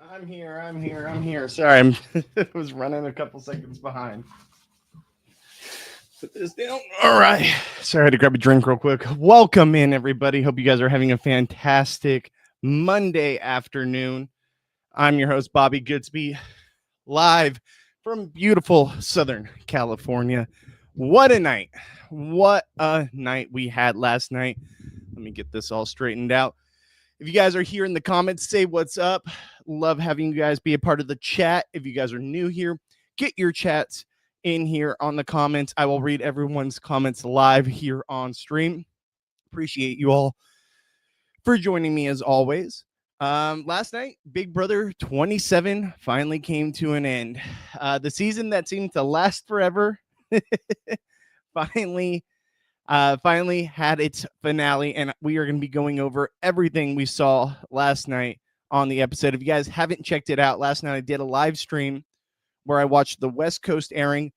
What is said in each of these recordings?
I'm here. Sorry, I was running a couple seconds behind. Put this down. All right. Sorry, I had to grab a drink real quick. Welcome in, everybody. Hope you guys are having a fantastic Monday afternoon. I'm your host, Bobby Goodsby, live from beautiful Southern California. What a night. What a night we had last night. Let me get this all straightened out. If you guys are here in the comments, say what's up. Love having you guys be a part of the chat. If you guys are new here, get your chats in here on the comments. I will read everyone's comments live here on stream. Appreciate you all for joining me as always. Last night, Big Brother 27 finally came to an end. The season that seemed to last forever finally had its finale, and we are going to be going over everything we saw last night on the episode. If you guys haven't checked it out, last night I did a live stream where I watched the West Coast airing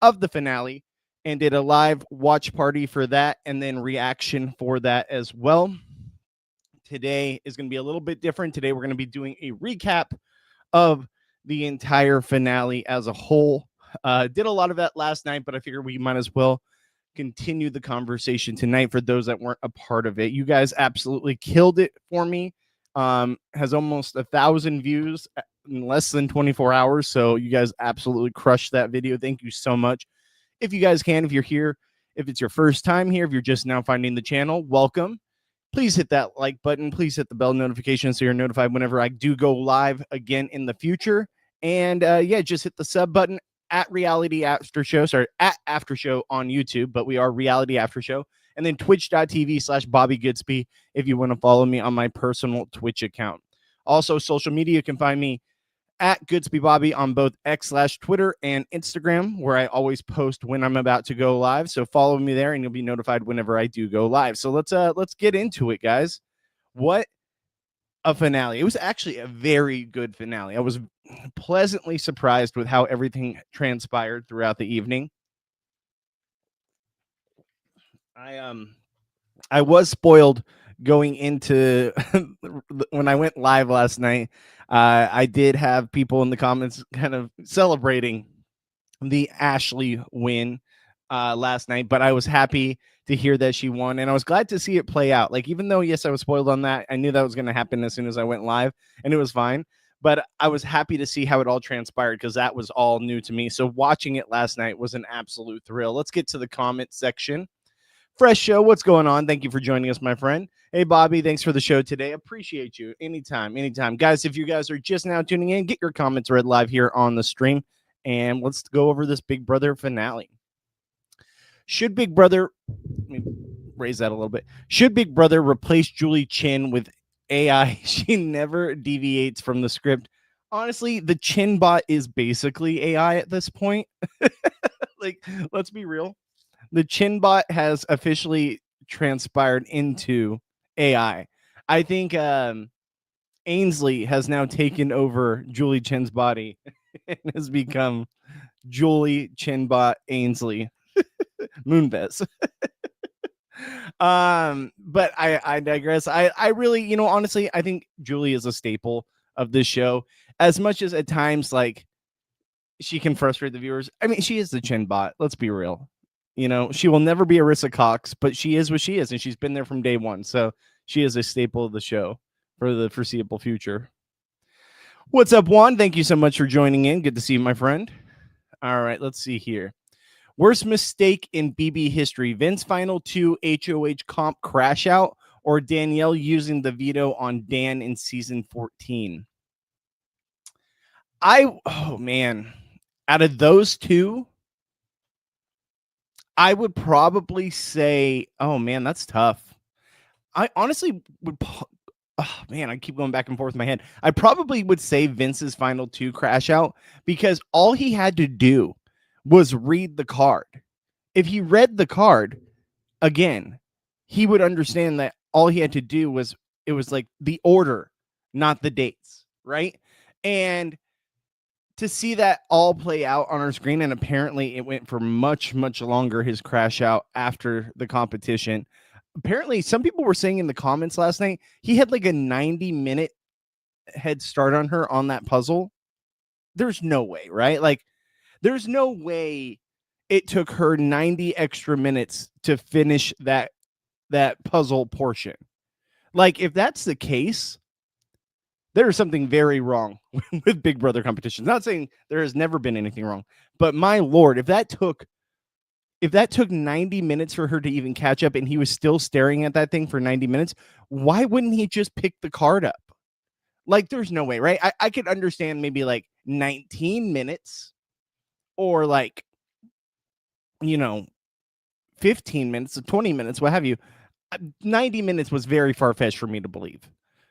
of the finale and did a live watch party for that and then reaction for that as well. Today is going to be a little bit different. Today we're going to be doing a recap of the entire finale as a whole. Did a lot of that last night, but I figured we might as well continue the conversation tonight for those that weren't a part of it. You guys absolutely killed it for me. Has almost 1,000 views in less than 24 hours. So you guys absolutely crushed that video. Thank you so much. If you guys can, if you're here, if it's your first time here, if you're just now finding the channel, welcome. Please hit that like button. Please hit the bell notification so you're notified whenever I do go live again in the future. And yeah, just hit the sub button at Reality After Show. Sorry, at After Show on YouTube, but we are Reality After Show. And then twitch.tv/Bobby Goodsby if you want to follow me on my personal Twitch account. Also, social media, you can find me at Goodsby Bobby on both X/Twitter and Instagram, where I always post when I'm about to go live. So follow me there and you'll be notified whenever I do go live. So let's get into it, guys. What a finale. It was actually a very good finale. I was pleasantly surprised with how everything transpired throughout the evening. I was spoiled going into when I went live last night. I did have people in the comments kind of celebrating the Ashley win last night, but I was happy to hear that she won, and I was glad to see it play out. Like, even though, yes, I was spoiled on that, I knew that was going to happen as soon as I went live, and it was fine. But I was happy to see how it all transpired because that was all new to me. So watching it last night was an absolute thrill. Let's get to the comment section. Fresh show, what's going on? Thank you for joining us, my friend. Hey, Bobby, thanks for the show today. Appreciate you. Anytime. Guys, if you guys are just now tuning in, get your comments read live here on the stream, and let's go over this Big Brother finale. Should Big Brother, let me raise that a little bit. Should Big Brother replace Julie Chen with AI? She never deviates from the script. Honestly, the Chen bot is basically AI at this point. Like, let's be real. The Chen bot has officially transpired into AI. I think Ainsley has now taken over Julie Chen's body and has become Julie Chenbot Ainsley. Moonves. But I digress. I really, honestly, I think Julie is a staple of this show. As much as at times, like, she can frustrate the viewers. I mean, she is the Chen bot. Let's be real. She will never be Arissa Cox, but she is what she is, and she's been there from day one. So she is a staple of the show for the foreseeable future. What's up, Juan? Thank you so much for joining in. Good to see you, my friend. All right, let's see here. Worst mistake in BB history: Vince Final 2 HOH comp crash out, or Danielle using the veto on Dan in season 14? Oh man, out of those two, I would probably say, oh man, that's tough. I honestly would, oh man, I keep going back and forth in my head. I probably would say Vince's final 2 crash out, because all he had to do was read the card. If he read the card, again, he would understand that all he had to do was, it was like the order, not the dates, right? And to see that all play out on our screen, and apparently it went for much, much longer, his crash out after the competition. Apparently, some people were saying in the comments last night, he had like a 90-minute head start on her on that puzzle, there's no way, right? Like, there's no way it took her 90 extra minutes to finish that puzzle portion. Like, if that's the case, there is something very wrong with Big Brother competitions. Not saying there has never been anything wrong, but my Lord, if that took 90 minutes for her to even catch up and he was still staring at that thing for 90 minutes, why wouldn't he just pick the card up? Like, there's no way, right? I could understand maybe like 19 minutes or like, 15 minutes or 20 minutes, what have you. 90 minutes was very far-fetched for me to believe.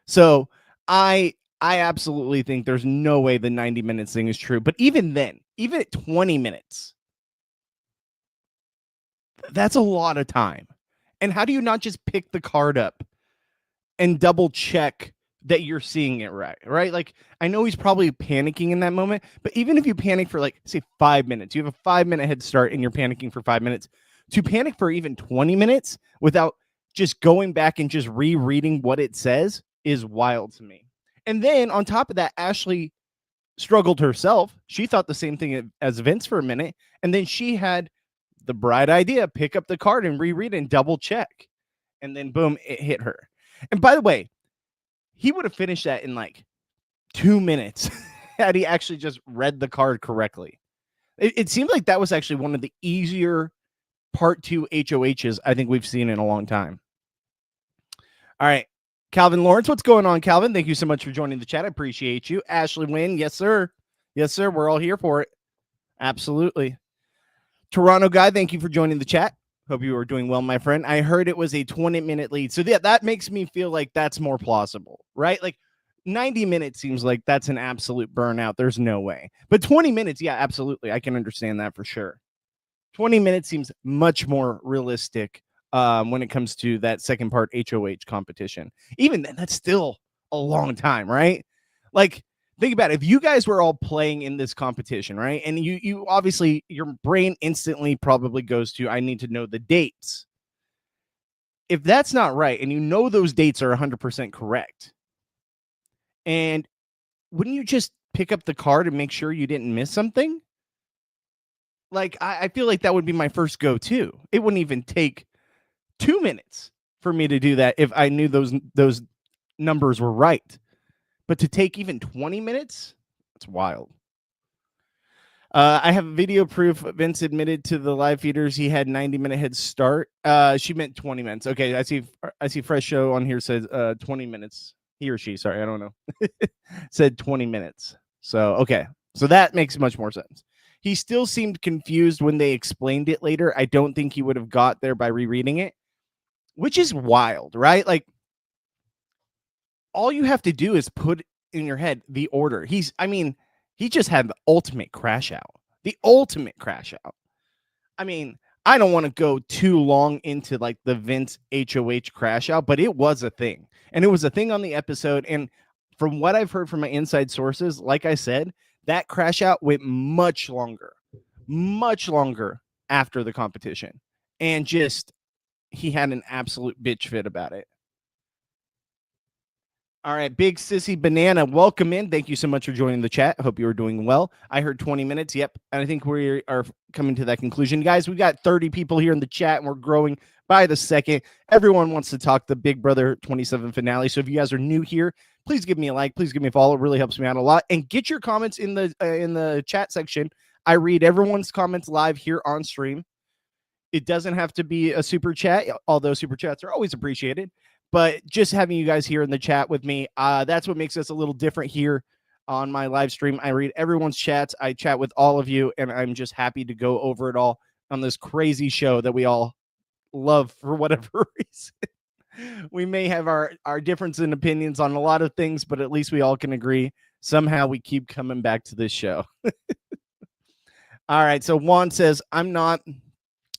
So I absolutely think there's no way the 90 minutes thing is true. But even then, even at 20 minutes, that's a lot of time. And how do you not just pick the card up and double check that you're seeing it right? Like, I know he's probably panicking in that moment, but even if you panic for like, say 5 minutes, you have a 5-minute head start and you're panicking for 5 minutes, to panic for even 20 minutes without just going back and just rereading what it says is wild to me. And then on top of that, Ashley struggled herself. She thought the same thing as Vince for a minute. And then she had the bright idea, pick up the card and reread and double check. And then boom, it hit her. And by the way, he would have finished that in like 2 minutes had he actually just read the card correctly. It seemed like that was actually one of the easier part 2 HOHs I think we've seen in a long time. All right. Calvin Lawrence, what's going on, Calvin? Thank you so much for joining the chat. I appreciate you. Ashley Wynn, yes, sir. Yes, sir. We're all here for it. Absolutely. Toronto guy, thank you for joining the chat. Hope you are doing well, my friend. I heard it was a 20-minute lead. So yeah, that makes me feel like that's more plausible, right? Like 90 minutes seems like that's an absolute burnout. There's no way. But 20 minutes, yeah, absolutely. I can understand that for sure. 20 minutes seems much more realistic when it comes to that second part HOH competition. Even then, that's still a long time, right? Like, think about it. If you guys were all playing in this competition, right? And you obviously, your brain instantly probably goes to, I need to know the dates. If that's not right, and you know those dates are 100% correct, and wouldn't you just pick up the card and make sure you didn't miss something? Like, I feel like that would be my first go-to. It wouldn't even take 2 minutes for me to do that if I knew those numbers were right. But to take even 20 minutes, that's wild. I have video proof. Vince admitted to the live feeders he had 90-minute head start. She meant 20 minutes. Okay, I see Fresh Show on here says 20 minutes. He or she, sorry, I don't know. Said 20 minutes. So, okay. So that makes much more sense. He still seemed confused when they explained it later. I don't think he would have got there by rereading it, which is wild, right? Like, all you have to do is put in your head the order. He just had the ultimate crash out. The ultimate crash out. I mean, I don't want to go too long into like the Vince HOH crash out, but it was a thing. And it was a thing on the episode. And from what I've heard from my inside sources, like I said, that crash out went much longer after the competition. And just, he had an absolute bitch fit about it. All right, Big Sissy Banana, welcome in. Thank you so much for joining the chat. Hope you are doing well. I heard 20 minutes. Yep. And I think we are coming to that conclusion. Guys, we got 30 people here in the chat, and we're growing by the second. Everyone wants to talk the Big Brother 27 finale. So if you guys are new here, please give me a like. Please give me a follow. It really helps me out a lot. And get your comments in the chat section. I read everyone's comments live here on stream. It doesn't have to be a super chat, although super chats are always appreciated. But just having you guys here in the chat with me, that's what makes us a little different here on my live stream. I read everyone's chats. I chat with all of you, and I'm just happy to go over it all on this crazy show that we all love for whatever reason. We may have our difference in opinions on a lot of things, but at least we all can agree. Somehow we keep coming back to this show. All right, so Juan says, I'm not.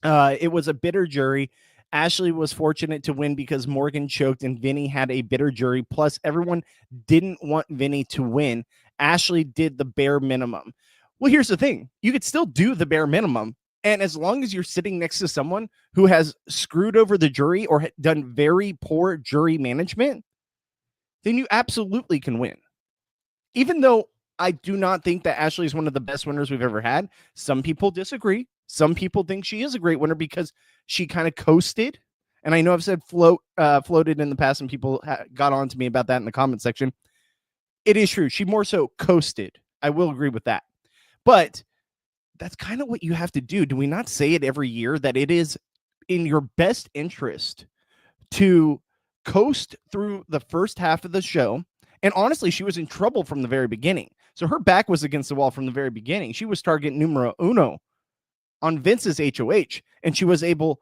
It was a bitter jury. Ashley was fortunate to win because Morgan choked and Vinnie had a bitter jury. Plus, everyone didn't want Vinnie to win. Ashley did the bare minimum. Well, here's the thing. You could still do the bare minimum. And as long as you're sitting next to someone who has screwed over the jury or done very poor jury management, then you absolutely can win. even though I do not think that Ashley is one of the best winners we've ever had, some people disagree. Some people think she is a great winner because she kind of coasted. And I know I've said floated in the past, and people got on to me about that in the comment section. It is true. She more so coasted. I will agree with that. But that's kind of what you have to do. Do we not say it every year that it is in your best interest to coast through the first half of the show? And honestly, she was in trouble from the very beginning. So her back was against the wall from the very beginning. She was target numero uno on Vince's HOH, and she was able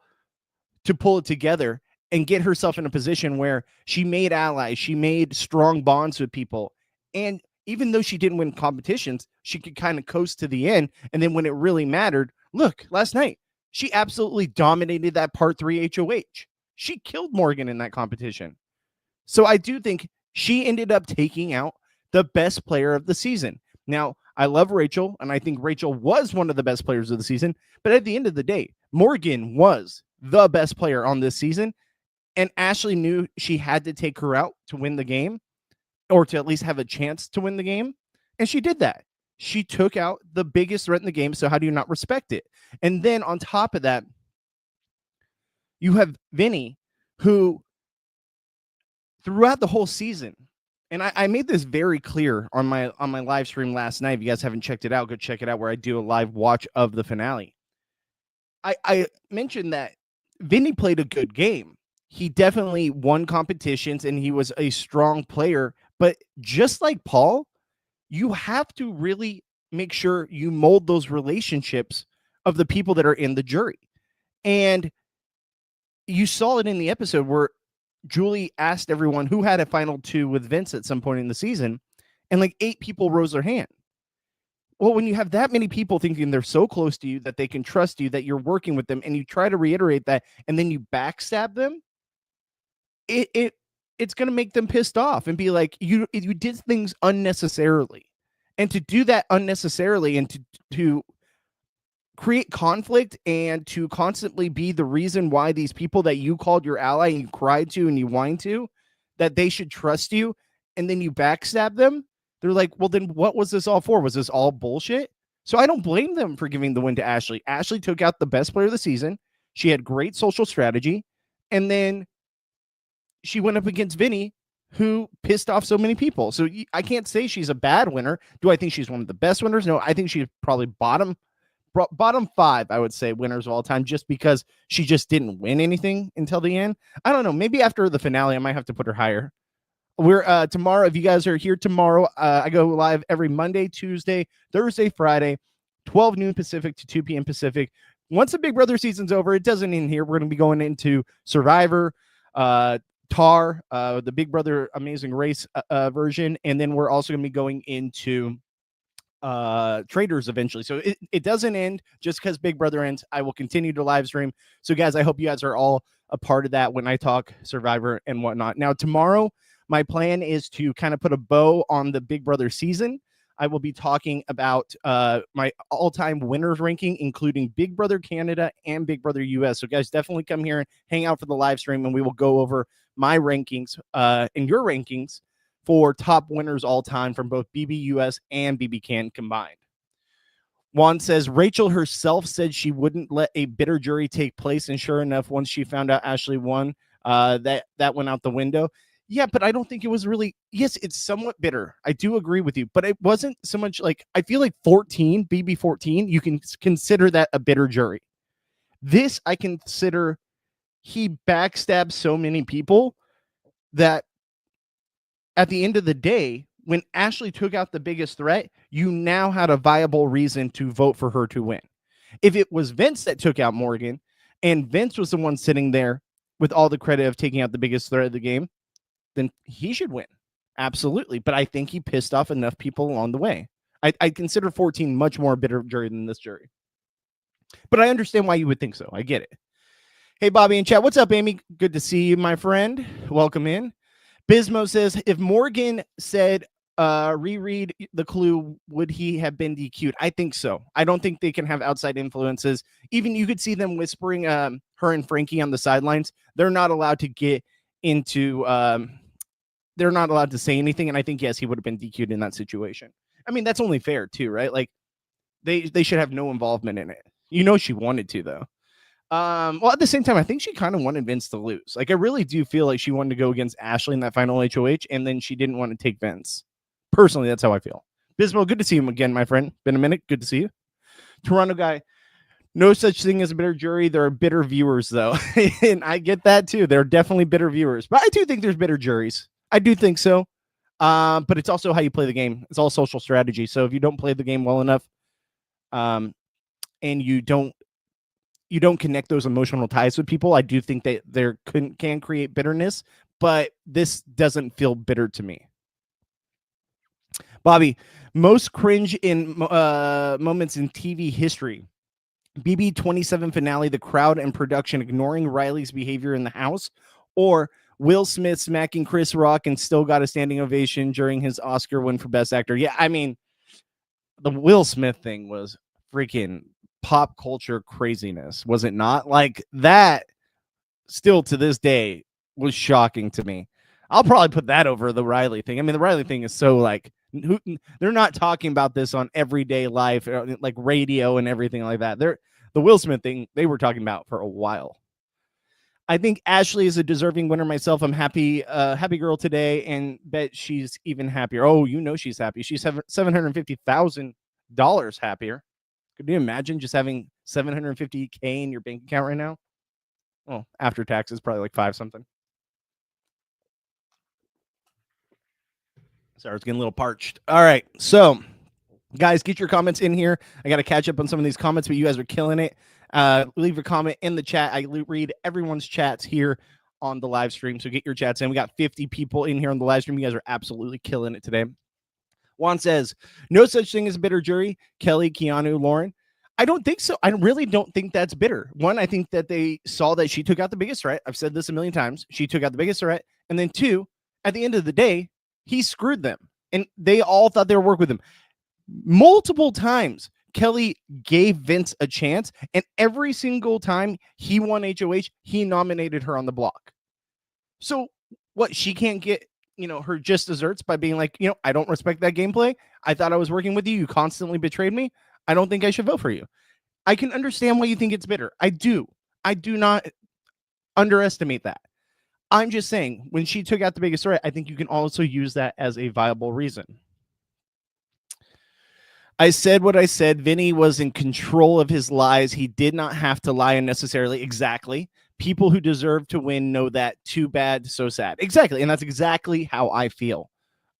to pull it together and get herself in a position where she made allies, she made strong bonds with people. And even though she didn't win competitions, she could kind of coast to the end. And then when it really mattered, look, last night, she absolutely dominated that part 3 HOH. She killed Morgan in that competition. So I do think she ended up taking out the best player of the season. Now, I love Rachel, and I think Rachel was one of the best players of the season. But at the end of the day, Morgan was the best player on this season. And Ashley knew she had to take her out to win the game, or to at least have a chance to win the game. And she did that. She took out the biggest threat in the game. So how do you not respect it? And then on top of that, you have Vinnie, who throughout the whole season, and I made this very clear on my live stream last night. If you guys haven't checked it out, go check it out, where I do a live watch of the finale. I mentioned that Vinnie played a good game. He definitely won competitions, and he was a strong player. But just like Paul, you have to really make sure you mold those relationships of the people that are in the jury. And you saw it in the episode where Julie asked everyone who had a final 2 with Vince at some point in the season, and like 8 people rose their hand. Well, when you have that many people thinking they're so close to you that they can trust you, that you're working with them, and you try to reiterate that, and then you backstab them, it's going to make them pissed off and be like, you did things unnecessarily. And to do that unnecessarily, and to create conflict, and to constantly be the reason why these people that you called your ally and you cried to and you whined to, that they should trust you, and then you backstab them, they're like, well, then what was this all for? Was this all bullshit? So I don't blame them for giving the win to Ashley. Ashley took out the best player of the season. She had great social strategy. And then she went up against Vinnie, who pissed off so many people. So I can't say she's a bad winner. Do I think she's one of the best winners? No, I think she's probably bottom 5, I would say, winners of all time, just because she just didn't win anything until the end. I don't know. Maybe after the finale, I might have to put her higher. We're tomorrow. If you guys are here tomorrow, I go live every Monday, Tuesday, Thursday, Friday, 12 noon Pacific to 2 p.m. Pacific. Once the Big Brother season's over, it doesn't end here. We're going to be going into Survivor, Tar, the Big Brother Amazing Race version, and then we're also going to be going into Traders eventually. So it doesn't end just because Big Brother ends. I will continue to live stream. So guys, I hope you guys are all a part of that when I talk Survivor and whatnot. Now tomorrow, my plan is to kind of put a bow on the Big Brother season. I will be talking about my all-time winners ranking, including Big Brother Canada and Big Brother US. So guys, definitely come here and hang out for the live stream, and we will go over my rankings and your rankings for top winners all time from both BB US and BB Can combined. Juan says, Rachel herself said she wouldn't let a bitter jury take place, and sure enough, once she found out Ashley won, that went out the window. Yeah, but I don't think it was really, yes, it's somewhat bitter. I do agree with you, but it wasn't so much like, I feel like 14, BB 14, you can consider that a bitter jury. This, I consider, he backstabbed so many people that at the end of the day, when Ashley took out the biggest threat, you now had a viable reason to vote for her to win. If it was Vince that took out Morgan, and Vince was the one sitting there with all the credit of taking out the biggest threat of the game, then he should win. Absolutely. But I think he pissed off enough people along the way. I consider 14 much more bitter jury than this jury. But I understand why you would think so. I get it. Hey, Bobby in chat. What's up, Amy? Good to see you, my friend. Welcome in. Bismo says, if Morgan said reread the clue, would he have been DQ'd? I think so. I don't think they can have outside influences. Even you could see them whispering her and Frankie on the sidelines. They're not allowed to get into they're not allowed to say anything. And I think, yes, he would have been DQ'd in that situation. I mean, that's only fair too, right? Like they should have no involvement in it. You know, she wanted to though. Well, at the same time, I think she kind of wanted Vince to lose. Like, I really do feel like she wanted to go against Ashley in that final HOH, and then she didn't want to take Vince. Personally, that's how I feel. Bismo, good to see him again, my friend. Been a minute. Good to see you. Toronto guy, no such thing as a bitter jury. There are bitter viewers, though. And I get that, too. There are definitely bitter viewers. But I do think there's bitter juries. I do think so. But it's also how you play the game. It's all social strategy. So if you don't play the game well enough, and you don't connect those emotional ties with people, I do think that there can create bitterness, but this doesn't feel bitter to me. Bobby, most cringe in moments in TV history. BB 27 finale, the crowd and production ignoring Riley's behavior in the house, or Will Smith smacking Chris Rock and still got a standing ovation during his Oscar win for Best Actor. Yeah, I mean, the Will Smith thing was freaking pop culture craziness, was it not? Like, that still to this day was shocking to me. I'll probably put that over the Riley thing. I mean, the Riley thing is so like, they're not talking about this on everyday life, like radio and everything like that. The Will Smith thing, they were talking about for a while. I think Ashley is a deserving winner myself. I'm happy girl today, and bet she's even happier. Oh, you know she's happy. She's $750,000 happier. Could you imagine just having $750K in your bank account right now? Well, after taxes, probably like 5 something. Sorry, it's getting a little parched. All right, so guys, get your comments in here. I got to catch up on some of these comments, but you guys are killing it. Leave a comment in the chat. I read everyone's chats here on the live stream, so get your chats in. We got 50 people in here on the live stream. You guys are absolutely killing it today. Juan says, no such thing as a bitter jury. Kelly, Keanu, Lauren. I don't think so. I really don't think that's bitter. One, I think that they saw that she took out the biggest threat. I've said this a million times. She took out the biggest threat. And then 2, at the end of the day, he screwed them. And they all thought they were working with him. Multiple times, Kelly gave Vince a chance. And every single time he won HOH, he nominated her on the block. So what? She can't get, her just desserts by being like, I don't respect that gameplay. I thought I was working with you. You constantly betrayed me. I don't think I should vote for you. I can understand why you think it's bitter. I do. I do not underestimate that. I'm just saying, when she took out the biggest threat, I think you can also use that as a viable reason. I said what I said. Vinnie was in control of his lies. He did not have to lie unnecessarily. Exactly. People who deserve to win know that. Too bad, so sad. Exactly. And that's exactly how I feel.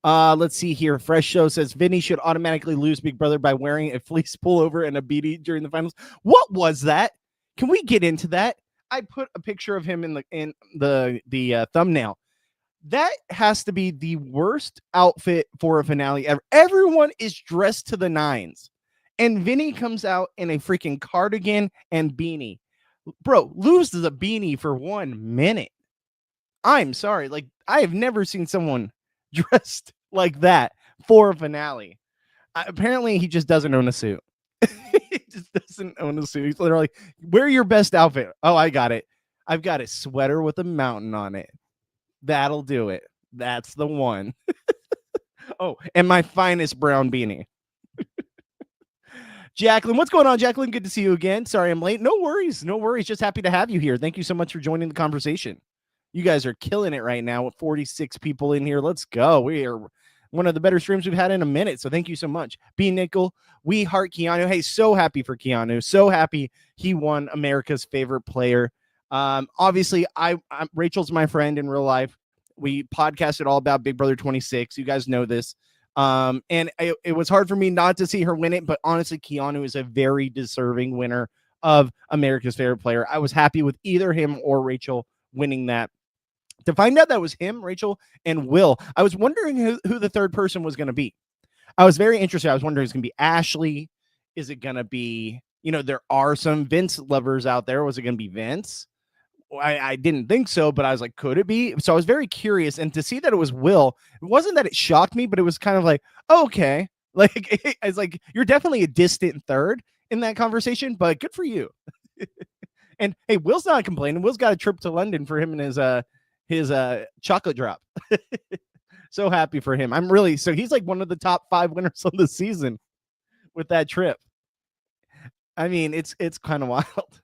Let's see here. Fresh Show says Vinnie should automatically lose Big Brother by wearing a fleece pullover and a beanie during the finals. What was that? Can we get into that? I put a picture of him in the thumbnail. That has to be the worst outfit for a finale ever. Everyone is dressed to the nines, and Vinnie comes out in a freaking cardigan and beanie. Bro, lose the beanie for 1 minute. I'm sorry. Like, I have never seen someone dressed like that for a finale. Apparently, he just doesn't own a suit. He just doesn't own a suit. He's literally, wear your best outfit. Oh, I got it. I've got a sweater with a mountain on it. That'll do it. That's the one. Oh, and my finest brown beanie. Jacqueline, what's going on, Jacqueline? Good to see you again. Sorry I'm late. No worries. No worries. Just happy to have you here. Thank you so much for joining the conversation. You guys are killing it right now with 46 people in here. Let's go. We are one of the better streams we've had in a minute. So thank you so much. B. Nickel, we heart Keanu. Hey, so happy for Keanu. So happy he won America's favorite player. Obviously, I'm Rachel's my friend in real life. We podcasted all about Big Brother 26. You guys know this. And it was hard for me not to see her win it, but honestly, Keanu is a very deserving winner of America's favorite player. I was happy with either him or Rachel winning that. To find out that was him, Rachel, and Will, I was wondering who the third person was going to be. I was very interested. I was wondering, is it going to be Ashley? Is it going to be, there are some Vince lovers out there. Was it going to be Vince? I didn't think so, but I was like, could it be? So I was very curious. And to see that it was Will, it wasn't that it shocked me, but it was kind of like, oh, okay. Like, it's like, you're definitely a distant third in that conversation, but good for you. And hey, Will's not complaining. Will's got a trip to London for him and his chocolate drop. So happy for him. I'm really so he's like one of the top 5 winners on the season with that trip. I mean, it's kind of wild.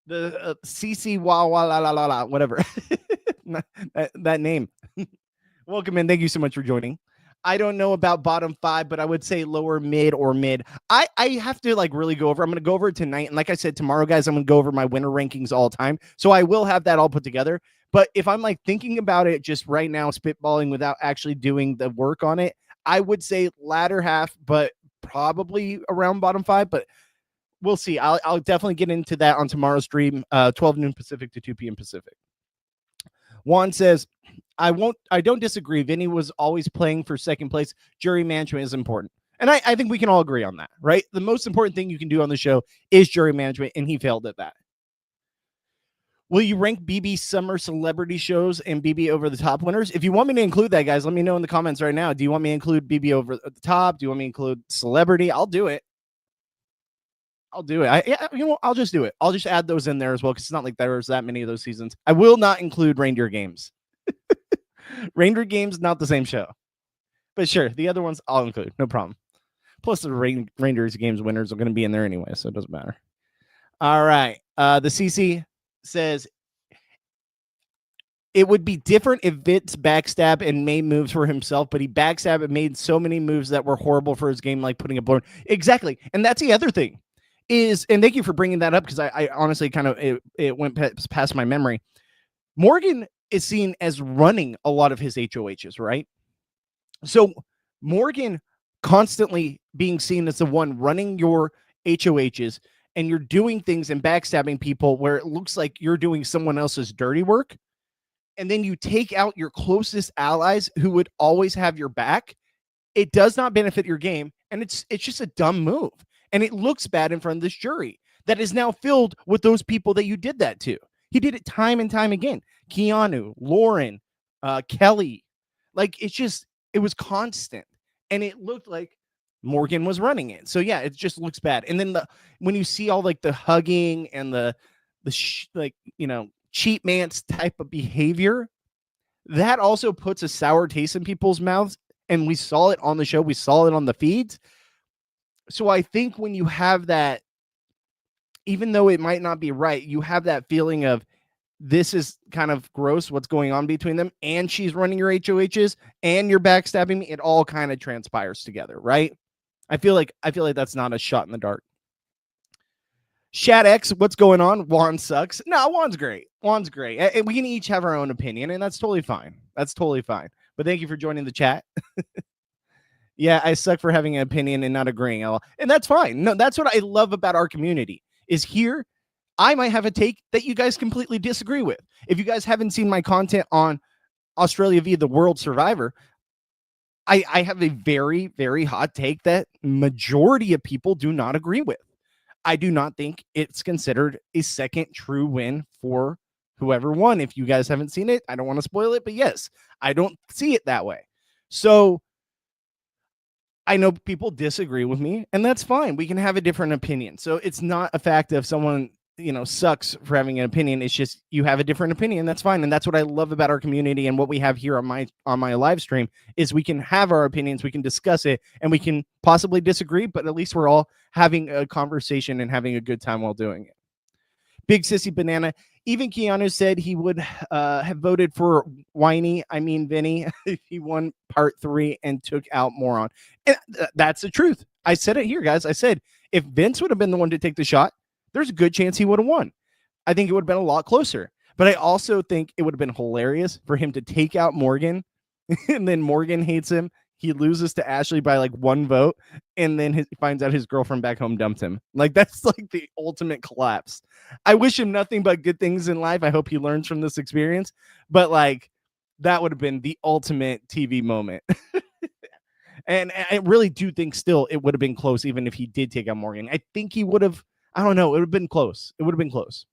The CC wa la la la la whatever that name. Welcome in. Thank you so much for joining. I don't know about bottom 5, but I would say lower mid or mid. I have to like really go over. I'm going to go over it tonight. And like I said, tomorrow, guys, I'm going to go over my winner rankings all time. So I will have that all put together. But if I'm like thinking about it just right now, spitballing without actually doing the work on it, I would say latter half, but probably around bottom 5. But we'll see. I'll definitely get into that on tomorrow's stream, 12 noon Pacific to 2 p.m. Pacific. Juan says, I don't disagree. Vinnie was always playing for second place. Jury management is important. And I think we can all agree on that, right? The most important thing you can do on the show is jury management, and he failed at that. Will you rank BB summer celebrity shows and BB over the top winners? If you want me to include that, guys, let me know in the comments right now. Do you want me to include BB over the top? Do you want me to include celebrity? I'll do it. I'll do it. I'll just do it. I'll just add those in there as well, because it's not like there's that many of those seasons. I will not include Reindeer Games. Reindeer Games, not the same show. But sure, the other ones I'll include. No problem. Plus, the Reindeer Games winners are going to be in there anyway, so it doesn't matter. All right. The CC says, it would be different if Vince backstab and made moves for himself, but he backstabbed and made so many moves that were horrible for his game, like putting a blow. Exactly. And that's the other thing is, and thank you for bringing that up, because I honestly kind of, it went past my memory. Morgan is seen as running a lot of his HOHs, right? So Morgan constantly being seen as the one running your HOHs, and you're doing things and backstabbing people where it looks like you're doing someone else's dirty work. And then you take out your closest allies who would always have your back. It does not benefit your game. And it's just a dumb move. And it looks bad in front of this jury that is now filled with those people that you did that to. He did it time and time again. Keanu, Lauren, Kelly. Like, it was constant. And it looked like Morgan was running it. So yeah, it just looks bad. And then when you see all like the hugging and the cheap man's type of behavior, that also puts a sour taste in people's mouths. And we saw it on the show. We saw it on the feeds. So I think when you have that, even though it might not be right, you have that feeling of, this is kind of gross what's going on between them, and she's running your HOHs and you're backstabbing me. It all kind of transpires together, right? I feel like that's not a shot in the dark. Shat X, what's going on? Juan sucks. No, Juan's great. Juan's great. We can each have our own opinion, and that's totally fine. That's totally fine. But thank you for joining the chat. Yeah, I suck for having an opinion and not agreeing. And that's fine. No, that's what I love about our community is here. I might have a take that you guys completely disagree with. If you guys haven't seen my content on Australia via the World Survivor, I have a very, very hot take that majority of people do not agree with. I do not think it's considered a second true win for whoever won. If you guys haven't seen it, I don't want to spoil it, but yes, I don't see it that way. So I know people disagree with me, and that's fine. We can have a different opinion. So it's not a fact of someone, sucks for having an opinion. It's just you have a different opinion. That's fine. And that's what I love about our community, and what we have here on my live stream is we can have our opinions, we can discuss it, and we can possibly disagree, but at least we're all having a conversation and having a good time while doing it. Big Sissy Banana. Even Keanu said he would have voted for Vinnie if he won part 3 and took out Moron. And that's the truth. I said it here, guys. I said if Vince would have been the one to take the shot, there's a good chance he would have won. I think it would have been a lot closer. But I also think it would have been hilarious for him to take out Morgan, and then Morgan hates him. He loses to Ashley by like 1 vote, and then he finds out his girlfriend back home dumped him. Like, that's like the ultimate collapse. I wish him nothing but good things in life. I hope he learns from this experience. But like, that would have been the ultimate TV moment. And I really do think still it would have been close, even if he did take out Morgan. I think he would have, I don't know, it would have been close. It would have been close.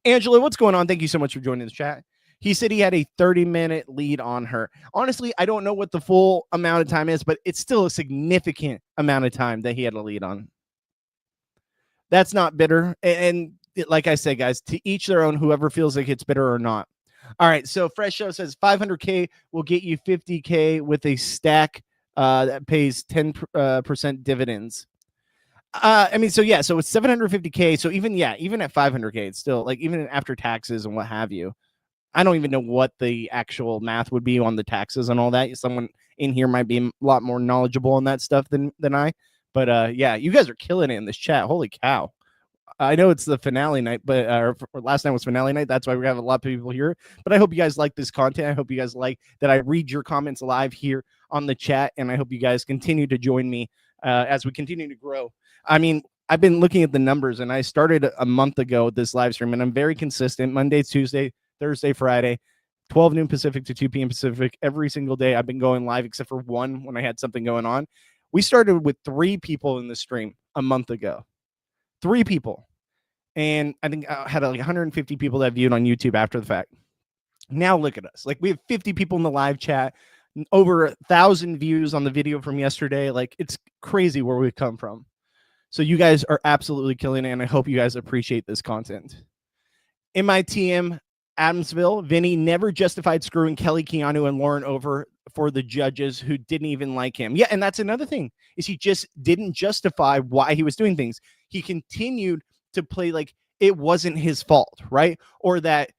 Angela, what's going on? Thank you so much for joining the chat. He said he had a 30-minute lead on her. Honestly, I don't know what the full amount of time is, but it's still a significant amount of time that he had a lead on. That's not bitter. And like I said, guys, to each their own, whoever feels like it's bitter or not. All right. So Fresh Show says 500K will get you 50K with a stack that pays 10% dividends. I mean, so yeah, so it's 750K. So even at 500K, it's still like even after taxes and what have you. I don't even know what the actual math would be on the taxes and all that. Someone in here might be a lot more knowledgeable on that stuff than I. But yeah, you guys are killing it in this chat. Holy cow. I know it's the finale night, but last night was finale night. That's why we have a lot of people here. But I hope you guys like this content. I hope you guys like that I read your comments live here on the chat, and I hope you guys continue to join me as we continue to grow. I mean, I've been looking at the numbers, and I started a month ago with this live stream, and I'm very consistent. Monday, Tuesday, Thursday, Friday, 12 noon Pacific to 2 p.m. Pacific. Every single day I've been going live except for one when I had something going on. We started with 3 people in the stream a month ago. 3 people. And I think I had like 150 people that viewed on YouTube after the fact. Now look at us. Like we have 50 people in the live chat, over 1,000 views on the video from yesterday. Like it's crazy where we've come from. So you guys are absolutely killing it, and I hope you guys appreciate this content. In my TM, Adamsville, Vinnie never justified screwing Kelly, Keanu, and Lauren over for the judges who didn't even like him. Yeah, and that's another thing, is he just didn't justify why he was doing things. He continued to play like it wasn't his fault, right? Or that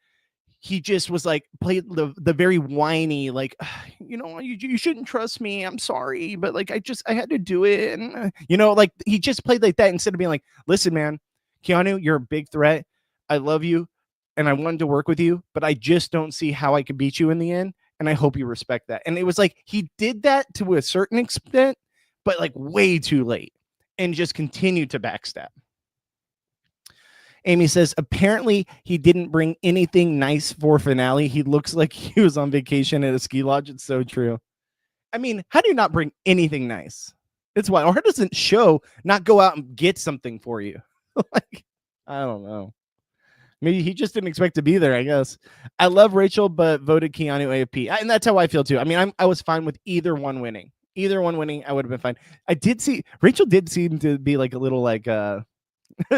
he just was like played the very whiny, like, you know, you shouldn't trust me. I'm sorry, but like I had to do it, and you know, like he just played like that instead of being like, listen, man, Keanu, you're a big threat. I love you, and I wanted to work with you, but I just don't see how I could beat you in the end, and I hope you respect that. And it was like he did that to a certain extent, but like way too late, and just continued to backstab. Amy says, apparently he didn't bring anything nice for finale. He looks like he was on vacation at a ski lodge. It's so true. I mean, how do you not bring anything nice? It's why, or how doesn't show not go out and get something for you? Like, I don't know. Maybe he just didn't expect to be there, I guess. I love Rachel, but voted Keanu AFP. And that's how I feel too. I mean, I was fine with either one winning. Either one winning, I would have been fine. I did see Rachel did seem to be like a little like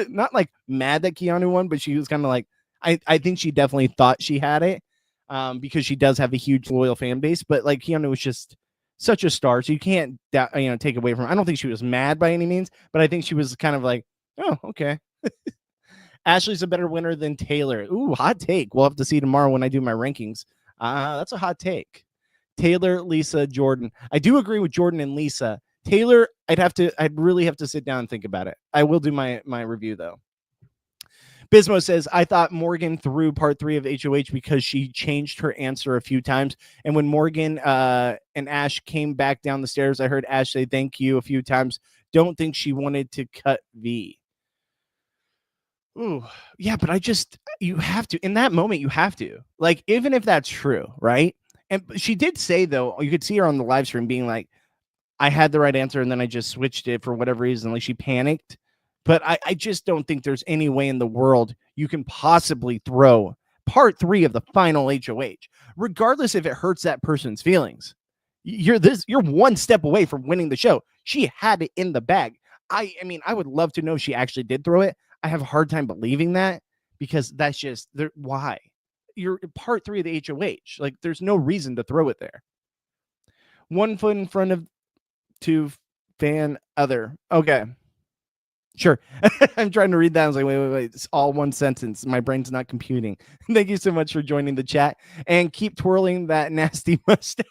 not like mad that Keanu won, but she was kind of like, I think she definitely thought she had it because she does have a huge loyal fan base. But like Keanu was just such a star, so you can't take away from her. I don't think she was mad by any means, but I think she was kind of like, oh, okay. Ashley's a better winner than Taylor. Ooh, hot take. We'll have to see tomorrow when I do my rankings. That's a hot take. Taylor, Lisa, Jordan. I do agree with Jordan and Lisa. Taylor, I'd really have to sit down and think about it. I will do my review though. Bismo says, I thought Morgan threw part 3 of HOH because she changed her answer a few times. And when Morgan and Ash came back down the stairs, I heard Ash say thank you a few times. Don't think she wanted to cut V. Ooh, yeah, but you have to, in that moment, you have to. Like, even if that's true, right? And she did say, though, you could see her on the live stream being like, I had the right answer, and then I just switched it for whatever reason. Like, she panicked. But I just don't think there's any way in the world you can possibly throw part 3 of the final HOH, regardless if it hurts that person's feelings. You're one step away from winning the show. She had it in the bag. I mean, I would love to know if she actually did throw it. I have a hard time believing that because that's just why. You're part 3 of the HOH. Like, there's no reason to throw it there. 1 foot in front of 2 fan other. Okay. Sure. I'm trying to read that. I was like, wait. It's all one sentence. My brain's not computing. Thank you so much for joining the chat and keep twirling that nasty mustache.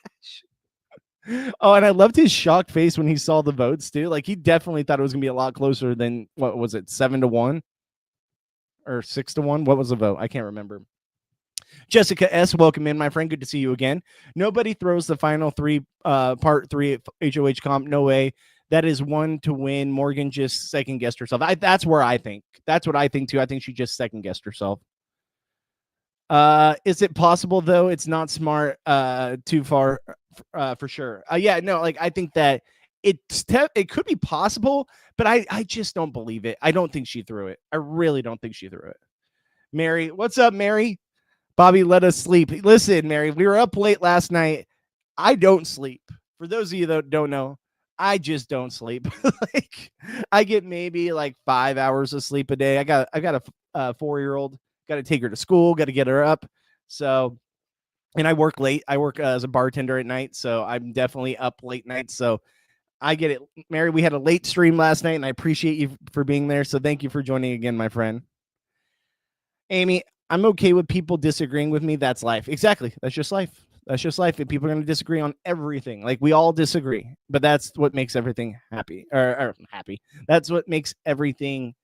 Oh, and I loved his shocked face when he saw the votes too. Like, he definitely thought it was gonna be a lot closer than, what was it, 7-1 or 6-1? What was the vote? I can't remember. Jessica S, welcome in, my friend. Good to see you again. Nobody throws the final 3 part 3 HOH comp. No way. That is one to win. Morgan just second guessed herself. That's where I think. That's what I think too. I think she just second guessed herself. Is it possible though? It's not smart. Too far. For sure. Yeah. No. Like, I think that it could be possible, but I just don't believe it. I don't think she threw it. I really don't think she threw it. Mary, what's up, Mary? Bobby, let us sleep. Listen, Mary, we were up late last night. I don't sleep. For those of you that don't know, I just don't sleep. Like, I get maybe like 5 hours of sleep a day. I got a 4-year-old. Got to take her to school. Got to get her up. So And I work late. I work as a bartender at night, so I'm definitely up late nights. So I get it. Mary, we had a late stream last night, and I appreciate you for being there. So thank you for joining again, my friend. Amy, I'm okay with people disagreeing with me. That's life. Exactly. That's just life. That's just life. And people are going to disagree on everything. Like, we all disagree, but that's what makes everything happy or happy. That's what makes everything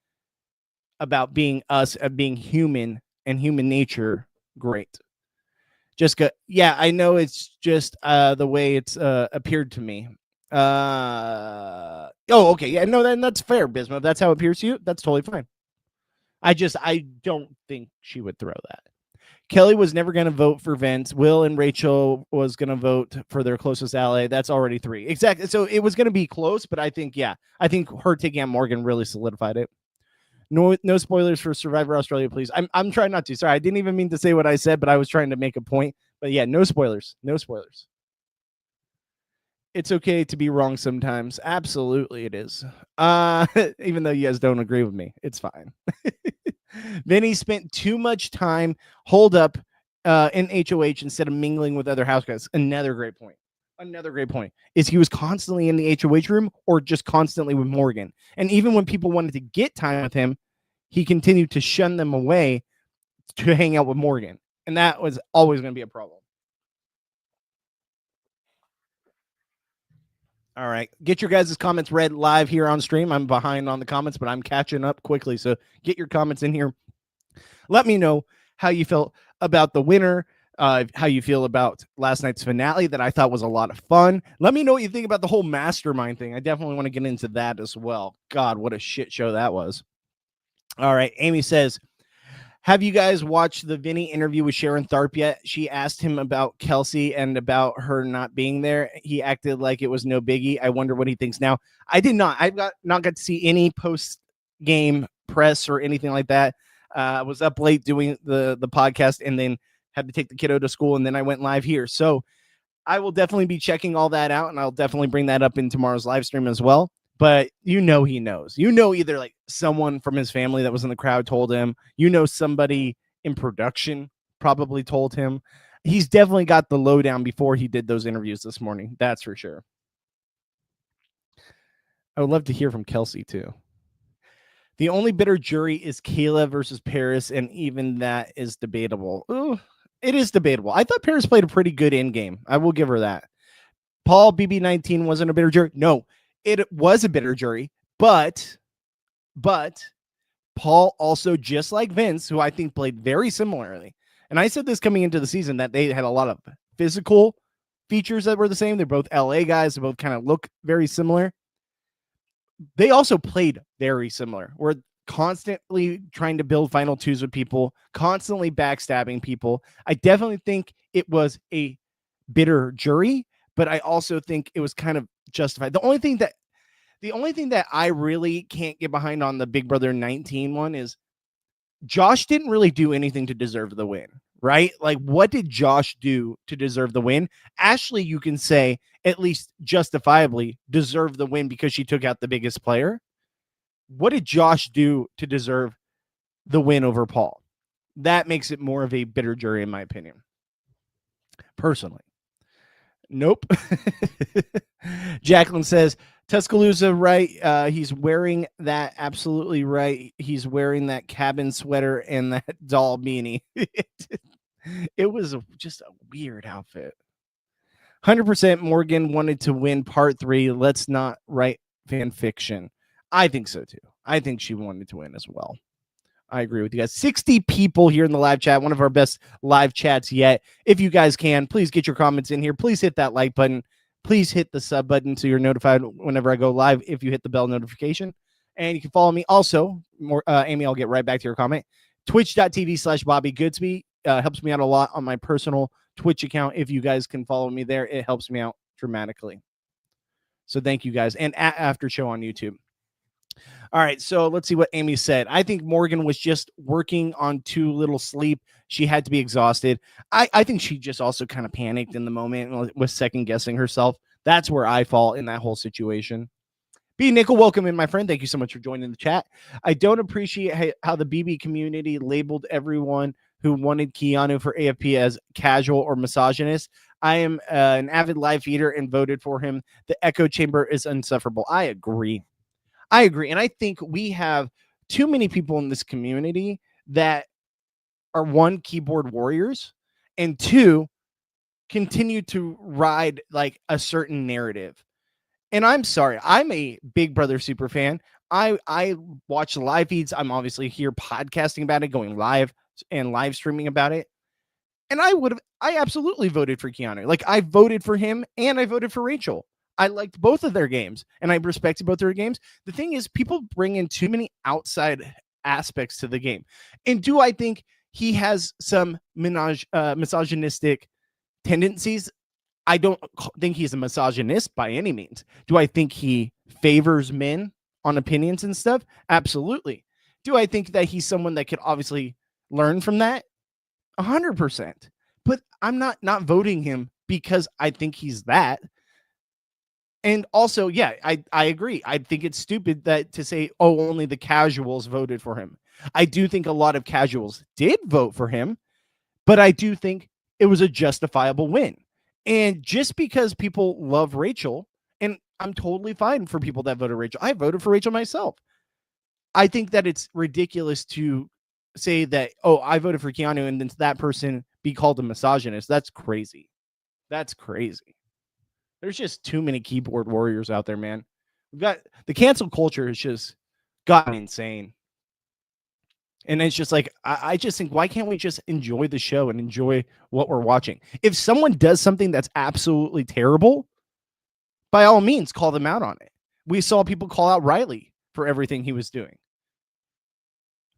about being us, being human and human nature great. Just go. Yeah, I know it's just the way it's appeared to me. Okay. Yeah, no, then that's fair, Bismo. If that's how it appears to you, that's totally fine. I don't think she would throw that. Kelly was never going to vote for Vince. Will and Rachel was going to vote for their closest ally. That's already 3. Exactly. So it was going to be close, but I think her taking out Morgan really solidified it. No spoilers for Survivor Australia, please. I'm trying not to. Sorry, I didn't even mean to say what I said, but I was trying to make a point. But yeah, no spoilers. No spoilers. It's okay to be wrong sometimes. Absolutely, it is. Even though you guys don't agree with me, it's fine. Vinnie spent too much time holed up in HOH instead of mingling with other house guys. Another great point. Is he was constantly in the HOH room or just constantly with Morgan. And even when people wanted to get time with him, he continued to shun them away to hang out with Morgan. And that was always going to be a problem. All right. Get your guys' comments read live here on stream. I'm behind on the comments, but I'm catching up quickly. So get your comments in here. Let me know how you felt about the winner, how you feel about last night's finale that I thought was a lot of fun. Let me know what you think about the whole Mastermind thing. I definitely want to get into that as well. God, what a shit show that was. All right. Amy says, have you guys watched the Vinnie interview with Sharon Tharp yet? She asked him about Kelsey and about her not being there. He acted like it was no biggie. I wonder what he thinks now. I did not. I've not got to see any post-game press or anything like that. I was up late doing the podcast and then had to take the kiddo to school, and then I went live here. So I will definitely be checking all that out, and I'll definitely bring that up in tomorrow's live stream as well. But he knows. Either like someone from his family that was in the crowd told him, somebody in production probably told him. He's definitely got the lowdown before he did those interviews this morning. That's for sure. I would love to hear from Kelsey too. The only bitter jury is Kayla versus Paris, and even that is debatable. Ooh, it is debatable. I thought Paris played a pretty good end game. I will give her that. Paul BB19 wasn't a bitter jury. No, it was a bitter jury, but Paul also, just like Vince, who I think played very similarly. And I said this coming into the season that they had a lot of physical features that were the same. They're both LA guys. They both kind of look very similar. They also played very similar. We're constantly trying to build final twos with people, constantly backstabbing people. I definitely think it was a bitter jury, but I also think it was kind of justified. The only thing that I really can't get behind on the Big Brother 19 one is Josh didn't really do anything to deserve the win, right? Like, what did Josh do to deserve the win? Ashley, you can say, at least justifiably, deserved the win because she took out the biggest player. What did Josh do to deserve the win over Paul? That makes it more of a bitter jury, in my opinion. Personally. Nope. Jacqueline says, Tuscaloosa, right? He's wearing that. Absolutely right. He's wearing that cabin sweater and that doll beanie. It was just a weird outfit. 100% Morgan wanted to win part 3. Let's not write fan fiction. I think so too. I think she wanted to win as well. I agree with you guys. 60 people here in the live chat. One of our best live chats yet. If you guys can, please get your comments in here. Please hit that like button. Please hit the sub button so you're notified whenever I go live if you hit the bell notification. And you can follow me also. Amy, I'll get right back to your comment. Twitch.tv/Bobby Goodsby. Helps me out a lot on my personal Twitch account. If you guys can follow me there, it helps me out dramatically. So thank you guys. And after show on YouTube. All right, so let's see what Amy said. I think Morgan was just working on too little sleep. She had to be exhausted. I think she just also kind of panicked in the moment and was second guessing herself. That's where I fall in that whole situation. B. Nickel, welcome in, my friend. Thank you so much for joining the chat. I don't appreciate how the BB community labeled everyone who wanted Keanu for AFP as casual or misogynist. I am an avid live feeder and voted for him. The echo chamber is insufferable. I agree. And I think we have too many people in this community that are, one, keyboard warriors, and two, continue to ride like a certain narrative. And I'm sorry, I'm a Big Brother super fan. I watch the live feeds. I'm obviously here podcasting about it, going live and live streaming about it. And I absolutely voted for Keanu. Like, I voted for him and I voted for Rachel. I liked both of their games and I respected both their games. The thing is, people bring in too many outside aspects to the game. And do I think he has some misogynistic tendencies? I don't think he's a misogynist by any means. Do I think he favors men on opinions and stuff? Absolutely. Do I think that he's someone that could obviously learn from that? 100%. But I'm not voting him because I think he's that. And also, yeah, I agree. I think it's stupid that to say, oh, only the casuals voted for him. I do think a lot of casuals did vote for him, but I do think it was a justifiable win. And just because people love Rachel, and I'm totally fine for people that voted Rachel. I voted for Rachel myself. I think that it's ridiculous to say that, oh, I voted for Keanu and then that person be called a misogynist. That's crazy. That's crazy. There's just too many keyboard warriors out there, man. We've got the cancel culture has just gotten insane. And it's just like, I just think, why can't we just enjoy the show and enjoy what we're watching? If someone does something that's absolutely terrible, by all means, call them out on it. We saw people call out Riley for everything he was doing.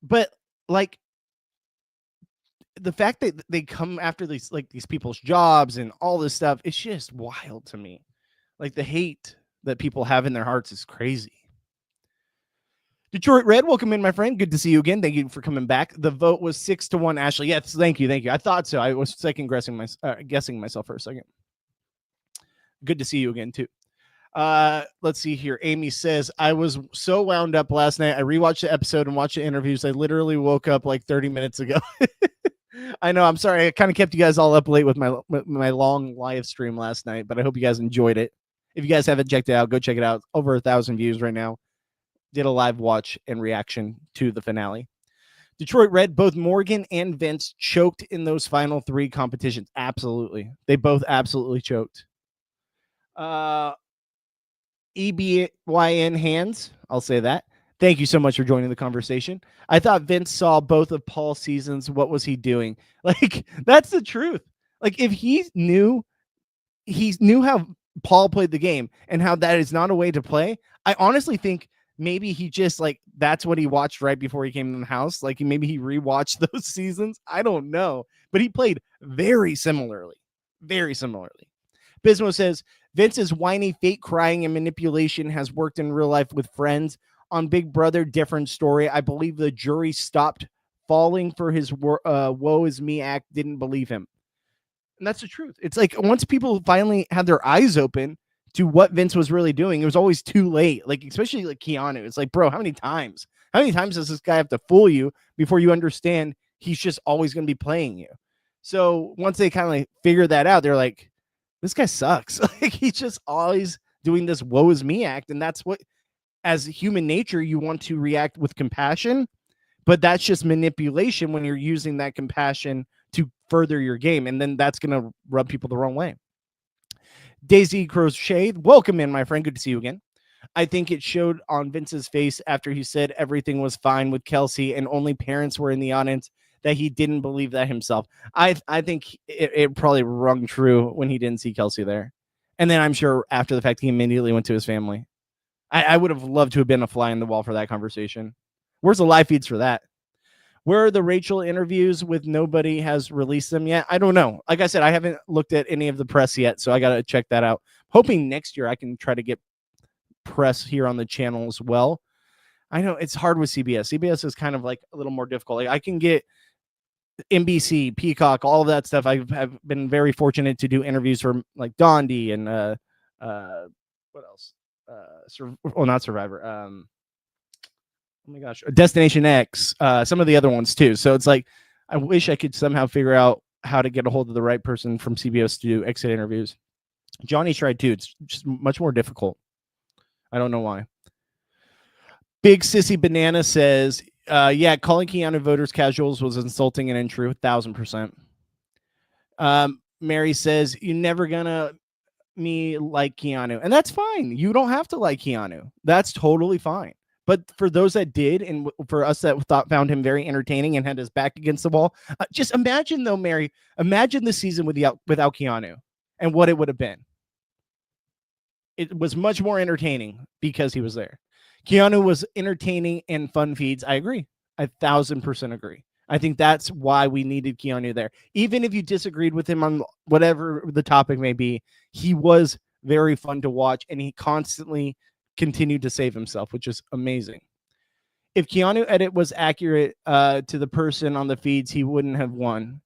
But like, the fact that they come after these people's jobs and all this stuff, it's just wild to me. Like, the hate that people have in their hearts is crazy. Detroit Red, welcome in, my friend. Good to see you again. Thank you for coming back. The vote was 6-1, Ashley. Yes, thank you. I thought so. I was guessing myself for a second. Good to see you again, too. Let's see here. Amy says, I was so wound up last night. I rewatched the episode and watched the interviews. I literally woke up like 30 minutes ago. I know. I'm sorry. I kind of kept you guys all up late with my long live stream last night, but I hope you guys enjoyed it. If you guys haven't checked it out, go check it out. Over 1,000 views right now. Did a live watch and reaction to the finale. Detroit Red, both Morgan and Vince choked in those final 3 competitions. Absolutely. They both absolutely choked. EBYN hands. I'll say that. Thank you so much for joining the conversation. I thought Vince saw both of Paul's seasons. What was he doing? Like, that's the truth. Like, if he knew how Paul played the game and how that is not a way to play, I honestly think maybe he just, like, that's what he watched right before he came in the house. Like, maybe he rewatched those seasons. I don't know. But he played very similarly. Very similarly. Bismo says, Vince's whiny fake crying and manipulation has worked in real life with friends. On Big Brother, different story. I believe the jury stopped falling for his woe is me act, didn't believe him. And that's the truth. It's like, once people finally had their eyes open to what Vince was really doing, it was always too late. Like, especially like Keanu. It's like, bro, how many times does this guy have to fool you before you understand he's just always going to be playing you? So once they kind of like figure that out, they're like, this guy sucks. Like, he's just always doing this woe is me act. And that's what, as human nature, you want to react with compassion, but that's just manipulation when you're using that compassion to further your game. And then that's going to rub people the wrong way. Daisy Crochet, welcome in, my friend. Good to see you again. I think it showed on Vince's face after he said everything was fine with Kelsey and only parents were in the audience that he didn't believe that himself. I think it probably rung true when he didn't see Kelsey there. And then I'm sure after the fact, he immediately went to his family. I would have loved to have been a fly in the wall for that conversation. Where's the live feeds for that? Where are the Rachel interviews with nobody has released them yet? I don't know. Like I said, I haven't looked at any of the press yet, so I got to check that out. Hoping next year I can try to get press here on the channel as well. I know it's hard with CBS. CBS is kind of like a little more difficult. Like, I can get NBC, Peacock, all of that stuff. I've been very fortunate to do interviews for like Dondi and what else? Not Survivor. Oh my gosh, Destination X. Some of the other ones too. So it's like I wish I could somehow figure out how to get a hold of the right person from CBS to do exit interviews. Johnny tried too. It's just much more difficult. I don't know why. Big Sissy Banana says, yeah, calling Keanu voters casuals was insulting and untrue. 1,000%. Mary says, you're never gonna me like Keanu. And that's fine. You don't have to like Keanu. That's totally fine. But for those that did, and for us that found him very entertaining and had his back against the wall, just imagine though, Mary, imagine the season without Keanu and what it would have been. It was much more entertaining because he was there. Keanu was entertaining and fun feeds. I agree. 1,000% agree. I think that's why we needed Keanu there. Even if you disagreed with him on whatever the topic may be, he was very fun to watch, and he constantly continued to save himself, which is amazing. If Keanu edit was accurate to the person on the feeds, he wouldn't have won.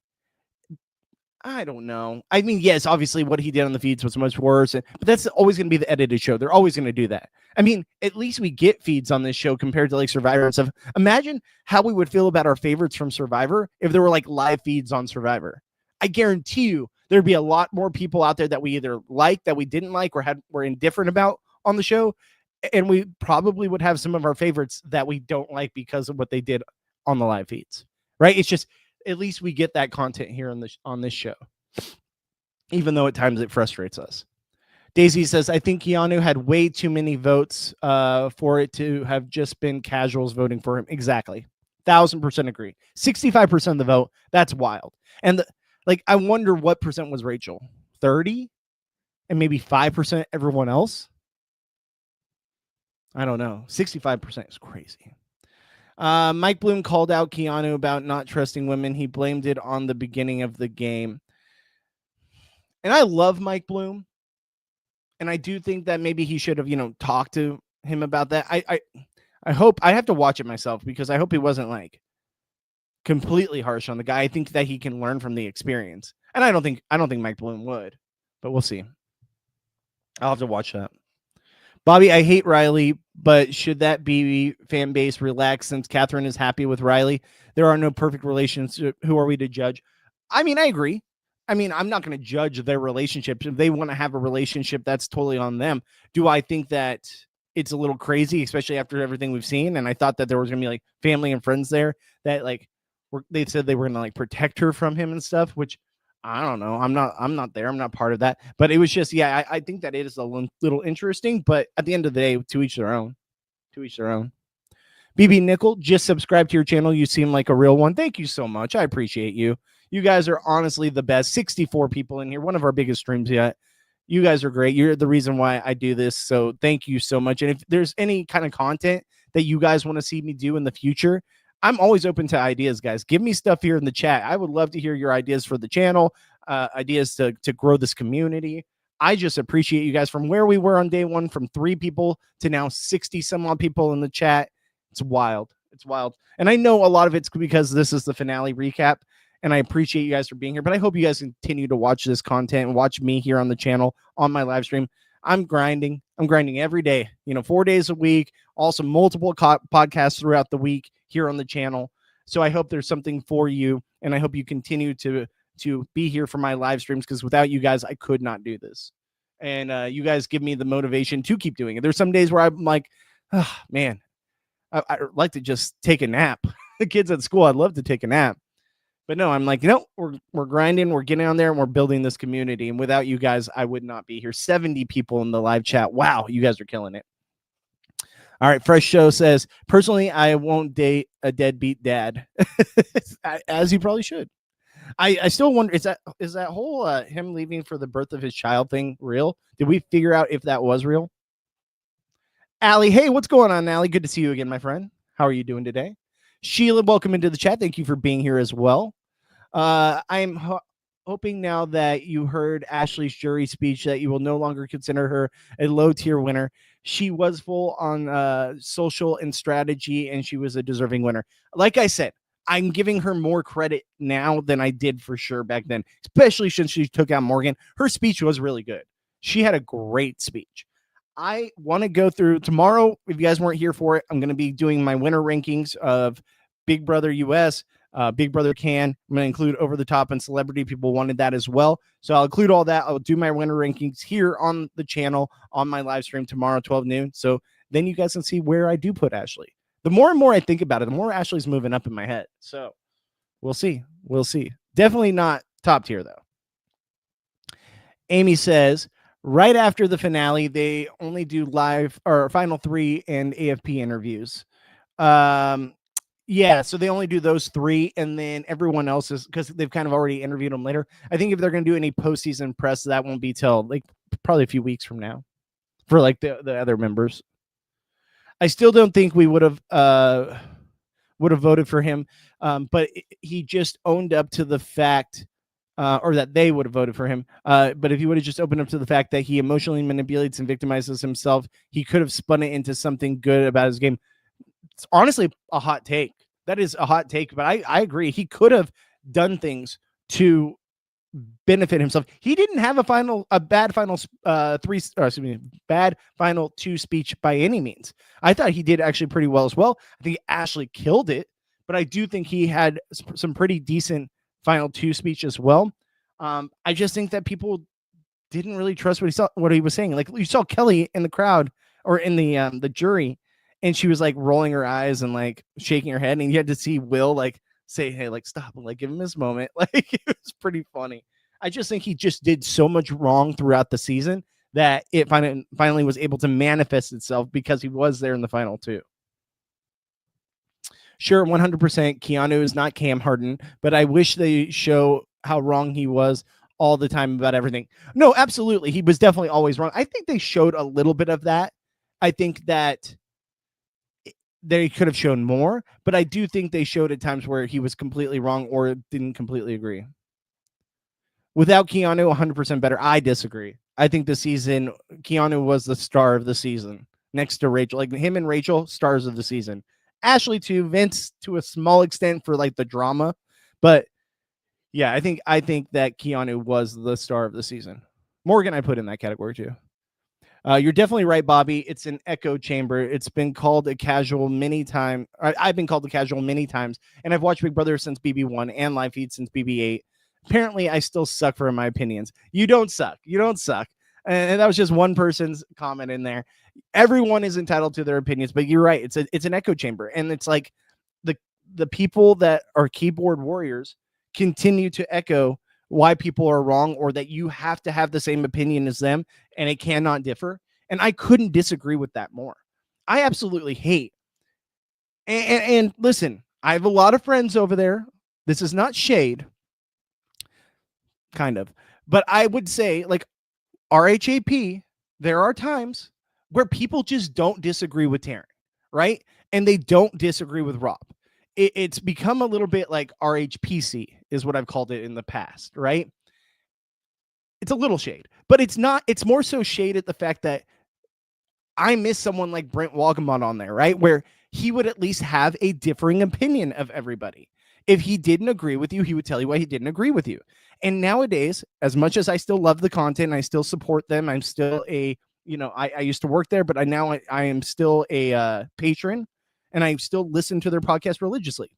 I don't know. I mean, yes, obviously what he did on the feeds was much worse, but that's always going to be the edited show. They're always going to do that. I mean, at least we get feeds on this show compared to like Survivor and stuff. Imagine how we would feel about our favorites from Survivor if there were like live feeds on Survivor. I guarantee you there'd be a lot more people out there that we either liked, that we didn't like, or were indifferent about on the show. And we probably would have some of our favorites that we don't like because of what they did on the live feeds, right? It's just, at least we get that content here on this show, even though at times it frustrates us. Daisy says, I think Keanu had way too many votes for it to have just been casuals voting for him. Exactly. 1,000% agree. 65% of the vote. That's wild. And I wonder what percent was Rachel. 30? And maybe 5% everyone else? I don't know. 65% is crazy. Mike Bloom called out Keanu about not trusting women. He blamed it on the beginning of the game. And I love Mike Bloom. And I do think that maybe he should have, talked to him about that. I hope, I have to watch it myself because I hope he wasn't like completely harsh on the guy. I think that he can learn from the experience. And I don't think Mike Bloom would, but we'll see. I'll have to watch that. Bobby, I hate Riley, but should that be fan base relaxed since Catherine is happy with Riley? There are no perfect relations. Who are we to judge? I mean, I agree. I mean, I'm not going to judge their relationships. If they want to have a relationship, that's totally on them. Do I think that it's a little crazy, especially after everything we've seen? And I thought that there was going to be like family and friends there that they said they were going to like protect her from him and stuff, which I don't know. I'm not there. I'm not part of that. But it was just, yeah, I think that it is a little interesting. But at the end of the day, to each their own. To each their own. BB Nickel, just subscribe to your channel. You seem like a real one. Thank you so much. I appreciate you. You guys are honestly the best. 64 people in here. One of our biggest streams yet. You guys are great. You're the reason why I do this. So thank you so much. And if there's any kind of content that you guys want to see me do in the future, I'm always open to ideas, guys. Give me stuff here in the chat. I would love to hear your ideas for the channel, ideas to grow this community. I just appreciate you guys from where we were on day one, from 3 people to now 60 some odd people in the chat. It's wild. It's wild. And I know a lot of it's because this is the finale recap, and I appreciate you guys for being here, but I hope you guys continue to watch this content and watch me here on the channel on my live stream. I'm grinding. I'm grinding every day, 4 days a week, also multiple podcasts throughout the week here on the channel. So I hope there's something for you, and I hope you continue to be here for my live streams, because without you guys, I could not do this. And you guys give me the motivation to keep doing it. There's some days where I'm like, oh, man, I'd like to just take a nap. The kids at school, I'd love to take a nap. But no, I'm like, we're grinding, we're getting on there, and we're building this community. And without you guys, I would not be here. 70 people in the live chat. Wow, you guys are killing it. All right, Fresh Show says, personally, I won't date a deadbeat dad. As you probably should. I still wonder, is that whole him leaving for the birth of his child thing real? Did we figure out if that was real? Allie, hey, what's going on, Allie? Good to see you again, my friend. How are you doing today? Sheila, welcome into the chat. Thank you for being here as well. I'm hoping now that you heard Ashley's jury speech that you will no longer consider her a low-tier winner. She was full on social and strategy, and she was a deserving winner. Like I said, I'm giving her more credit now than I did for sure back then, especially since she took out Morgan. Her speech was really good. She had a great speech. I want to go through tomorrow. If you guys weren't here for it, I'm going to be doing my winner rankings of Big Brother US, Big Brother Can. I'm going to include Over the Top and Celebrity. People wanted that as well. So I'll include all that. I'll do my winner rankings here on the channel on my live stream tomorrow, 12 noon. So then you guys can see where I do put Ashley. The more and more I think about it, the more Ashley's moving up in my head. So we'll see. We'll see. Definitely not top tier, though. Amy says, right after the finale, they only do live or final 3 and AFP interviews. Yeah, so they only do those 3, and then everyone else is, because they've kind of already interviewed them later. I think if they're going to do any postseason press, that won't be till like probably a few weeks from now for like the other members. I still don't think we would have voted for him, but he just owned up to the fact, or that they would have voted for him. But if he would have just opened up to the fact that he emotionally manipulates and victimizes himself, he could have spun it into something good about his game. It's honestly a hot take. That is a hot take, but I agree. He could have done things to benefit himself. He didn't have a bad final bad final 2 speech by any means. I thought he did actually pretty well as well. I think Ashley killed it, but I do think he had some pretty decent final 2 speech as well. I just think that people didn't really trust what he was saying. Like you saw Kelly in the crowd or in the jury, and she was like rolling her eyes and like shaking her head, and you had to see Will like say, hey, like stop and like give him his moment. Like it was pretty funny. I just think he just did so much wrong throughout the season that it finally was able to manifest itself because he was there in the final 2. Sure, 100% Keanu is not Cam Harden, but I wish they show how wrong he was all the time about everything. No, absolutely. He was definitely always wrong. I think they showed a little bit of that. I think that they could have shown more, but I do think they showed at times where he was completely wrong or didn't completely agree. Without Keanu, 100% better. I disagree. I think the season, Keanu was the star of the season next to Rachel. Like him and Rachel, stars of the season. Ashley too, Vince to a small extent for like the drama. But yeah, I think that Keanu was the star of the season. Morgan, I put in that category too. You're definitely right, Bobby. It's an echo chamber. It's been called a casual many times. I've been called a casual many times, and I've watched Big Brother since BB1 and Live Feed since BB8. Apparently, I still suck for my opinions. You don't suck. You don't suck. And that was just one person's comment in there. Everyone is entitled to their opinions, but you're right. It's an echo chamber, and it's like the people that are keyboard warriors continue to echo why people are wrong, or that you have to have the same opinion as them and it cannot differ. And I couldn't disagree with that more. I absolutely hate. And listen, I have a lot of friends over there. This is not shade, kind of, but I would say like RHAP, there are times where people just don't disagree with Taran, right? And they don't disagree with Rob. It's become a little bit like RHPC is what I've called it in the past, right? It's a little shade, but it's not. It's more so shade at the fact that I miss someone like Brent Wagamon on there, right? Where he would at least have a differing opinion of everybody. If he didn't agree with you, he would tell you why he didn't agree with you. And nowadays, as much as I still love the content, I still support them. I'm still I used to work there, but I am still a patron, and I still listen to their podcast religiously.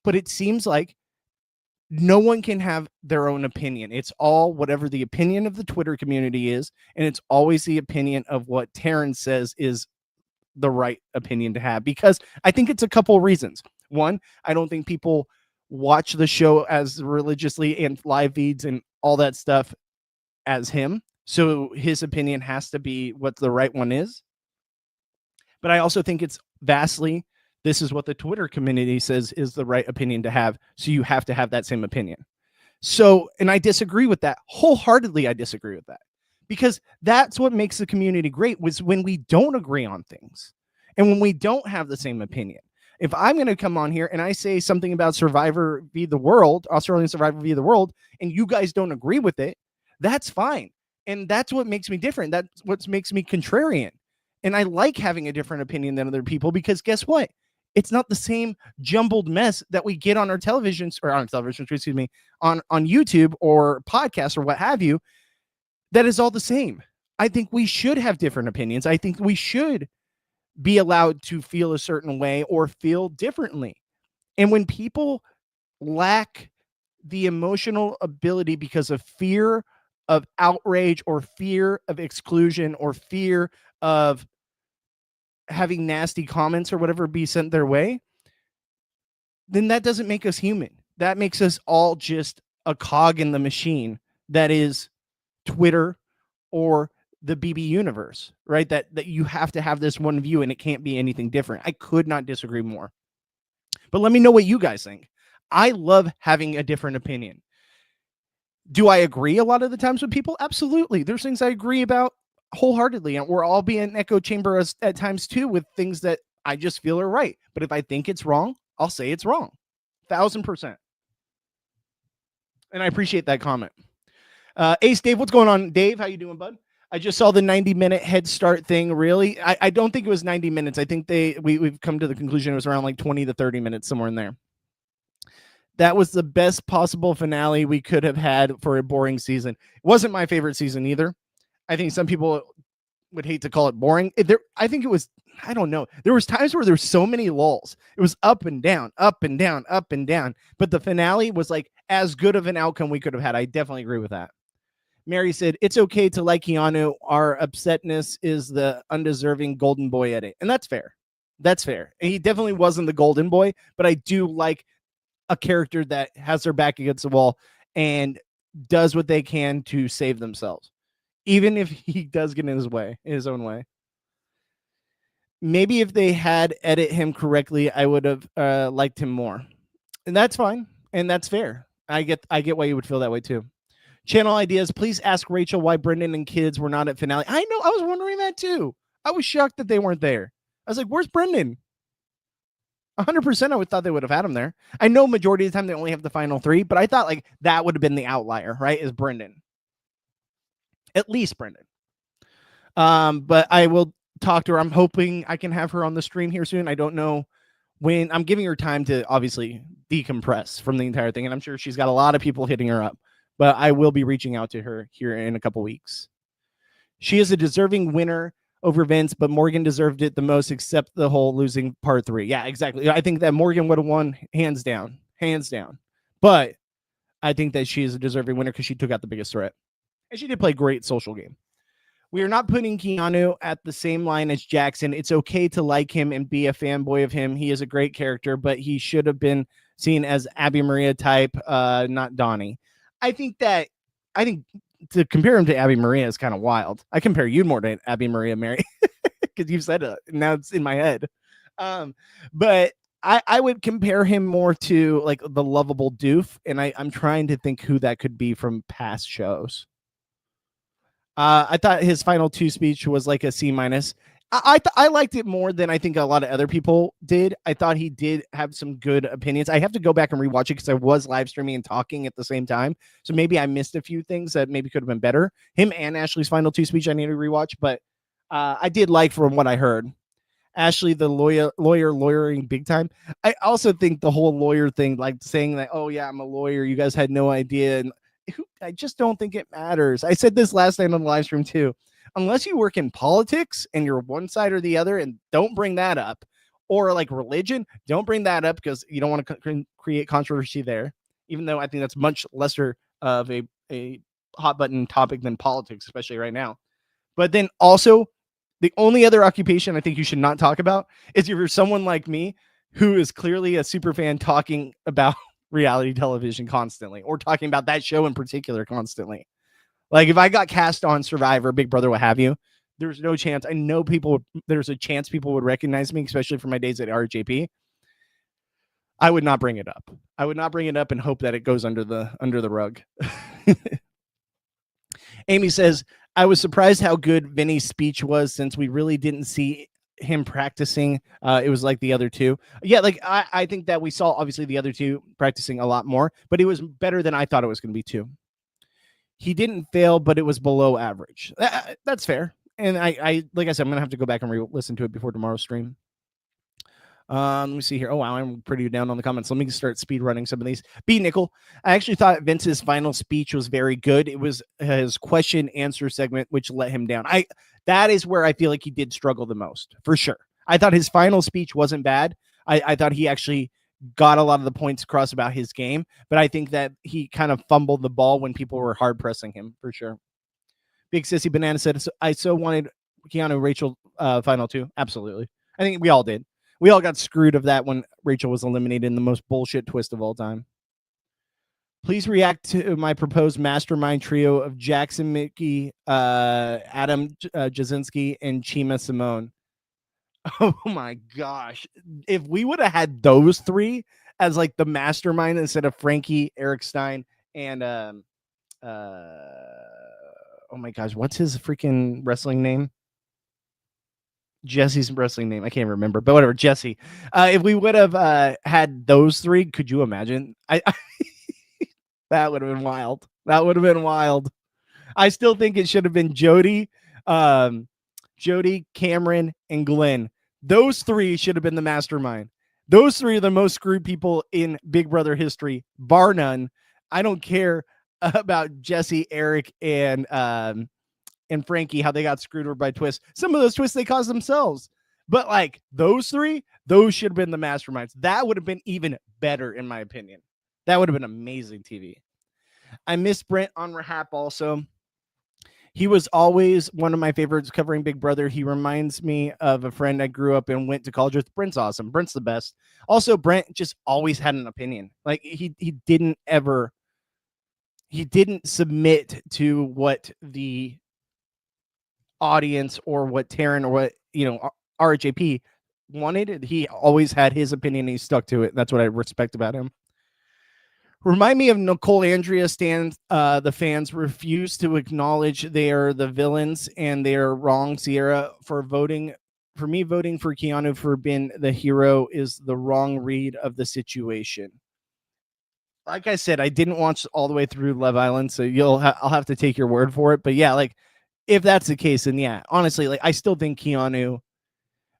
But it seems like no one can have their own opinion. It's all whatever the opinion of the Twitter community is, and it's always the opinion of what Taran says is the right opinion to have, because I think it's a couple of reasons. One, I don't think people watch the show as religiously and live feeds and all that stuff as him. So his opinion has to be what the right one is. But I also think it's vastly, this is what the Twitter community says is the right opinion to have. So you have to have that same opinion. So, and I disagree with that. Wholeheartedly, I disagree with that. Because that's what makes the community great, was when we don't agree on things and when we don't have the same opinion. If I'm going to come on here and I say something about Survivor v. the World, Australian Survivor v. the World, and you guys don't agree with it, that's fine. And that's what makes me different. That's what makes me contrarian. And I like having a different opinion than other people, because guess what? It's not the same jumbled mess that we get on our televisions, or on television, excuse me, on YouTube or podcasts or what have you. That is all the same. I think we should have different opinions. I think we should be allowed to feel a certain way or feel differently. And when people lack the emotional ability because of fear of outrage or fear of exclusion or fear of having nasty comments or whatever be sent their way, then that doesn't make us human. That makes us all just a cog in the machine that is Twitter or the BB universe, right? That you have to have this one view and it can't be anything different. I could not disagree more. But let me know what you guys think. I love having a different opinion. Do I agree a lot of the times with people? Absolutely. There's things I agree about wholeheartedly, and we're all being an echo chamber at times too with things that I just feel are right. But if I think it's wrong, I'll say it's wrong. 1,000%. And I appreciate that comment. Ace Dave, what's going on? Dave, how you doing, bud? I just saw the 90-minute head start thing. Really? I don't think it was 90 minutes. I think we've come to the conclusion it was around like 20 to 30 minutes, somewhere in there. That was the best possible finale we could have had for a boring season. It wasn't my favorite season either. I think some people would hate to call it boring. I think it was, I don't know. There was times where there were so many lulls. It was up and down, up and down, up and down. But the finale was like as good of an outcome we could have had. I definitely agree with that. Mary said, it's okay to like Keanu. Our upsetness is the undeserving golden boy edit. And that's fair. That's fair. And he definitely wasn't the golden boy, but I do like a character that has their back against the wall and does what they can to save themselves, even if he does get in his own way. Maybe if they had edited him correctly, I would have liked him more. And that's fine. And that's fair. I get why you would feel that way too. Channel ideas. Please ask Rachel why Brendan and kids were not at finale. I know. I was wondering that too. I was shocked that they weren't there. I was like, where's Brendan? 100% I would thought they would have had him there. I know majority of the time they only have the final 3, but I thought like that would have been the outlier, right? Is Brendan. At least Brendan. But I will talk to her. I'm hoping I can have her on the stream here soon. I don't know when. I'm giving her time to obviously decompress from the entire thing. And I'm sure she's got a lot of people hitting her up. But I will be reaching out to her here in a couple weeks. She is a deserving winner over Vince, but Morgan deserved it the most, except the whole losing part 3. Yeah, exactly. I think that Morgan would have won hands down. But I think that she is a deserving winner because she took out the biggest threat. And she did play a great social game. We are not putting Keanu at the same line as Jackson. It's okay to like him and be a fanboy of him. He is a great character, but he should have been seen as Abby Maria type, not Donnie. I think to compare him to Abby Maria is kind of wild. I compare you more to Abby Maria, Mary, because you said it. Now it's in my head. But I would compare him more to like the lovable doof, and I'm trying to think who that could be from past shows. I thought his final 2 speech was like a C-. I liked it more than I think a lot of other people did. I thought he did have some good opinions. I have to go back and rewatch it because I was live streaming and talking at the same time. So maybe I missed a few things that maybe could have been better. Him and Ashley's final 2 speech I need to rewatch, but I did like from what I heard. Ashley, the lawyering big time. I also think the whole lawyer thing, like saying that, oh yeah, I'm a lawyer. You guys had no idea. And I just don't think it matters. I said this last night on the live stream too. Unless you work in politics and you're one side or the other, and don't bring that up, or like religion, don't bring that up because you don't want to create controversy there, even though I think that's much lesser of a hot button topic than politics, especially right now. But then also, the only other occupation I think you should not talk about is if you're someone like me who is clearly a super fan talking about reality television constantly, or talking about that show in particular constantly. Like if I got cast on Survivor, Big Brother, what have you, there's no chance. I know there's a chance people would recognize me, especially for my days at RHAP. I would not bring it up. I would not bring it up and hope that it goes under the rug. Amy says, I was surprised how good Vinnie's speech was since we really didn't see him practicing. It was like the other 2. Yeah, like I think that we saw obviously the other 2 practicing a lot more, but it was better than I thought it was going to be too. He didn't fail, but it was below average. That's fair. And I like I said, I'm going to have to go back and listen to it before tomorrow's stream. Let me see here. Oh, wow. I'm pretty down on the comments. Let me start speed running some of these. B. Nickel. I actually thought Vince's final speech was very good. It was his question answer segment, which let him down. That is where I feel like he did struggle the most, for sure. I thought his final speech wasn't bad. I thought he actually got a lot of the points across about his game, but I think that he kind of fumbled the ball when people were hard pressing him for sure. Big Sissy Banana said, I so wanted Keanu Rachel final 2. Absolutely. I think we all did. We all got screwed of that when Rachel was eliminated in the most bullshit twist of all time. Please react to my proposed mastermind trio of Jackson Mickey, Adam Jasinski, and Chima Simone. Oh my gosh. If we would have had those 3 as like the mastermind instead of Frankie, Eric Stein, and oh my gosh, what's his freaking wrestling name? Jesse's wrestling name. I can't remember, but whatever. Jesse. If we would have had those 3, could you imagine? That would have been wild. That would have been wild. I still think it should have been Jody, Cameron, and Glenn. Those 3 should have been the mastermind. Those 3 are the most screwed people in Big Brother history, bar none. I don't care about Jesse, Eric, and Frankie, how they got screwed over by twists. Some of those twists they caused themselves. But like those 3, those should have been the masterminds. That would have been even better, in my opinion. That would have been amazing TV. I miss Brent on RHAP also. He was always one of my favorites covering Big Brother. He reminds me of a friend I grew up and went to college with. Brent's awesome. Brent's the best. Also, Brent just always had an opinion. Like he didn't submit to what the audience or what Taran or what, RHAP wanted. He always had his opinion and he stuck to it. That's what I respect about him. Remind me of Nicole Andrea stands. The fans refuse to acknowledge they are the villains and they are wrong. Sierra, for voting for me, voting for Keanu for being the hero is the wrong read of the situation. Like I said, I didn't watch all the way through Love Island, so I'll have to take your word for it. But yeah, like if that's the case, then yeah, honestly, like I still think Keanu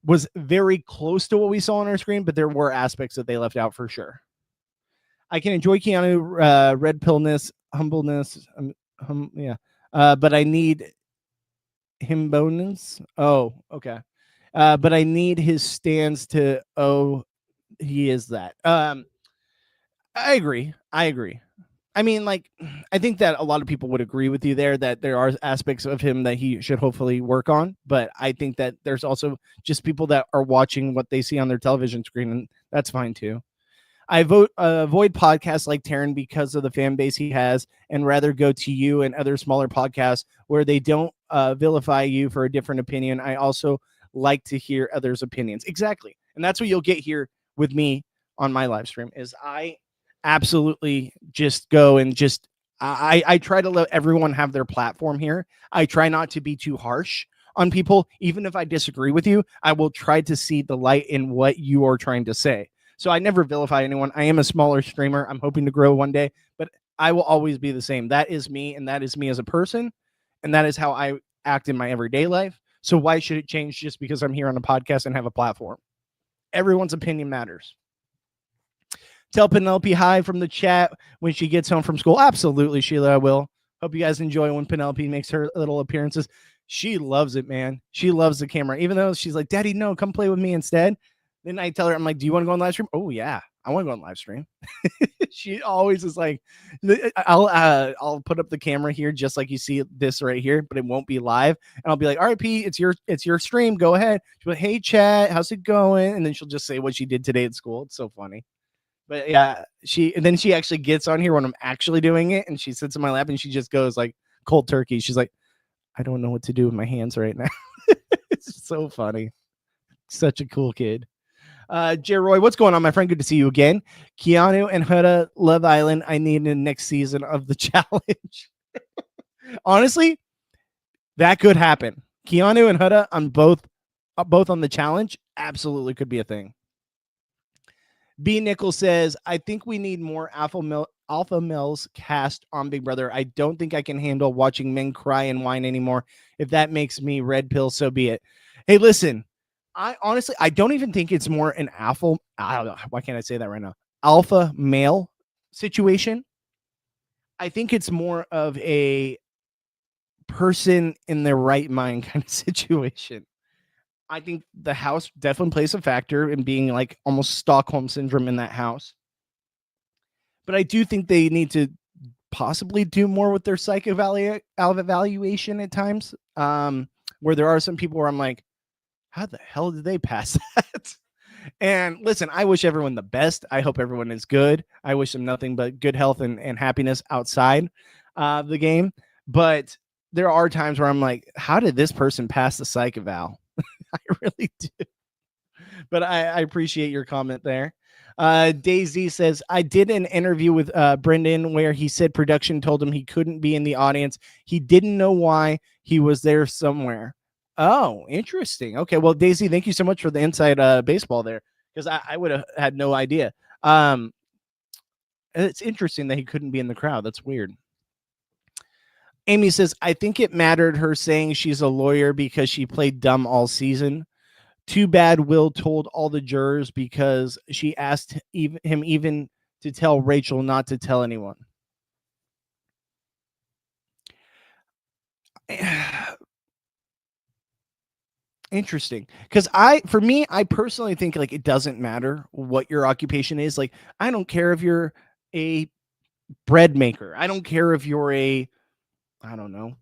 was very close to what we saw on our screen, but there were aspects that they left out for sure. I can enjoy Keanu, red pillness, humbleness, but I need him bonus. Oh, okay. But I need his stands to. Oh, he is that. I agree. I mean, like, I think that a lot of people would agree with you there that there are aspects of him that he should hopefully work on. But I think that there's also just people that are watching what they see on their television screen, and that's fine too. I avoid podcasts like Taran because of the fan base he has and rather go to you and other smaller podcasts where they don't vilify you for a different opinion. I also like to hear others' opinions. Exactly. And that's what you'll get here with me on my live stream is I absolutely just go and just I try to let everyone have their platform here. I try not to be too harsh on people. Even if I disagree with you, I will try to see the light in what you are trying to say. So I never vilify anyone. I am a smaller streamer. I'm hoping to grow one day, but I will always be the same. That is me, and that is me as a person, and that is how I act in my everyday life. So why should it change just because I'm here on a podcast and have a platform? Everyone's opinion matters. Tell Penelope hi from the chat when she gets home from school. Absolutely, Sheila, I will. Hope you guys enjoy when Penelope makes her little appearances. She loves it, man. She loves the camera, even though she's like, Daddy, no, come play with me instead. Then I tell her, I'm like, do you want to go on live stream? Oh, yeah, I want to go on live stream. She always is like, I'll put up the camera here just like you see this right here, but it won't be live. And I'll be like, all right, P, it's your stream. Go ahead. She'll be like, hey, chat, how's it going? And then she'll just say what she did today at school. It's so funny. But yeah, she actually gets on here when I'm actually doing it. And she sits in my lap and she just goes like cold turkey. She's like, I don't know what to do with my hands right now. It's so funny. Such a cool kid. Roy, what's going on, my friend? Good to see you again. Keanu and Huda, Love Island. I need the next season of the challenge. Honestly, that could happen. Keanu and Huda on both on the challenge absolutely could be a thing. B. Nichols says, I think we need more alpha males cast on Big Brother. I don't think I can handle watching men cry and whine anymore. If that makes me red pill, so be it. Hey, listen. I honestly, I don't even think it's more an alpha. I don't know. Why can't I say that right now? Alpha male situation. I think it's more of a person in their right mind kind of situation. I think the house definitely plays a factor in being like almost Stockholm syndrome in that house. But I do think they need to possibly do more with their psych evaluation at times, where there are some people where I'm like, how the hell did they pass that? And listen, I wish everyone the best. I hope everyone is good. I wish them nothing but good health and happiness outside the game. But there are times where I'm like, how did this person pass the psych eval? I really do. But I appreciate your comment there. Daisy says, I did an interview with Brendan where he said production told him he couldn't be in the audience. He didn't know why. He was there somewhere. Oh, interesting. Okay, well, Daisy, thank you so much for the inside baseball there, because I would have had no idea. It's interesting that he couldn't be in the crowd. That's weird. Amy says, I think it mattered her saying she's a lawyer because she played dumb all season. Too bad Will told all the jurors because she asked him even to tell Rachel not to tell anyone. Interesting. Because for me, I personally think like it doesn't matter what your occupation is. Like, I don't care if you're a bread maker. I don't care if you're a, I don't know,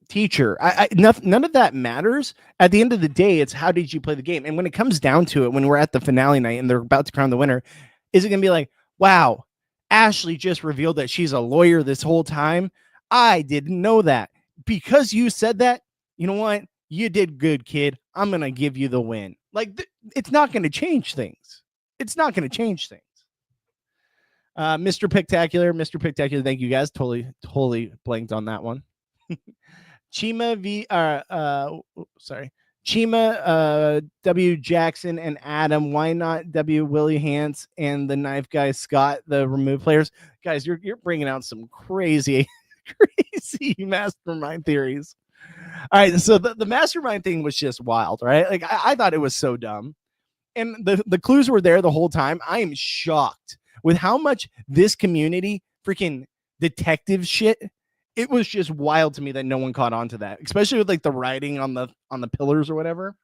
teacher. None of that matters. At the end of the day, it's how did you play the game? And when it comes down to it, when we're at the finale night and they're about to crown the winner, is it going to be like, wow, Ashley just revealed that she's a lawyer this whole time? I didn't know that. Because you said that, you know what? You did good, kid. I'm going to give you the win. Like, it's not going to change things. It's not going to change things. Mr. Pictacular, thank you guys. Totally blanked on that one. Chima W Jackson and Adam. Why not W Willie Hance and the knife guy Scott, the removed players? Guys, you're bringing out some crazy mastermind theories. All right, so the mastermind thing was just wild, right? Like I thought it was so dumb, and the clues were there the whole time. I am shocked with how much this community freaking detective shit. It was just wild to me that no one caught on to that, especially with like the writing on the pillars or whatever.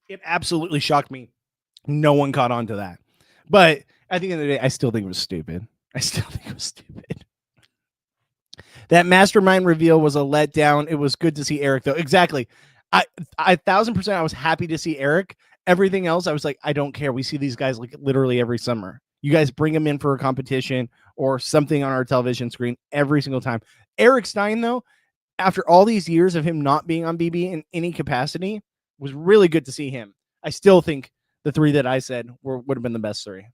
It absolutely shocked me. No one caught on to that. But at the end of the day, I still think it was stupid. That mastermind reveal was a letdown. It was good to see Eric, though. Exactly. I 1,000% I was happy to see Eric. Everything else, I was like, I don't care. We see these guys like literally every summer. You guys bring them in for a competition or something on our television screen every single time. Eric Stein, though, after all these years of him not being on BB in any capacity, was really good to see him. I still think the three that I said would have been the best three.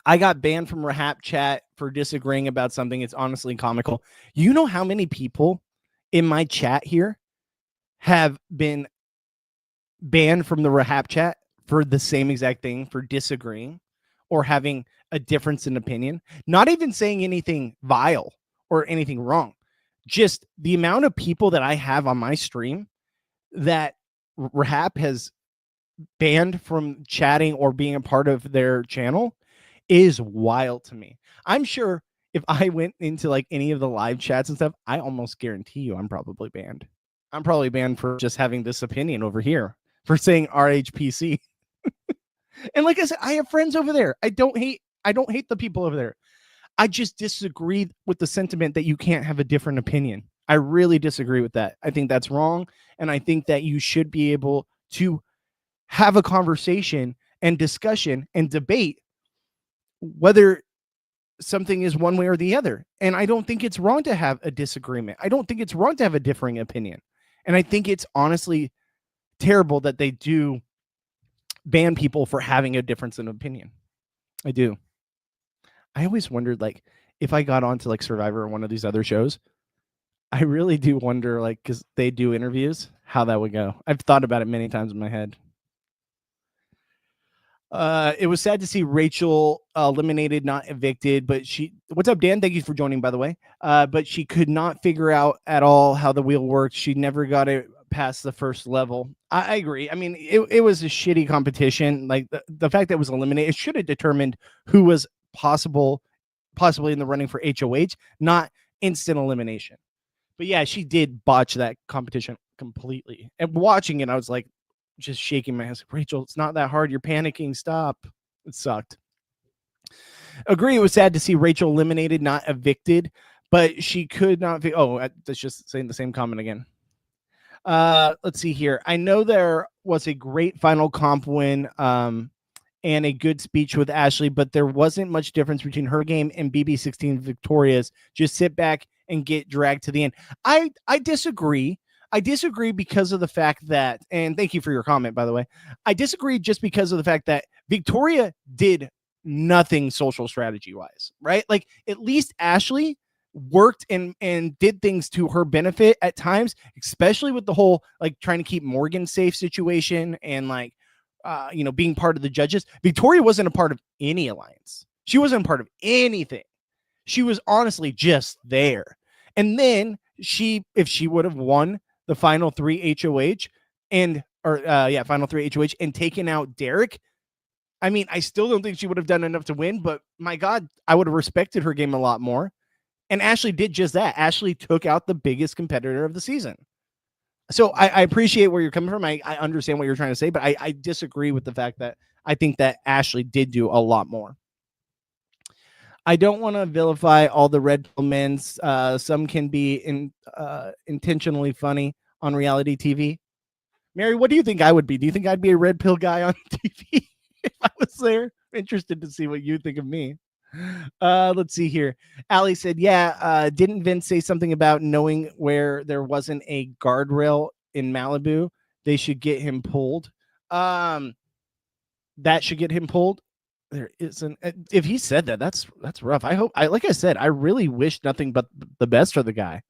I got banned from RHAP chat for disagreeing about something. It's honestly comical. You know how many people in my chat here have been banned from the RHAP chat for the same exact thing, for disagreeing or having a difference in opinion? Not even saying anything vile or anything wrong. Just the amount of people that I have on my stream that RHAP has banned from chatting or being a part of their channel is wild to me. I'm sure if I went into like any of the live chats and stuff, I almost guarantee you I'm probably banned. I'm probably banned for just having this opinion over here, for saying RHPC. And like I said, I have friends over there. I don't hate the people over there. I just disagree with the sentiment that you can't have a different opinion. I really disagree with that. I think that's wrong. And I think that you should be able to have a conversation and discussion and debate whether something is one way or the other. And I don't think it's wrong to have a disagreement. I don't think it's wrong to have a differing opinion. And I think it's honestly terrible that they do ban people for having a difference in opinion. I do. I always wondered, like, if I got onto like Survivor or one of these other shows, I really do wonder, like, because they do interviews, how that would go. I've thought about it many times in my head. It was sad to see Rachel eliminated, not evicted, but what's up, Dan? Thank you for joining, by the way. But she could not figure out at all how the wheel worked. She never got it past the first level. I agree. I mean, it was a shitty competition. Like the fact that it was eliminated, it should have determined who was possibly in the running for HOH, not instant elimination. But yeah, she did botch that competition completely. And watching it, I was like, just shaking my head. Rachel, it's not that hard. You're panicking. Stop. It sucked. Agree. It was sad to see Rachel eliminated, not evicted, but she could not. That's just saying the same comment again. Let's see here. I know there was a great final comp win and a good speech with Ashley, but there wasn't much difference between her game and BB16 Victoria's. Just sit back and get dragged to the end. I disagree. I disagree because of the fact that, and thank you for your comment, by the way. I disagree just because of the fact that Victoria did nothing social strategy wise, right? Like at least Ashley worked and did things to her benefit at times, especially with the whole like trying to keep Morgan safe situation and like being part of the judges. Victoria wasn't a part of any alliance. She wasn't a part of anything. She was honestly just there. And then if she would have won the final 3 HOH final 3 HOH and taken out Derek, I mean, I still don't think she would have done enough to win, but my God, I would have respected her game a lot more. And Ashley did just that. Ashley took out the biggest competitor of the season. So I appreciate where you're coming from. I understand what you're trying to say, but I disagree with the fact that I think that Ashley did do a lot more. I don't want to vilify all the red pill men. Some can be intentionally funny on reality TV. Mary, what do you think I would be? Do you think I'd be a red pill guy on TV if I was there? I'm interested to see what you think of me. Let's see here. Allie said, didn't Vince say something about knowing where there wasn't a guardrail in Malibu? They should get him pulled. That should get him pulled. There isn't. If he said that, that's rough. Like I said, I really wish nothing but the best for the guy.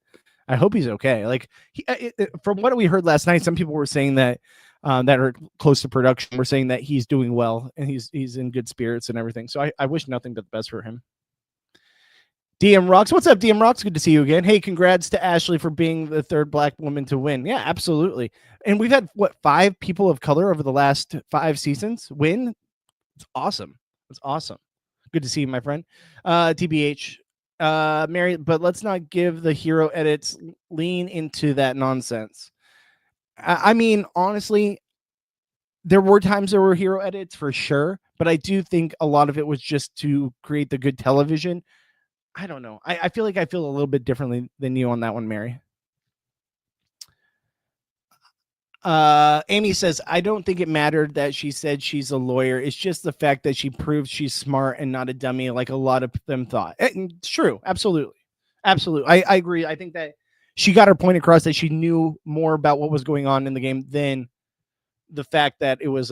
I hope he's okay. Like from what we heard last night, some people were saying that that are close to production were saying that he's doing well and he's in good spirits and everything. So I wish nothing but the best for him. DM Rocks. What's up, DM Rocks? Good to see you again. Hey, congrats to Ashley for being the third Black woman to win. Yeah, absolutely. And we've had, 5 people of color over the last 5 seasons win? It's awesome. It's awesome. Good to see you, my friend. TBH. Mary, but let's not give the hero edits. Lean into that nonsense. I mean, honestly, there were times there were hero edits for sure, but I do think a lot of it was just to create the good television. I don't know. I feel like I feel a little bit differently than you on that one, Mary. Amy says, I don't think it mattered that she said she's a lawyer. It's just the fact that she proved she's smart and not a dummy like a lot of them thought. It's true. Absolutely. Absolutely. I agree. I think that she got her point across that she knew more about what was going on in the game than the fact that it was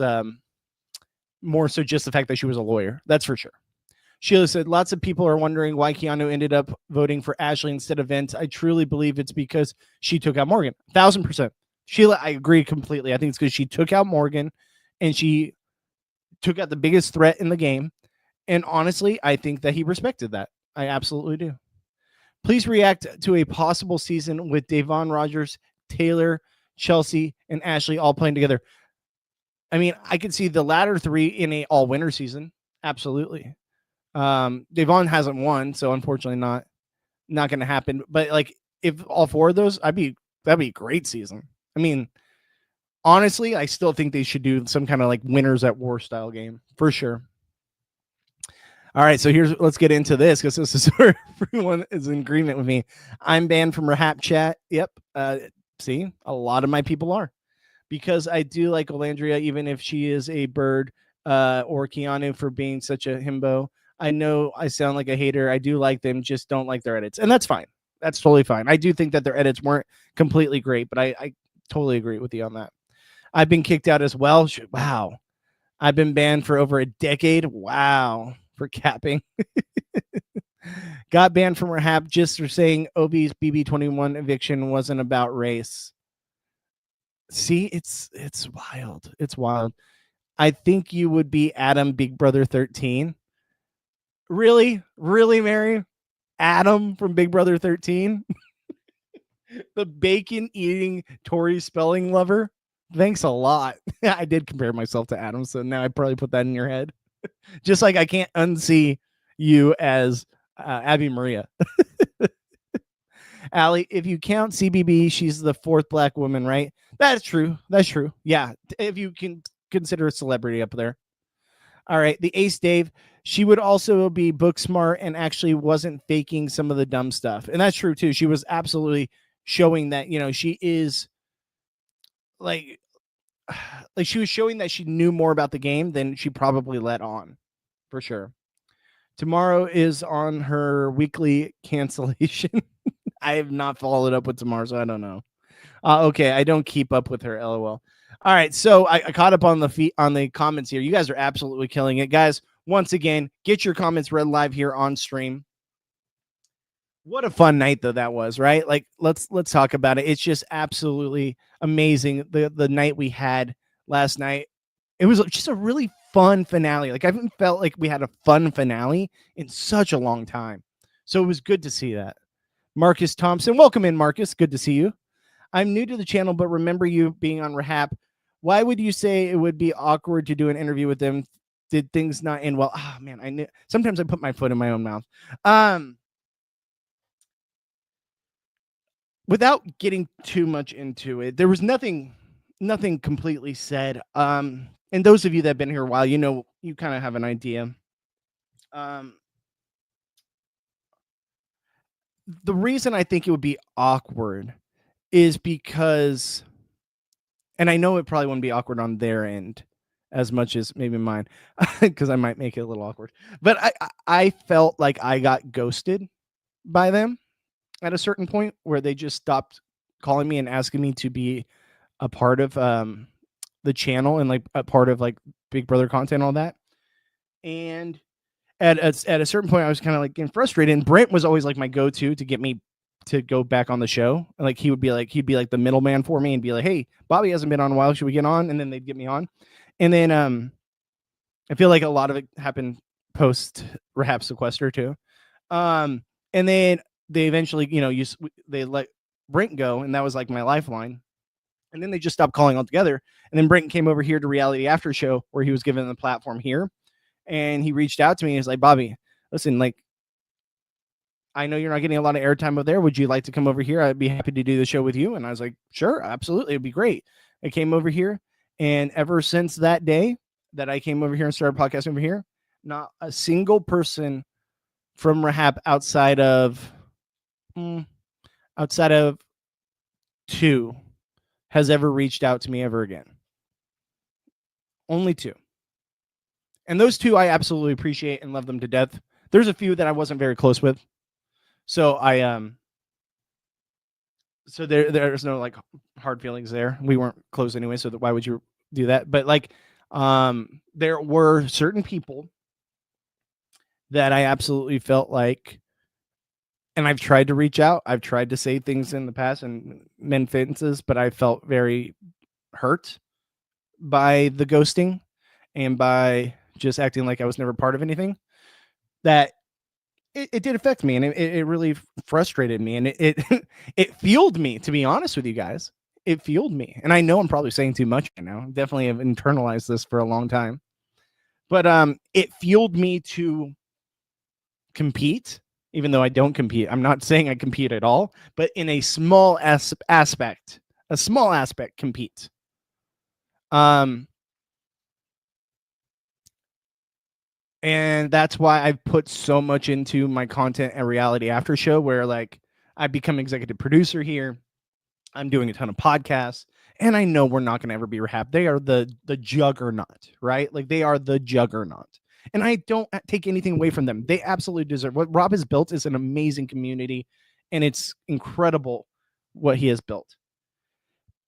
more so just the fact that she was a lawyer. That's for sure. Sheila said, lots of people are wondering why Keanu ended up voting for Ashley instead of Vince. I truly believe it's because she took out Morgan. 1,000%. Sheila, I agree completely. I think it's because she took out Morgan and she took out the biggest threat in the game. And honestly, I think that he respected that. I absolutely do. Please react to a possible season with Davon Rogers, Taylor, Chelsea, and Ashley all playing together. I mean, I could see the latter 3 in a all-winner season. Absolutely. Davon hasn't won, so unfortunately not going to happen. But like, if all 4 of those, that'd be a great season. I mean, honestly, I still think they should do some kind of like winners at war style game for sure. All right, so let's get into this because this is where everyone is in agreement with me. I'm banned from RHAP chat. Yep. See, a lot of my people are, because I do like Olandria, even if she is a bird, or Keanu for being such a himbo. I know I sound like a hater. I do like them, just don't like their edits, and that's fine. That's totally fine. I do think that their edits weren't completely great, but I totally agree with you on that. I've been kicked out as well. Wow. I've been banned for over a decade. Wow. For capping. Got banned from RHAP just for saying Obi's BB21 eviction wasn't about race. See, it's wild. It's wild. I think you would be Adam Big Brother 13. Really? Really, Mary? Adam from Big Brother 13? The bacon eating Tori Spelling lover? Thanks a lot. I did compare myself to Adam, so now I probably put that in your head. Just like I can't unsee you as Abby Maria. Allie, if you count CBB, she's the fourth black woman, right? That's true. That's true. Yeah. If you can consider a celebrity up there. All right. The Ace Dave, she would also be book smart and actually wasn't faking some of the dumb stuff. And that's true too. She was absolutely showing that, she is like she was showing that she knew more about the game than she probably let on, for sure. Tomorrow is on her weekly cancellation. I have not followed up with tomorrow, so I don't know. Okay, I don't keep up with her. LOL. All right, so I caught up on the comments here. You guys are absolutely killing it, guys. Once again, get your comments read live here on stream. What a fun night though that was, right? Like let's talk about it. It's just absolutely amazing the night we had last night. It was just a really fun finale. Like I haven't felt like we had a fun finale in such a long time. So it was good to see that. Marcus Thompson, welcome in, Marcus. Good to see you. I'm new to the channel, but remember you being on RHAP. Why would you say it would be awkward to do an interview with them? Did things not end well? Oh man, I knew. Sometimes I put my foot in my own mouth. Without getting too much into it, there was nothing completely said. And those of you that have been here a while, you kind of have an idea. The reason I think it would be awkward is because, and I know it probably wouldn't be awkward on their end as much as maybe mine, because I might make it a little awkward. But I felt like I got ghosted by them at a certain point where they just stopped calling me and asking me to be a part of the channel and like a part of like Big Brother content and all that. And at a certain point, I was kind of like getting frustrated. And Brent was always like my go-to to get me to go back on the show. Like he'd be like the middleman for me and be like, "Hey, Bobby hasn't been on a while. Should we get on?" And then they'd get me on. And then I feel like a lot of it happened post RHAP sequester too. And then they eventually, they let Brent go, and that was like my lifeline. And then they just stopped calling altogether. And then Brent came over here to Reality After Show, where he was given the platform here. And he reached out to me and he's like, "Bobby, listen, like, I know you're not getting a lot of airtime over there. Would you like to come over here? I'd be happy to do the show with you." And I was like, "Sure, absolutely. It'd be great." I came over here. And ever since that day that I came over here and started podcasting over here, not a single person from RHAP outside of two has ever reached out to me ever again. Only two. And those two I absolutely appreciate and love them to death. There's a few that I wasn't very close with. So so there's no like hard feelings there. We weren't close anyway, so why would you do that? But like there were certain people that I absolutely felt like, and I've tried to reach out. I've tried to say things in the past and mend fences, but I felt very hurt by the ghosting and by just acting like I was never part of anything. That it did affect me, and it really frustrated me, and it it fueled me, to be honest with you guys. It fueled me, and I know I'm probably saying too much right now. Definitely have internalized this for a long time, but it fueled me to compete, even though I don't compete. I'm not saying I compete at all, but in a small aspect compete. And that's why I've put so much into my content and Reality After Show, where like I've become executive producer here. I'm doing a ton of podcasts, and I know we're not going to ever be RHAP. They are the juggernaut, right? Like they are the juggernaut. And I don't take anything away from them. They absolutely deserve what Rob has built is an amazing community, and it's incredible what he has built.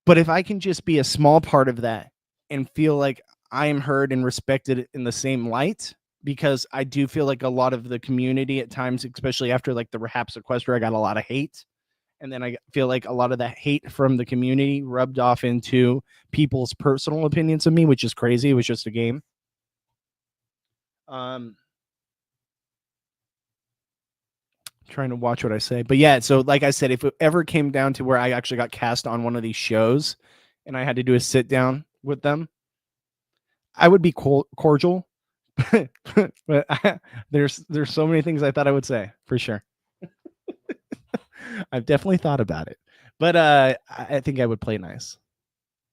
But if I can just be a small part of that and feel like I am heard and respected in the same light, because I do feel like a lot of the community at times, especially after like the RHAP sequester, I got a lot of hate. And then I feel like a lot of that hate from the community rubbed off into people's personal opinions of me, which is crazy. It was just a game. Trying to watch what I say. But yeah, so like I said, if it ever came down to where I actually got cast on one of these shows and I had to do a sit down with them, I would be cordial. But there's so many things I thought I would say, for sure. I've definitely thought about it, but I think I would play nice.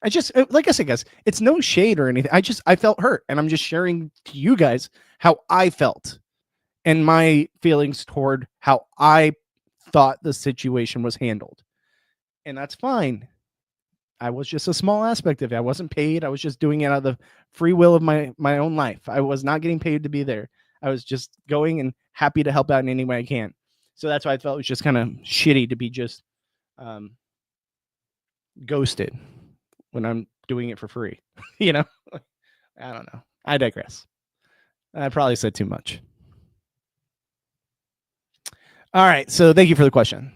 I just, like I said, guys, it's no shade or anything. I felt hurt, and I'm just sharing to you guys how I felt and my feelings toward how I thought the situation was handled. And that's fine. I was just a small aspect of it. I wasn't paid. I was just doing it out of the free will of my own life. I was not getting paid to be there. I was just going and happy to help out in any way I can. So that's why I felt it was just kind of shitty to be just ghosted when I'm doing it for free. You know, I don't know. I digress. I probably said too much. All right. So thank you for the question.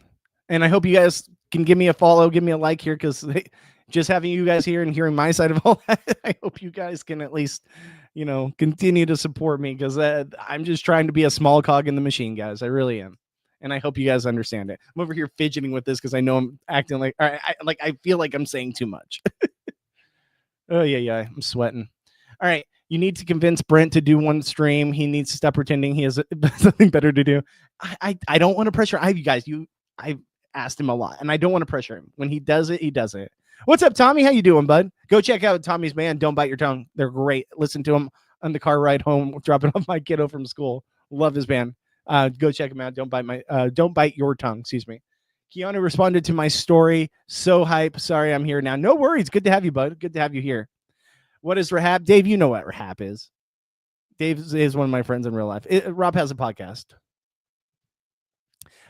And I hope you guys can give me a follow, give me a like here, because just having you guys here and hearing my side of all that, I hope you guys can at least, continue to support me, because I'm just trying to be a small cog in the machine, guys. I really am. And I hope you guys understand it. I'm over here fidgeting with this because I know I'm acting like, I feel like I'm saying too much. Oh, yeah. I'm sweating. All right. You need to convince Brent to do one stream. He needs to stop pretending he has something better to do. I don't want to pressure you guys. I've asked him a lot, and I don't want to pressure him. When he does it, he does it. What's up, Tommy? How you doing, bud? Go check out Tommy's band, Don't Bite Your Tongue. They're great. Listen to them on the car ride home, dropping off my kiddo from school. Love his band. Go check him out. Don't bite your tongue. Excuse me. Keanu responded to my story. So hype. Sorry, I'm here now. No worries. Good to have you, bud. Good to have you here. What is RHAP? Dave, you know what RHAP is. Dave is one of my friends in real life. Rob has a podcast.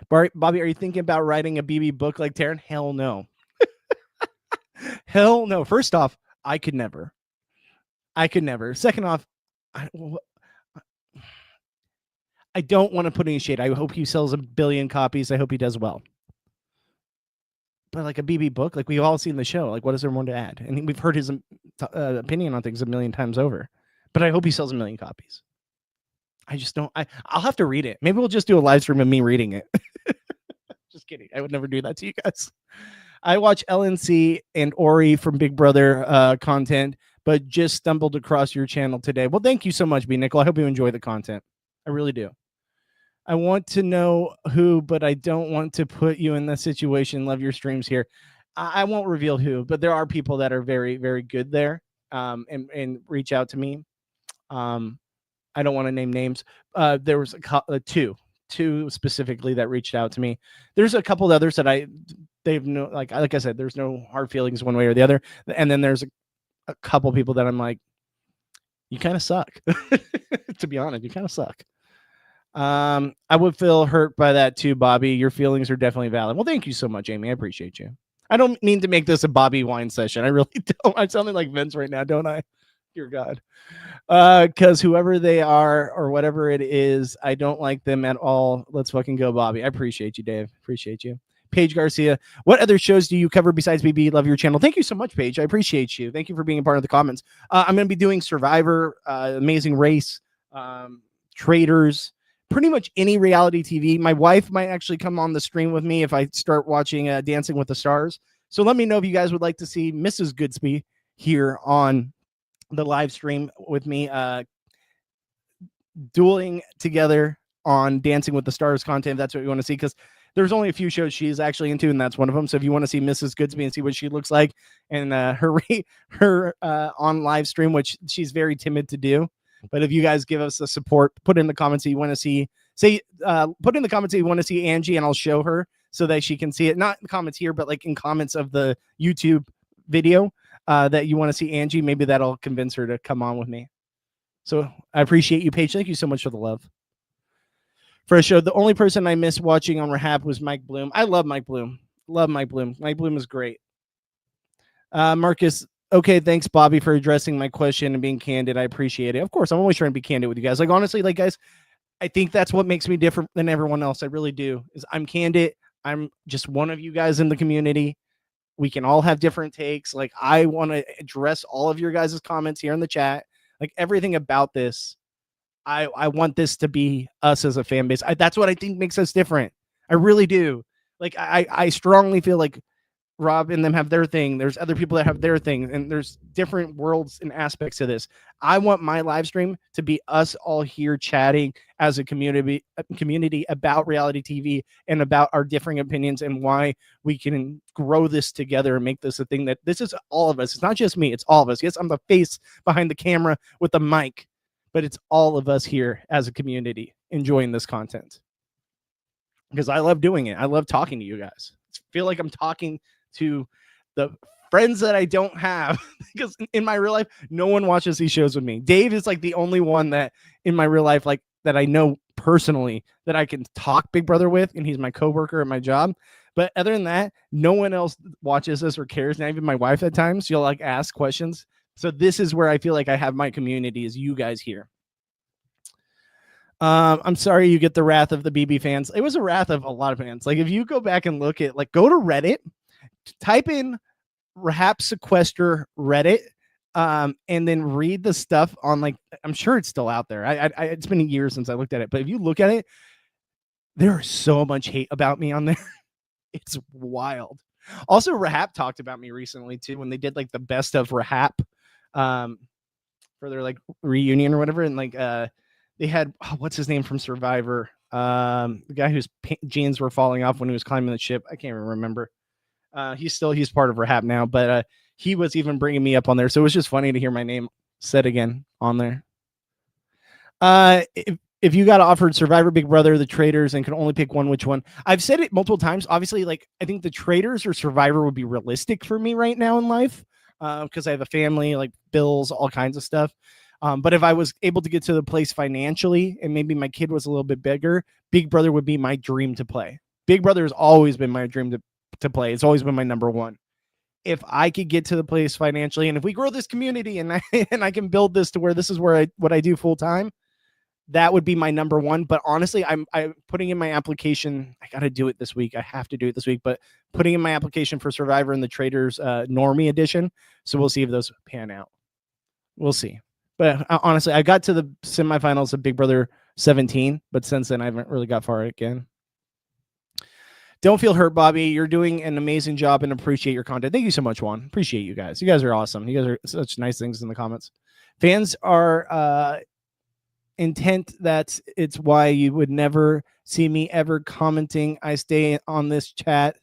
Bobby, are you thinking about writing a BB book like Taran? Hell no. Hell no. First off, I could never. Second off, I don't want to put any shade. I hope he sells 1 billion copies. I hope he does well. But like a BB book, like we've all seen the show. Like, what is there more to add? And we've heard his opinion on things 1 million times over. But I hope he sells 1 million copies. I just don't. I'll have to read it. Maybe we'll just do a live stream of me reading it. Just kidding. I would never do that to you guys. I watch LNC and Ori from Big Brother content, but just stumbled across your channel today. Well, thank you so much, B. Nickel. I hope you enjoy the content. I really do. I want to know who, but I don't want to put you in that situation. Love your streams here. I won't reveal who, but there are people that are very, very good there and reach out to me. I don't want to name names. There was two specifically that reached out to me. There's a couple of others that they've no, like I said, there's no hard feelings one way or the other. And then there's a couple people that I'm like, you kind of suck. To be honest, you kind of suck. I would feel hurt by that too, Bobby. Your feelings are definitely valid. Well, thank you so much, Amy. I appreciate you. I don't mean to make this a Bobby wine session. I really don't. I'm sounding like Vince right now, don't I? Dear God. Because whoever they are or whatever it is, I don't like them at all. Let's fucking go, Bobby. I appreciate you, Dave. Appreciate you. Paige Garcia, what other shows do you cover besides BB? Love your channel. Thank you so much, Paige. I appreciate you. Thank you for being a part of the comments. I'm going to be doing Survivor, Amazing Race, Traders, pretty much any reality TV. My wife might actually come on the stream with me if I start watching Dancing with the Stars. So let me know if you guys would like to see Mrs. Goodsby here on the live stream with me, dueling together on Dancing with the Stars content. If that's what you want to see, because there's only a few shows she's actually into, and that's one of them. So if you want to see Mrs. Goodsby and see what she looks like and her on live stream, which she's very timid to do, but if you guys give us the support, put in the comments that you want to see, put in the comments that you want to see Angie, and I'll show her so that she can see it. Not in comments here, but like in comments of the YouTube video that you want to see Angie. Maybe that'll convince her to come on with me. So I appreciate you, Paige. Thank you so much for the love. For a show, the only person I missed watching on RHAP was Mike Bloom. I love Mike Bloom. Love Mike Bloom. Mike Bloom is great. Marcus, okay, thanks, Bobby, for addressing my question and being candid. I appreciate it. Of course, I'm always trying to be candid with you guys. Like, honestly, like, guys, I think that's what makes me different than everyone else. I really do. Is I'm candid. I'm just one of you guys in the community. We can all have different takes. Like, I want to address all of your guys' comments here in the chat. Like, everything about this, I want this to be us as a fan base. That's what I think makes us different. I really do. Like, I strongly feel like Rob and them have their thing. There's other people that have their thing, and there's different worlds and aspects to this. I want my live stream to be us all here chatting as a community about reality TV and about our differing opinions and why we can grow this together and make this a thing that this is all of us. It's not just me, it's all of us. Yes, I'm the face behind the camera with the mic, but it's all of us here as a community enjoying this content. Because I love doing it. I love talking to you guys. I feel like I'm talking to the friends that I don't have because in my real life, no one watches these shows with me. Dave is like the only one that in my real life, like that I know personally that I can talk Big Brother with, and he's my coworker at my job. But other than that, no one else watches this or cares. Not even my wife at times. She'll like ask questions. So this is where I feel like I have my community is you guys here. I'm sorry you get the wrath of the BB fans. It was a wrath of a lot of fans. Like if you go back and look at, like, go to Reddit, type in RHAP sequester Reddit, and then read the stuff on, like, I'm sure it's still out there. It's been years since I looked at it, but if you look at it, there's so much hate about me on there. It's wild. Also, RHAP talked about me recently too when they did like the best of RHAP for their like reunion or whatever, and like they had what's his name from Survivor, the guy whose jeans were falling off when he was climbing the ship. I can't even remember. He's part of RHAP now, but he was even bringing me up on there, so it was just funny to hear my name said again on there. If you got offered Survivor, Big Brother, the Traitors, and could only pick one, which one? I've said it multiple times. Obviously, like I think the Traitors or Survivor would be realistic for me right now in life because I have a family, like bills, all kinds of stuff. But if I was able to get to the place financially and maybe my kid was a little bit bigger, Big Brother would be my dream to play. Big Brother has always been my dream to play. It's always been my number one. If I could get to the place financially, and if we grow this community and I can build this to where this is where what I do full time, that would be my number one. But honestly, I'm putting in my application. I got to do it this week. I have to do it this week, but putting in my application for Survivor and the Traitors Normie edition. So we'll see if those pan out. We'll see. But honestly, I got to the semifinals of Big Brother 17, but since then I haven't really got far again. Don't feel hurt, Bobby. You're doing an amazing job and appreciate your content. Thank you so much, Juan. Appreciate you guys. You guys are awesome. You guys are such nice things in the comments. Fans are intent that it's why you would never see me ever commenting. I stay on this chat.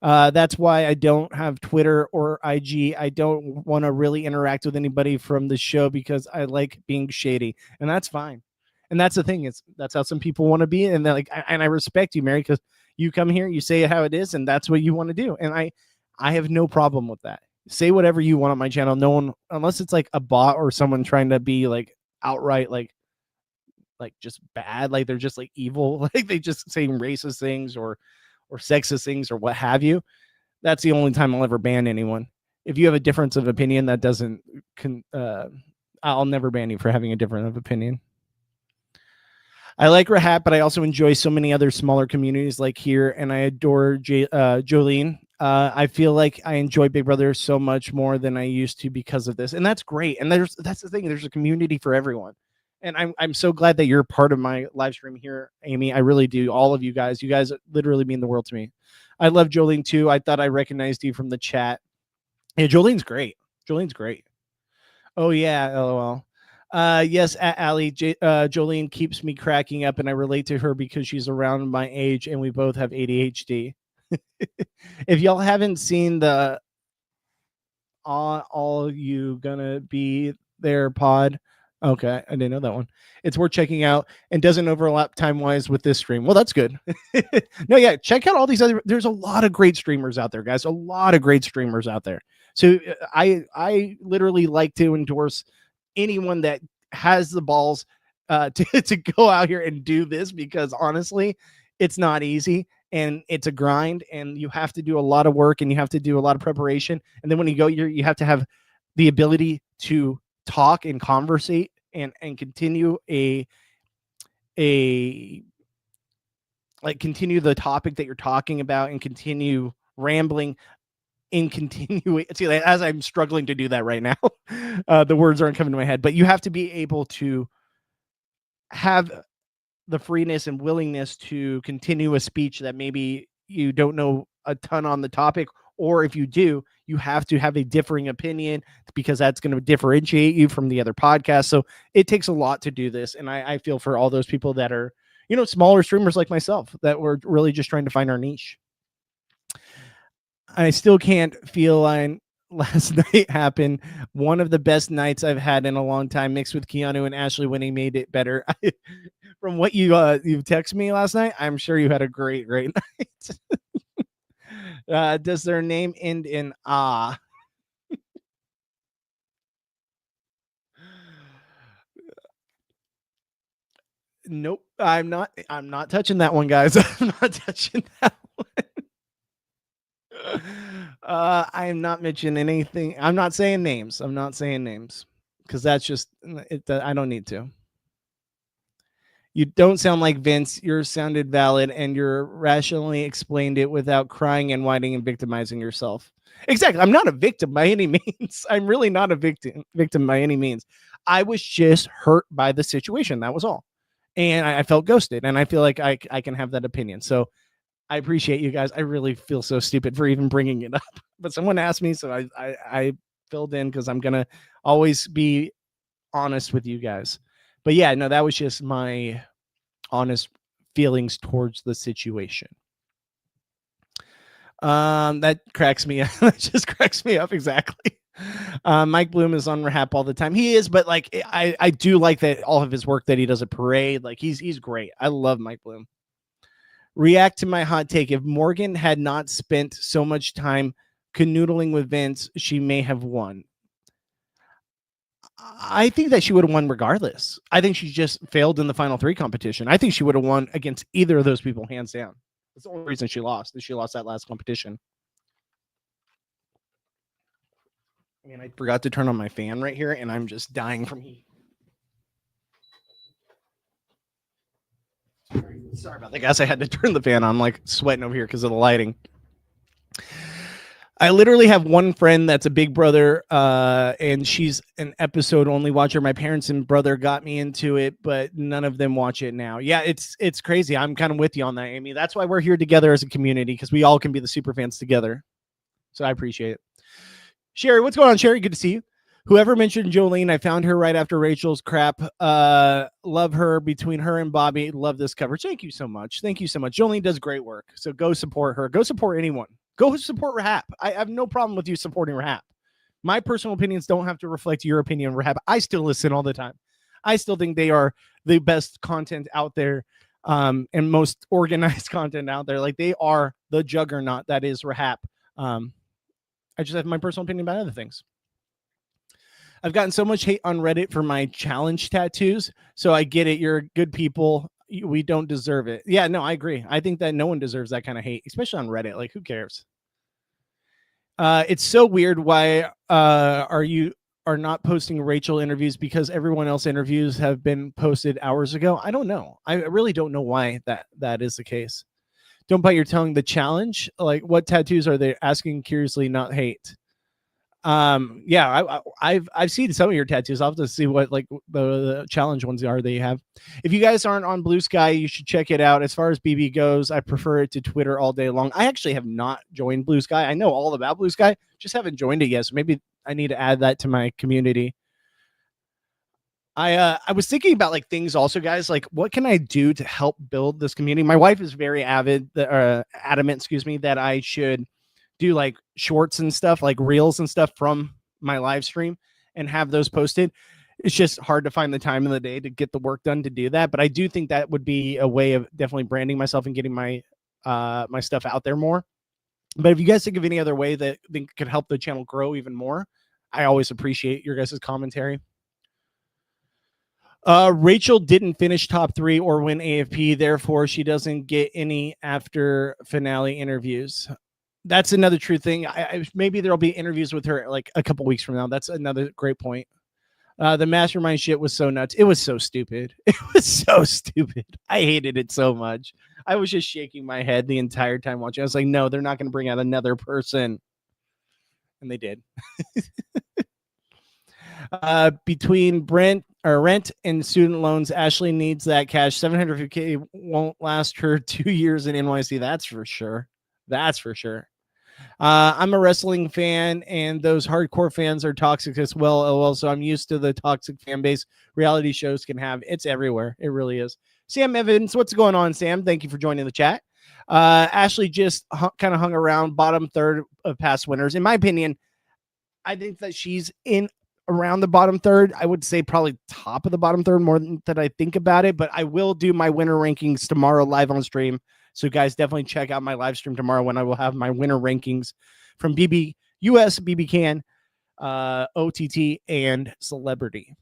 That's why I don't have Twitter or IG. I don't want to really interact with anybody from the show because I like being shady, and that's fine. And that's the thing, that's how some people want to be, and like, and I respect you, Mary, because you come here, you say it how it is, and that's what you want to do, and I have no problem with that. Say whatever you want on my channel. No one, unless it's like a bot or someone trying to be like outright like just bad, like they're just like evil, like they just saying racist things or sexist things or what have you. That's the only time I'll ever ban anyone. If you have a difference of opinion, that doesn't I'll never ban you for having a different of opinion. I like RHAP, but I also enjoy so many other smaller communities like here, and I adore Jolene. I feel like I enjoy Big Brother so much more than I used to because of this, and that's great. And that's the thing. There's a community for everyone. And I'm so glad that you're part of my live stream here, Amy. I really do. All of you guys literally mean the world to me. I love Jolene too. I thought I recognized you from the chat. Yeah, Jolene's great. Jolene's great. Oh yeah, LOL. Yes, Ali. Jolene keeps me cracking up, and I relate to her because she's around my age, and we both have ADHD. If y'all haven't seen the all you gonna be there pod. Okay, I didn't know that one. It's worth checking out and doesn't overlap time-wise with this stream. Well, that's good. No, yeah, check out all these other. There's a lot of great streamers out there, guys. A lot of great streamers out there. So I literally like to endorse anyone that has the balls to go out here and do this, because honestly, it's not easy and it's a grind, and you have to do a lot of work and you have to do a lot of preparation. And then when you go, you have to have the ability to talk and conversate and continue continue the topic that you're talking about and continue rambling in continuing. See, as I'm struggling to do that right now, the words aren't coming to my head, but you have to be able to have the freeness and willingness to continue a speech that maybe you don't know a ton on the topic, or if you do, you have to have a differing opinion because that's going to differentiate you from the other podcasts. So it takes a lot to do this. And I feel for all those people that are, smaller streamers like myself that were really just trying to find our niche. I still can't feel line. Last night happened. One of the best nights I've had in a long time, mixed with Keanu and Ashley when he made it better. From what you texted me last night, I'm sure you had a great night. Does their name end in ah? Nope. I'm not touching that one, guys. I'm not touching that one. I'm not mentioning anything. I'm not saying names. Because that's just it. I don't need to. You don't sound like Vince. Yours sounded valid, and you're rationally explained it without crying and whining and victimizing yourself. Exactly. I'm not a victim by any means. I'm really not a victim by any means. I was just hurt by the situation. That was all. And I felt ghosted, and I feel like I can have that opinion. So I appreciate you guys. I really feel so stupid for even bringing it up, but someone asked me, so I filled in because I'm gonna always be honest with you guys. But yeah, no, that was just my honest feelings towards the situation. That cracks me up. That just cracks me up. Exactly. Mike Bloom is on RHAP all the time. He is, but like I do like that all of his work that he does at Parade. Like he's great. I love Mike Bloom. React to my hot take. If Morgan had not spent so much time canoodling with Vince, she may have won. I think that she would have won regardless. I think she just failed in the final 3 competition. I think she would have won against either of those people, hands down. That's the only reason she lost. Is she lost that last competition. I mean, I forgot to turn on my fan right here, and I'm just dying from heat. Sorry about that, guys. I had to turn the fan on. I'm like sweating over here because of the lighting. I literally have one friend that's a Big Brother, and she's an episode only watcher. My parents and brother got me into it, but none of them watch it now. Yeah, it's crazy. I'm kind of with you on that, Amy. That's why we're here together as a community, because we all can be the super fans together. So I appreciate it. Sherry, what's going on, Sherry? Good to see you. Whoever mentioned Jolene, I found her right after Rachel's crap. Love her. Between her and Bobby, love this coverage. Thank you so much. Thank you so much. Jolene does great work. So go support her. Go support anyone. Go support RHAP. I have no problem with you supporting RHAP. My personal opinions don't have to reflect your opinion on RHAP. I still listen all the time. I still think they are the best content out there, and most organized content out there. Like, they are the juggernaut that is RHAP. I just have my personal opinion about other things. I've gotten so much hate on Reddit for my challenge tattoos, so I get it. You're good people. We don't deserve it. Yeah, no, I agree. I think that no one deserves that kind of hate, especially on Reddit. Like, who cares? It's so weird. Why are not posting Rachel interviews? Because everyone else interviews have been posted hours ago. I don't know. I really don't know why that is the case. Don't bite your tongue. The challenge, like, what tattoos are they asking curiously, not hate? Yeah, I've seen some of your tattoos. I'll have to see what like the challenge ones are that you have. If you guys aren't on Blue Sky, you should check it out. As far as BB goes, I prefer it to Twitter all day long. I actually have not joined Blue Sky. I know all about Blue Sky, just haven't joined it yet. So maybe I need to add that to my community. I was thinking about like things also, guys, like what can I do to help build this community? My wife is very adamant, that I should do like shorts and stuff, like reels and stuff from my live stream and have those posted. It's just hard to find the time in the day to get the work done to do that. But I do think that would be a way of definitely branding myself and getting my my stuff out there more. But if you guys think of any other way that think could help the channel grow even more, I always appreciate your guys' commentary. Rachel didn't finish top 3 or win AFP, therefore she doesn't get any after finale interviews. That's another true thing. Maybe there'll be interviews with her like a couple weeks from now. That's another great point. The Mastermind shit was so nuts. It was so stupid. It was so stupid. I hated it so much. I was just shaking my head the entire time watching. I was like, no, they're not going to bring out another person. And they did. Between rent and student loans, Ashley needs that cash. $750K won't last her 2 years in NYC. That's for sure. That's for sure. I'm a wrestling fan, and those hardcore fans are toxic as well. LOL. So I'm used to the toxic fan base reality shows can have. It's everywhere. It really is. Sam Evans, what's going on, Sam? Thank you for joining the chat. Ashley just kind of hung around bottom third of past winners. In my opinion, I think that she's in around the bottom third. I would say probably top of the bottom third more than that I think about it, but I will do my winner rankings tomorrow live on stream. So guys, definitely check out my live stream tomorrow when I will have my winner rankings from BB US, BB Can, OTT, and Celebrity.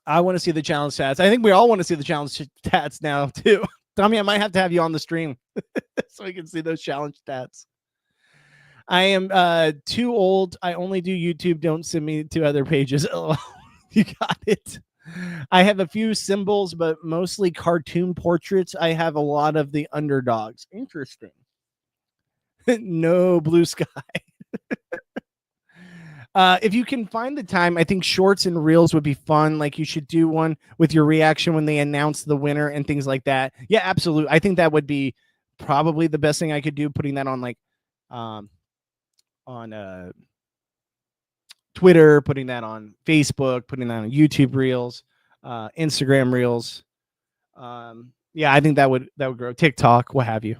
I want to see the challenge stats. I think we all want to see the challenge stats now too. Tommy, I might have to have you on the stream so we can see those challenge stats. I am too old. I only do YouTube. Don't send me to other pages. Oh, you got it. I have a few symbols, but mostly cartoon portraits. I have a lot of the underdogs. Interesting. No blue sky. If you can find the time, I think shorts and reels would be fun. Like you should do one with your reaction when they announce the winner and things like that. Yeah, absolutely. I think that would be probably the best thing I could do, putting that on like on Twitter, putting that on Facebook, putting that on YouTube Reels, Instagram Reels. Yeah, I think that would grow. TikTok, what have you.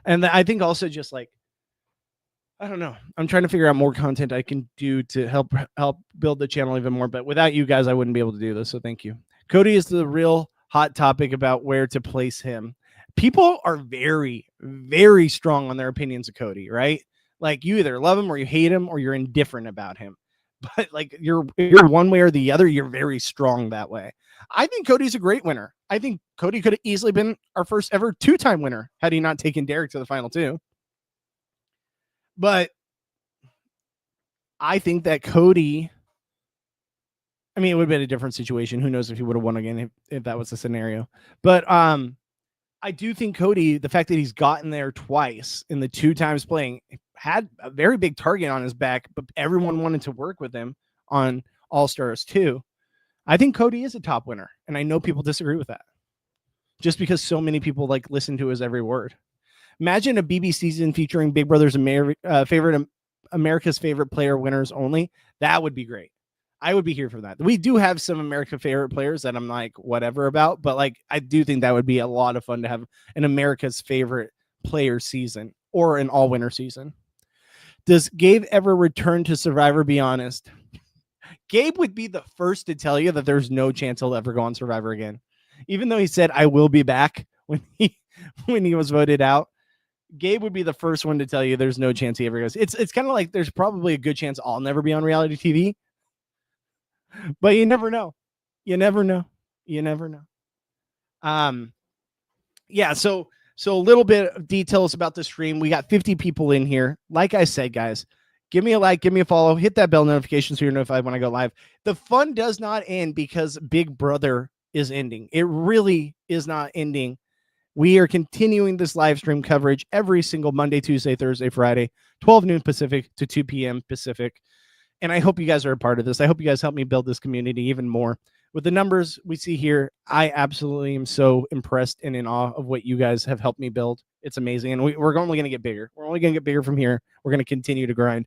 And I think also just like, I don't know. I'm trying to figure out more content I can do to help build the channel even more. But without you guys, I wouldn't be able to do this. So thank you. Cody is the real hot topic about where to place him. People are very, very strong on their opinions of Cody, right? Like you either love him or you hate him or you're indifferent about him. But like you're one way or the other, you're very strong that way. I think Cody's a great winner. I think Cody could have easily been our first ever 2-time winner had he not taken Derek to the final 2. But I think that Cody, I mean, it would have been a different situation. Who knows if he would have won again if that was the scenario. But I do think Cody, the fact that he's gotten there twice in the 2 times playing, had a very big target on his back, but everyone wanted to work with him on All-Stars 2. I think Cody is a top winner, and I know people disagree with that. Just because so many people like listen to his every word. Imagine a BB season featuring Big Brother's America's favorite player winners only. That would be great. I would be here for that. We do have some America favorite players that I'm like whatever about, but like I do think that would be a lot of fun to have an America's favorite player season or an all winner season. Does Gabe ever return to Survivor? Be honest. Gabe would be the first to tell you that there's no chance he'll ever go on Survivor again. Even though he said I will be back when he was voted out. Gabe would be the first one to tell you there's no chance he ever goes. It's kind of like there's probably a good chance I'll never be on reality TV. But you never know. You never know. You never know. Yeah, so a little bit of details about the stream. We got 50 people in here. Like I said, guys, give me a like, give me a follow, hit that bell notification so you're notified when I go live. The fun does not end because Big Brother is ending. It really is not ending. We are continuing this live stream coverage every single Monday, Tuesday, Thursday, Friday, 12 noon Pacific to 2 p.m. Pacific. And I hope you guys are a part of this. I hope you guys help me build this community even more. With the numbers we see here, I absolutely am so impressed and in awe of what you guys have helped me build. It's amazing. And we're only going to get bigger. We're only going to get bigger from here. We're going to continue to grind.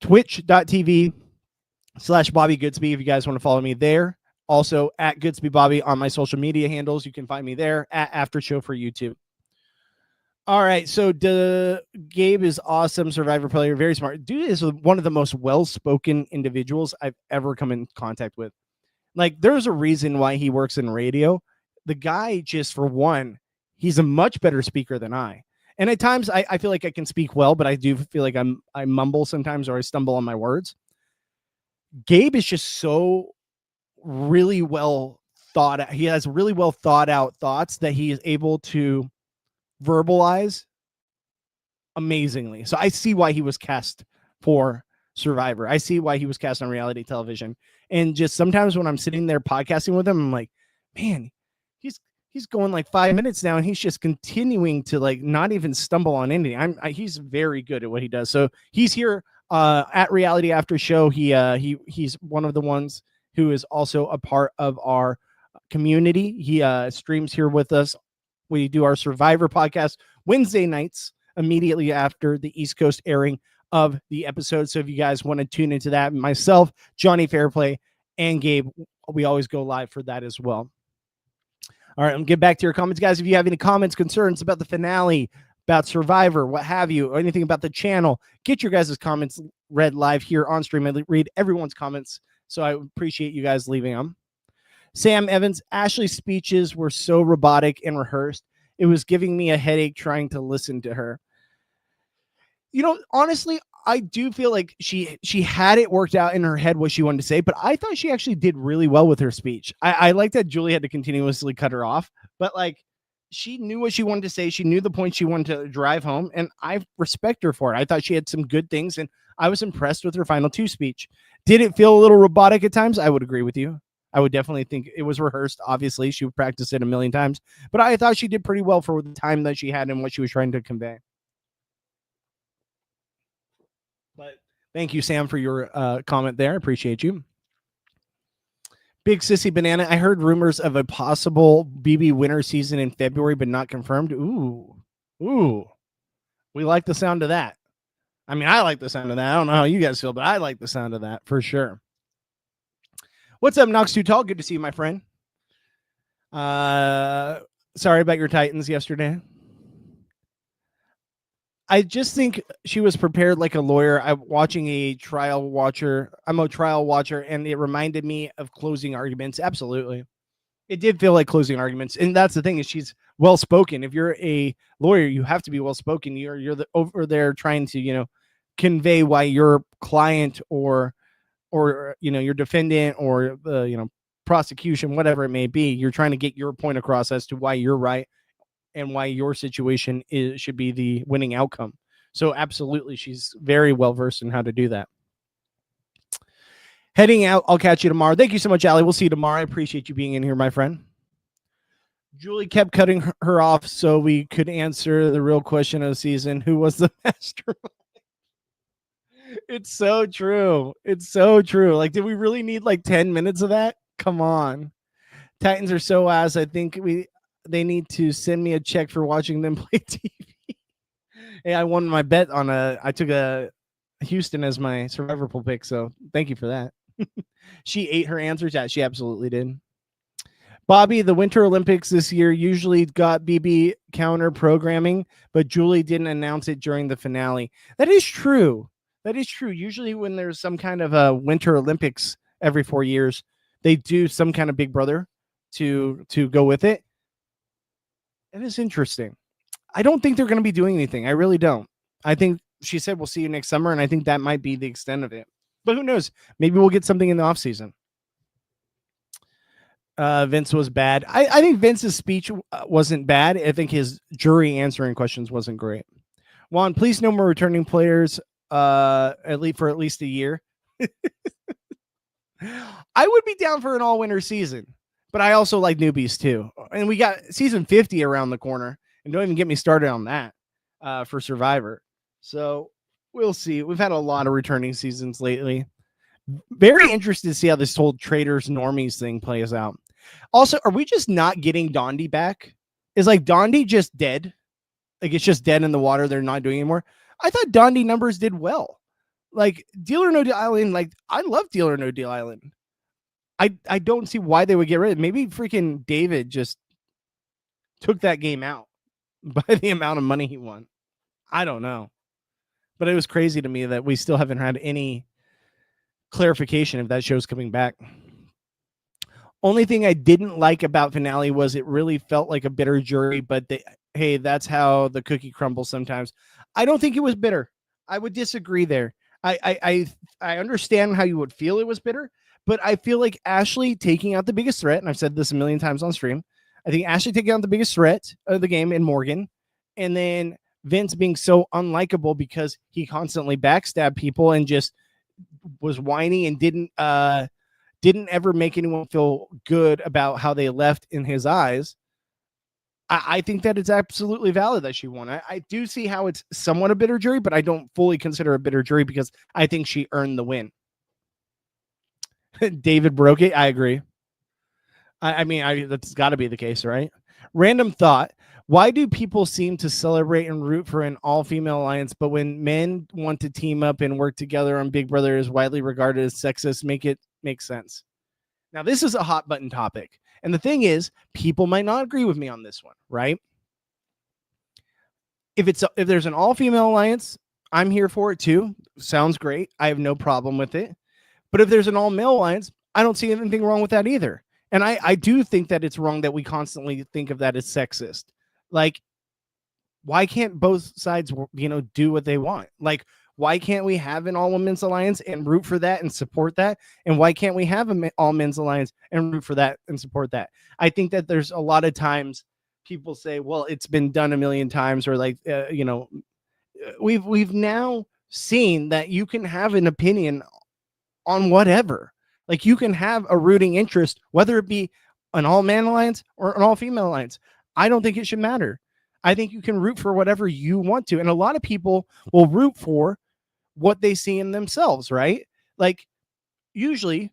Twitch.tv/Bobby Goodsby if you guys want to follow me there. Also at Goodsby Bobby on my social media handles. You can find me there at After Show for YouTube. All right. So Gabe is awesome. Survivor player. Very smart. Dude is one of the most well-spoken individuals I've ever come in contact with. Like there's a reason why he works in radio. The guy just for one, he's a much better speaker than I. And at times I feel like I can speak well, but I do feel like I mumble sometimes or I stumble on my words. Gabe is just so really well thought out. He has really well thought out thoughts that he is able to verbalize amazingly. So I see why he was cast for Survivor. I see why he was cast on reality television. And just sometimes when I'm sitting there podcasting with him, I'm like, man, he's going like 5 minutes now and he's just continuing to like not even stumble on anything. He's very good at what he does. So he's here at Reality After Show. He's one of the ones who is also a part of our community. He streams here with us. We do our Survivor podcast Wednesday nights immediately after the East Coast airing of the episode. So if you guys want to tune into that, myself, Johnny Fairplay, and Gabe, we always go live for that as well. All right, I'm get back to your comments, guys. If you have any comments, concerns about the finale, about Survivor, what have you, or anything about the channel, get your guys' comments read live here on stream. I read everyone's comments, so I appreciate you guys leaving them. Sam Evans, Ashley's speeches were so robotic and rehearsed. It was giving me a headache trying to listen to her. You know, honestly, I do feel like she had it worked out in her head what she wanted to say, but I thought she actually did really well with her speech. I like that Julie had to continuously cut her off, but like she knew what she wanted to say. She knew the point she wanted to drive home, and I respect her for it. I thought she had some good things, and I was impressed with her final 2 speech. Did it feel a little robotic at times? I would agree with you. I would definitely think it was rehearsed. Obviously, she would practice it a million times, but I thought she did pretty well for the time that she had and what she was trying to convey. But thank you, Sam, for your comment there. Appreciate you. Big Sissy Banana. I heard rumors of a possible BB winter season in February, but not confirmed. Ooh. We like the sound of that. I mean, I like the sound of that. I don't know how you guys feel, but I like the sound of that for sure. What's up, Nox Too Tall? Good to see you, my friend. Sorry about your Titans yesterday. I just think she was prepared like a lawyer. I'm a trial watcher, and it reminded me of closing arguments. Absolutely. It did feel like closing arguments. And that's the thing, is she's well-spoken. If you're a lawyer, you have to be well-spoken. You're over there trying to, convey why your client or your defendant or the, prosecution, whatever it may be, you're trying to get your point across as to why you're right and why your situation should be the winning outcome. So absolutely, she's very well versed in how to do that. Heading out. I'll catch you tomorrow. Thank you so much, Allie. We'll see you tomorrow. I appreciate you being in here, my friend. Julie kept cutting her off so we could answer the real question of the season: who was the mastermind? It's so true. It's so true. Like, did we really need like 10 minutes of that? Come on. Titans are so ass. I think they need to send me a check for watching them play TV. Hey, I won my bet on I took a Houston as my Survivor pool pick, so thank you for that. She ate her answers. Yeah, she absolutely did. Bobby, the Winter Olympics this year usually got BB counter programming, but Julie didn't announce it during the finale. That is true. That is true. Usually when there's some kind of a Winter Olympics every 4 years, they do some kind of Big Brother to go with it. It is interesting. I don't think they're going to be doing anything. I really don't. I think she said we'll see you next summer, and I think that might be the extent of it. But who knows? Maybe we'll get something in the offseason. Vince was bad. I think Vince's speech wasn't bad. I think his jury answering questions wasn't great. Juan, please no more returning players for at least a year. I would be down for an all-winter season, but I also like newbies too. And we got season 50 around the corner, and don't even get me started on that for Survivor. So we'll see. We've had a lot of returning seasons lately. Very interested to see how this whole traders normies thing plays out. Also, are we just not getting Dondi back? Is like Dondi just dead? Like it's just dead in the water. They're not doing anymore. I thought Dondi numbers did well. Like Deal or No Deal Island. Like I love Deal or No Deal Island. I don't see why they would get rid of it. Maybe freaking David just took that game out by the amount of money he won. I don't know. But it was crazy to me that we still haven't had any clarification if that show's coming back. Only thing I didn't like about finale was it really felt like a bitter jury, but hey, that's how the cookie crumbles sometimes. I don't think it was bitter. I would disagree there. I understand how you would feel it was bitter, but I feel like Ashley taking out the biggest threat, and I've said this a million times on stream, I think Ashley taking out the biggest threat of the game in Morgan, and then Vince being so unlikable because he constantly backstabbed people and just was whiny and didn't ever make anyone feel good about how they left in his eyes. I think that it's absolutely valid that she won. I do see how it's somewhat a bitter jury, but I don't fully consider a bitter jury because I think she earned the win. David broke it. I agree. I mean, that's got to be the case, right? Random thought. Why do people seem to celebrate and root for an all-female alliance, but when men want to team up and work together on Big Brother is widely regarded as sexist? Make it make sense. Now, this is a hot button topic. And the thing is, people might not agree with me on this one, right? If there's an all-female alliance, I'm here for it too. Sounds great. I have no problem with it. But if there's an all-male alliance, I don't see anything wrong with that either. And I do think that it's wrong that we constantly think of that as sexist. Like, why can't both sides, do what they want? Like, why can't we have an all-women's alliance and root for that and support that? And why can't we have an all-men's alliance and root for that and support that? I think that there's a lot of times people say, well, it's been done a million times, or like, we've now seen that you can have an opinion on whatever. Like, you can have a rooting interest, whether it be an all-man alliance or an all-female alliance. I don't think it should matter. I think you can root for whatever you want to. And a lot of people will root for what they see in themselves, right? Like, usually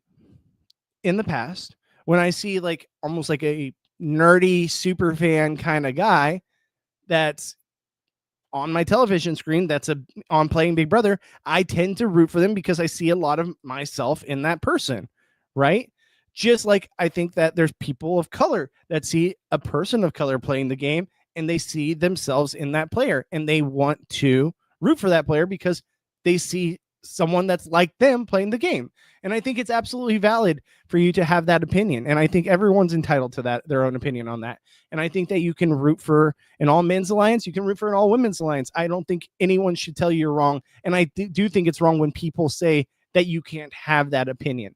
in the past, when I see like almost like a nerdy super fan kind of guy that's on my television screen that's on playing Big Brother, I tend to root for them because I see a lot of myself in that person, right? Just like I think that there's people of color that see a person of color playing the game and they see themselves in that player and they want to root for that player because they see someone that's like them playing the game. And I think it's absolutely valid for you to have that opinion. And I think everyone's entitled to that, their own opinion on that. And I think that you can root for an all men's alliance. You can root for an all women's alliance. I don't think anyone should tell you you're wrong. And I do think it's wrong when people say that you can't have that opinion.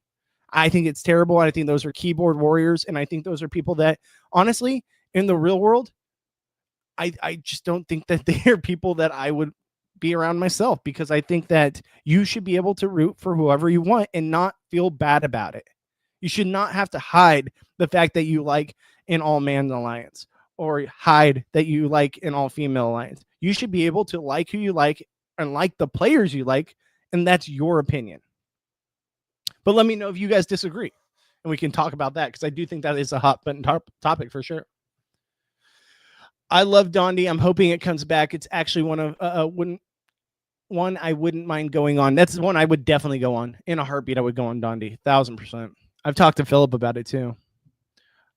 I think it's terrible. I think those are keyboard warriors. And I think those are people that, honestly, in the real world, I just don't think that they're people that I would be around myself, because I think that you should be able to root for whoever you want and not feel bad about it. You should not have to hide the fact that you like an all-man alliance or hide that you like an all-female alliance. You should be able to like who you like and like the players you like, and that's your opinion. But let me know if you guys disagree, and we can talk about that, because I do think that is a hot button topic for sure. I love Dondi. I'm hoping it comes back. It's actually one I wouldn't mind going on. That's one I would definitely go on. In a heartbeat, I would go on Dondi. 1000%. I've talked to Philip about it too.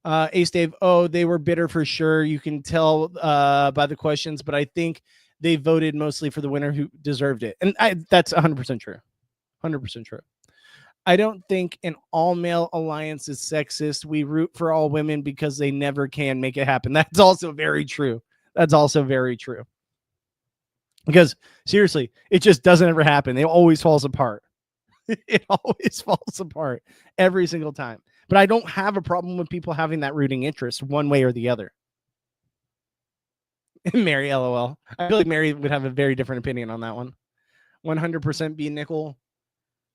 Ace Dave, they were bitter for sure. You can tell by the questions, but I think they voted mostly for the winner who deserved it. And that's 100% true. 100% true. I don't think an all-male alliance is sexist. We root for all women because they never can make it happen. That's also very true. That's also very true. Because seriously, it just doesn't ever happen. It always falls apart. It always falls apart every single time. But I don't have a problem with people having that rooting interest one way or the other. Mary, LOL. I feel like Mary would have a very different opinion on that one. 100% B Nickel.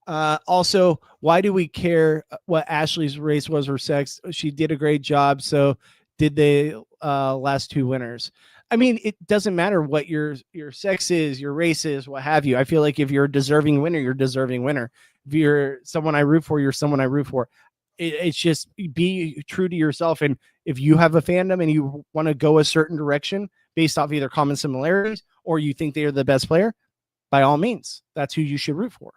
Also, why do we care what Ashley's race was or sex? She did a great job. So did the last two winners. I mean, it doesn't matter what your sex is, your race is, what have you. I feel like if you're a deserving winner, you're a deserving winner. If you're someone I root for, you're someone I root for. It's just be true to yourself. And if you have a fandom and you want to go a certain direction based off either common similarities or you think they are the best player, by all means, that's who you should root for.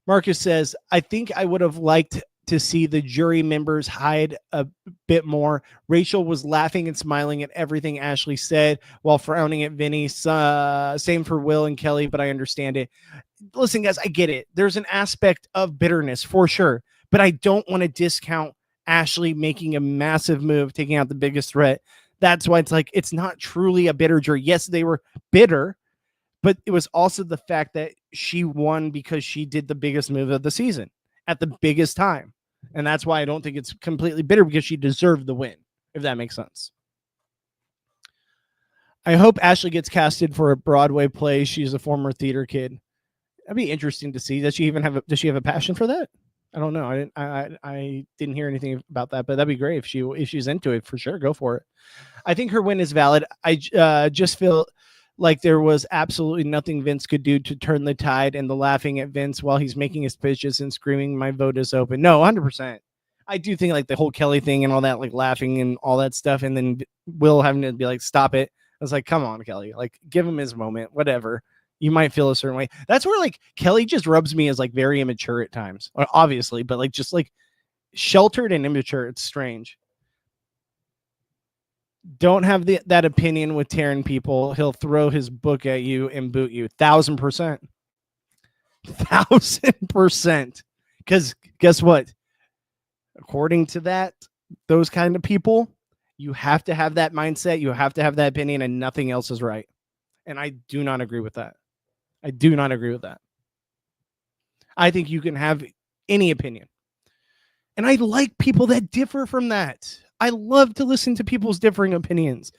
Marcus says, I think I would have liked to see the jury members hide a bit more. Rachel was laughing and smiling at everything Ashley said while frowning at Vinnie. Same for Will and Kelly, but I understand it. Listen, guys, I get it. There's an aspect of bitterness for sure, but I don't want to discount Ashley making a massive move, taking out the biggest threat. That's why it's like, it's not truly a bitter jury. Yes, they were bitter, but it was also the fact that she won because she did the biggest move of the season at the biggest time. And that's why I don't think it's completely bitter, because she deserved the win, if that makes sense. I hope Ashley gets casted for a Broadway play. She's a former theater kid. That'd be interesting to see. Does she have a passion for that? I don't know. I didn't hear anything about that, but that'd be great if she's into it, for sure. Go for it. I think her win is valid. I just feel like there was absolutely nothing Vince could do to turn the tide, and the laughing at Vince while he's making his pitches and screaming, "My vote is open." No, 100%. I do think like the whole Kelly thing and all that, like laughing and all that stuff, and then Will having to be like, stop it. I was like, come on, Kelly, like give him his moment, whatever. You might feel a certain way. That's where like Kelly just rubs me as like very immature at times, obviously, but like just like sheltered and immature. It's strange. Don't have that opinion with Taran people. He'll throw his book at you and boot you. 1,000%. 1,000%. Because guess what? According to that, those kind of people, you have to have that mindset. You have to have that opinion, and nothing else is right. And I do not agree with that. I do not agree with that. I think you can have any opinion. And I like people that differ from that. I love to listen to people's differing opinions.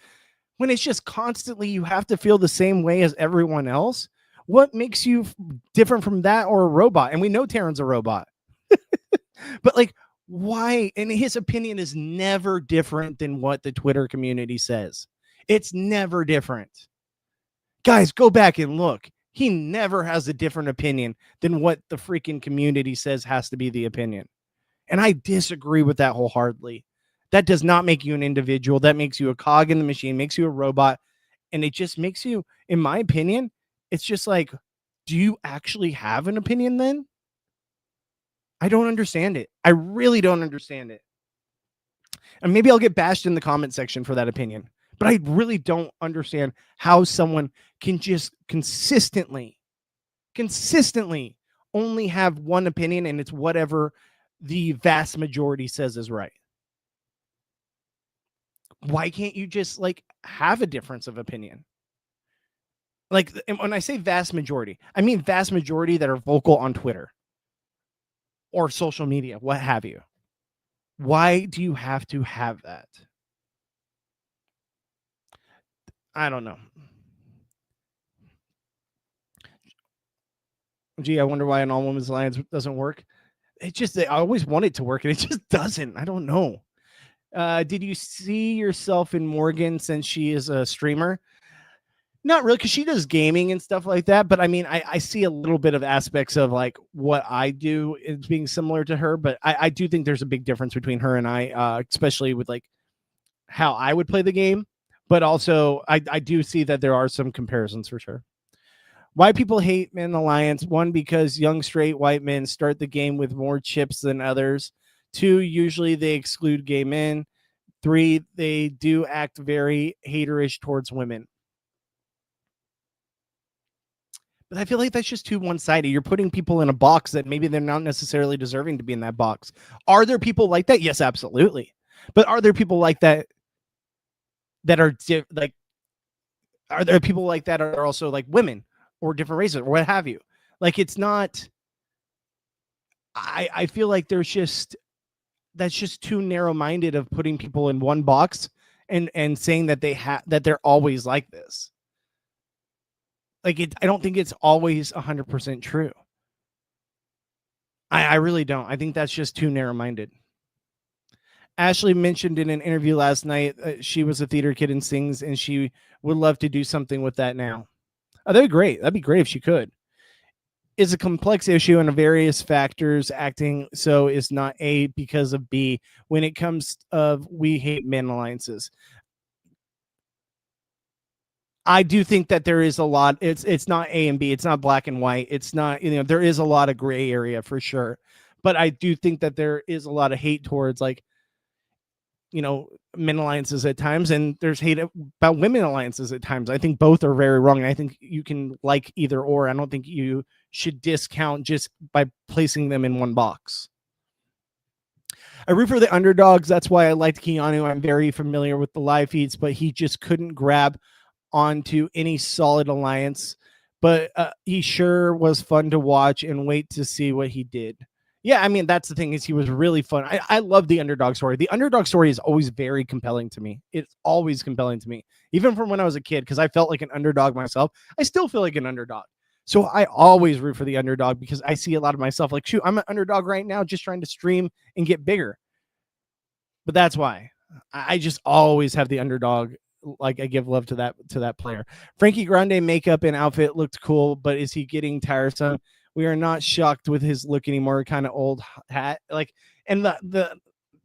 When it's just constantly you have to feel the same way as everyone else, what makes you different from that or a robot? And we know Taran's a robot. But like, why? And his opinion is never different than what the Twitter community says. It's never different. Guys, go back and look. He never has a different opinion than what the freaking community says has to be the opinion. And I disagree with that wholeheartedly. That does not make you an individual. That makes you a cog in the machine, makes you a robot. And it just makes you, in my opinion, it's just like, do you actually have an opinion then? I don't understand it. I really don't understand it. And maybe I'll get bashed in the comment section for that opinion. But I really don't understand how someone can just consistently only have one opinion, and it's whatever the vast majority says is right. Why can't you just like have a difference of opinion? Like when I say vast majority, I mean vast majority that are vocal on Twitter or social media, what have you. Why do you have to have that? I don't know. Gee, I wonder why an all-women's alliance doesn't work. It just, I always want it to work, and it just doesn't. I don't know. Did you see yourself in Morgan since she is a streamer? Not really, because she does gaming and stuff like that. But I mean, I see a little bit of aspects of like what I do is being similar to her. But I do think there's a big difference between her and I, especially with like how I would play the game. But also, I do see that there are some comparisons for sure. Why people hate Men Alliance? 1, because young straight white men start the game with more chips than others. 2, usually they exclude gay men. 3, they do act very haterish towards women. But I feel like that's just too one-sided. You're putting people in a box that maybe they're not necessarily deserving to be in that box. Are there people like that? Yes, absolutely. But are there people like that are like, are there people like that are also like women or different races or what have you? Like, it's not, I feel like there's just, that's just too narrow-minded of putting people in one box and saying that that they're always like this. Like, I don't think it's always 100% true. I really don't. I think that's just too narrow-minded. Ashley mentioned in an interview last night she was a theater kid and sings, and she would love to do something with that now. Oh, that'd be great. That'd be great if she could. It's a complex issue and various factors acting so is not A because of B when it comes of we hate men alliances. I do think that there is a lot. It's not A and B. It's not black and white. It's not, there is a lot of gray area for sure. But I do think that there is a lot of hate towards like, men alliances at times, and there's hate about women alliances at times. I think both are very wrong. And I think you can like either or. I don't think you should discount just by placing them in one box. I root for the underdogs. That's why I liked Keanu. I'm very familiar with the live feeds, but he just couldn't grab onto any solid alliance. But he sure was fun to watch and wait to see what he did. Yeah, I mean, that's the thing is he was really fun. I love the underdog story. The underdog story is always very compelling to me. It's always compelling to me, even from when I was a kid, because I felt like an underdog myself. I still feel like an underdog. So I always root for the underdog because I see a lot of myself like, shoot, I'm an underdog right now just trying to stream and get bigger. But that's why I just always have the underdog. Like, I give love to that player. Frankie Grande makeup and outfit looked cool, but is he getting tiresome? We are not shocked with his look anymore. Kind of old hat. Like, and the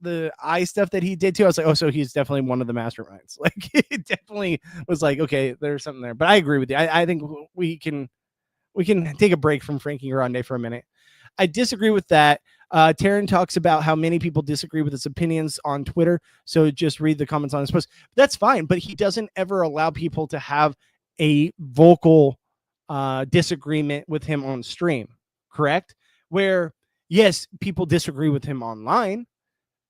the eye stuff that he did too, I was like, oh, so he's definitely one of the masterminds. Like, it definitely was like, okay, there's something there. But I agree with you. I think we can take a break from Frankie Grande for a minute. I disagree with that. Taran talks about how many people disagree with his opinions on Twitter. So just read the comments on his post. That's fine, but he doesn't ever allow people to have a vocal disagreement with him on stream, correct? Where, yes, people disagree with him online,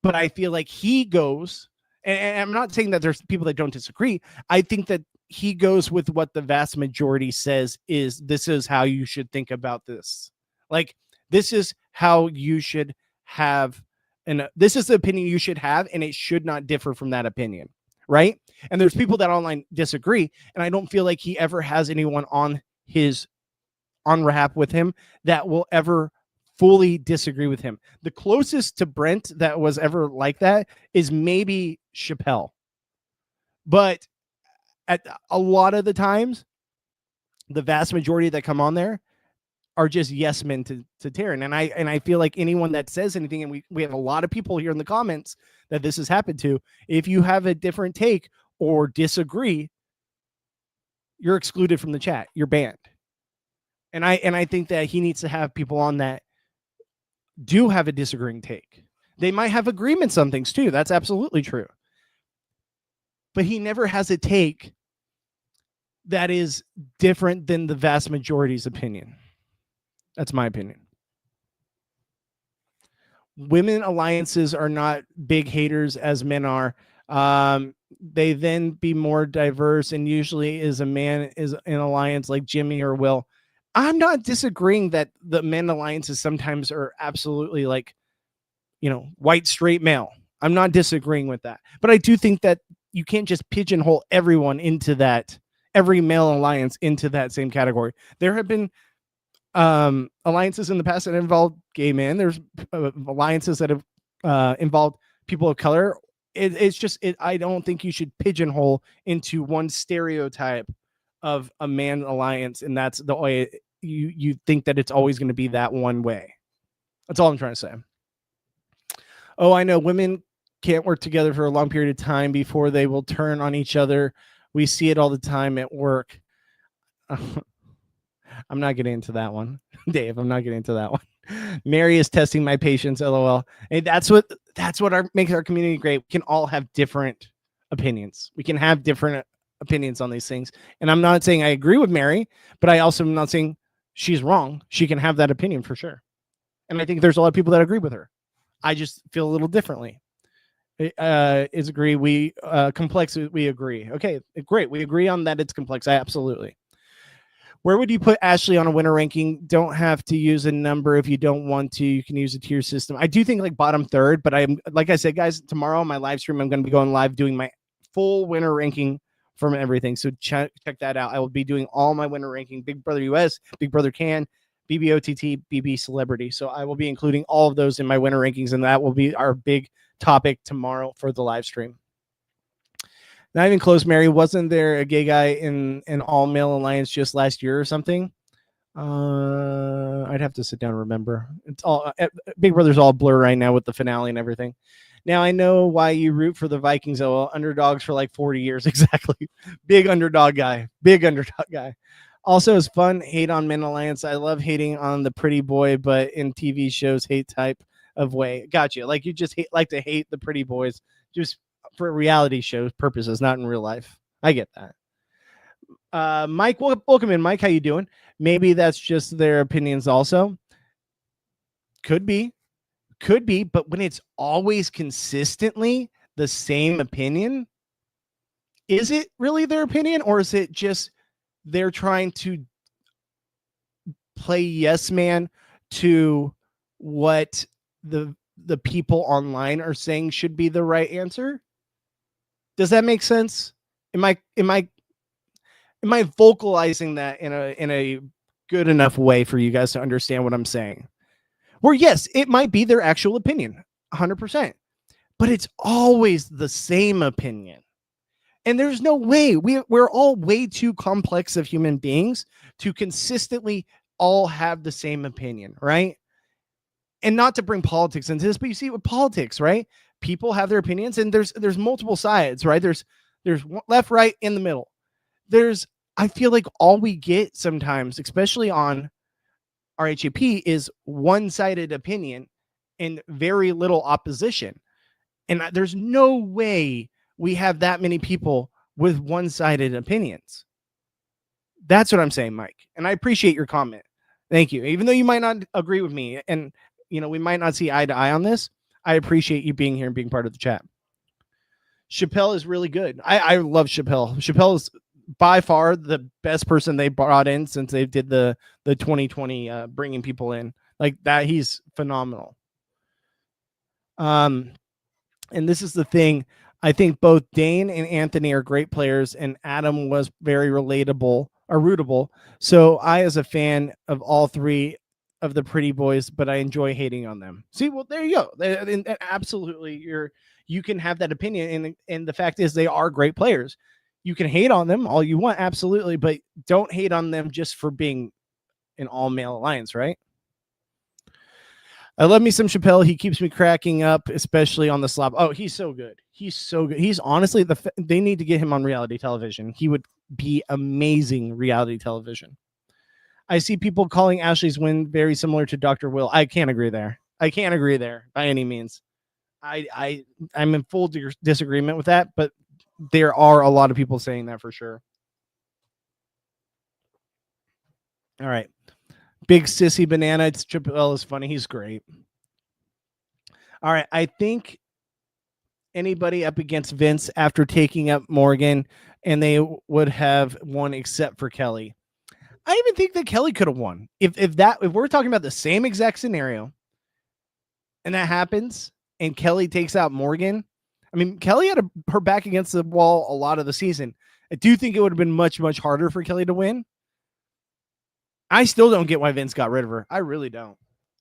but I feel like he goes, and I'm not saying that there's people that don't disagree. I think that he goes with what the vast majority says is, this is how you should think about this. Like, this is how you should have, and this is the opinion you should have, and it should not differ from that opinion, right? And there's people that online disagree, and I don't feel like he ever has anyone on RHAP with him that will ever fully disagree with him. The closest to Brent that was ever like that is maybe Chappelle. But at a lot of the times, the vast majority that come on there are just yes men to Taran. And I feel like anyone that says anything, and we have a lot of people here in the comments that this has happened to, if you have a different take or disagree, you're excluded from the chat. You're banned. And I think that he needs to have people on that do have a disagreeing take. They might have agreements on things too. That's absolutely true. But he never has a take that is different than the vast majority's opinion. That's my opinion. Women alliances are not big haters as men are. They then be more diverse, and usually is a man is an alliance like Jimmy or Will. I'm not disagreeing that the men alliances sometimes are absolutely like, white straight male. I'm not disagreeing with that. But I do think that you can't just pigeonhole everyone into that, every male alliance into that same category. There have been alliances in the past that involved gay men. There's alliances that have involved people of color. I don't think you should pigeonhole into one stereotype of a man alliance, and that's the way you think that it's always going to be that one way. That's all I'm trying to say. Oh, I know women can't work together for a long period of time before they will turn on each other. We see it all the time at work. I'm not getting into that one, Dave. I'm not getting into that one. Mary is testing my patience. LOL. And that's what makes our community great. We can all have different opinions. We can have different opinions on these things. And I'm not saying I agree with Mary, but I also am not saying she's wrong. She can have that opinion for sure. And I think there's a lot of people that agree with her. I just feel a little differently. Is agree. We complex. We agree. Okay, great. We agree on that. It's complex. Absolutely. Where would you put Ashley on a winner ranking? Don't have to use a number if you don't want to. You can use a tier system. I do think like bottom third, but like I said, guys, tomorrow on my live stream, I'm going to be going live doing my full winner ranking from everything. So check that out. I will be doing all my winner ranking: Big Brother US, Big Brother Can, BBOTT, BB Celebrity. So I will be including all of those in my winner rankings, and that will be our big topic tomorrow for the live stream. Not even close, Mary. Wasn't there a gay guy in an all-male alliance just last year or something? I'd have to sit down and remember. It's all Big Brother's all blur right now with the finale and everything. Now I know why you root for the Vikings. Oh, underdogs for like 40 years. Exactly. Big underdog guy. Big underdog guy. Also, it's fun. Hate on men alliance. I love hating on the pretty boy, but in TV shows, hate type of way. Gotcha. Like you just like to hate the pretty boys. Just for reality show purposes, not in real life. I get that. Mike, welcome in. Mike, how you doing? Maybe that's just their opinions also. Could be. But when it's always consistently the same opinion, is it really their opinion, or is it just they're trying to play yes man to what the people online are saying should be the right answer? Does that make sense? Am I vocalizing that in a good enough way for you guys to understand what I'm saying? Where yes, it might be their actual opinion, 100%, but it's always the same opinion. And there's no way we're all way too complex of human beings to consistently all have the same opinion, right? And not to bring politics into this, but you see with politics, right? people have their opinions, and there's multiple sides, right? There's left, right, in the middle. I feel like all we get sometimes, especially on RHAP, is one-sided opinion and very little opposition. And there's no way we have that many people with one-sided opinions. That's what I'm saying, Mike. And I appreciate your comment. Thank you. Even though you might not agree with me, and we might not see eye to eye on this, I appreciate you being here and being part of the chat. Chappelle is really good. I love Chappelle. Chappelle is by far the best person they brought in since they did the 2020 bringing people in like that. He's phenomenal. And this is the thing. I think both Dane and Anthony are great players, and Adam was very relatable or rootable. So I, as a fan of all three of the pretty boys, but I enjoy hating on them. See, well, there you go. And absolutely, you can have that opinion, and the fact is they are great players. You can hate on them all you want, absolutely, but don't hate on them just for being an all-male alliance, right? I love me some Chappelle. He keeps me cracking up, especially on the slop. Oh, he's so good. He's so good. He's honestly, they need to get him on reality television. He would be amazing reality television. I see people calling Ashley's win very similar to Dr. Will. I can't agree there. I can't agree there by any means. I'm in full disagreement with that, but there are a lot of people saying that for sure. All right. Big sissy banana. It's Chappelle is funny. He's great. All right. I think anybody up against Vince after taking up Morgan, and they would have won except for Kelly. I even think that Kelly could have won. If we're talking about the same exact scenario and that happens and Kelly takes out Morgan, I mean, Kelly had her back against the wall a lot of the season. I do think it would have been much, much harder for Kelly to win. I still don't get why Vince got rid of her. I really don't.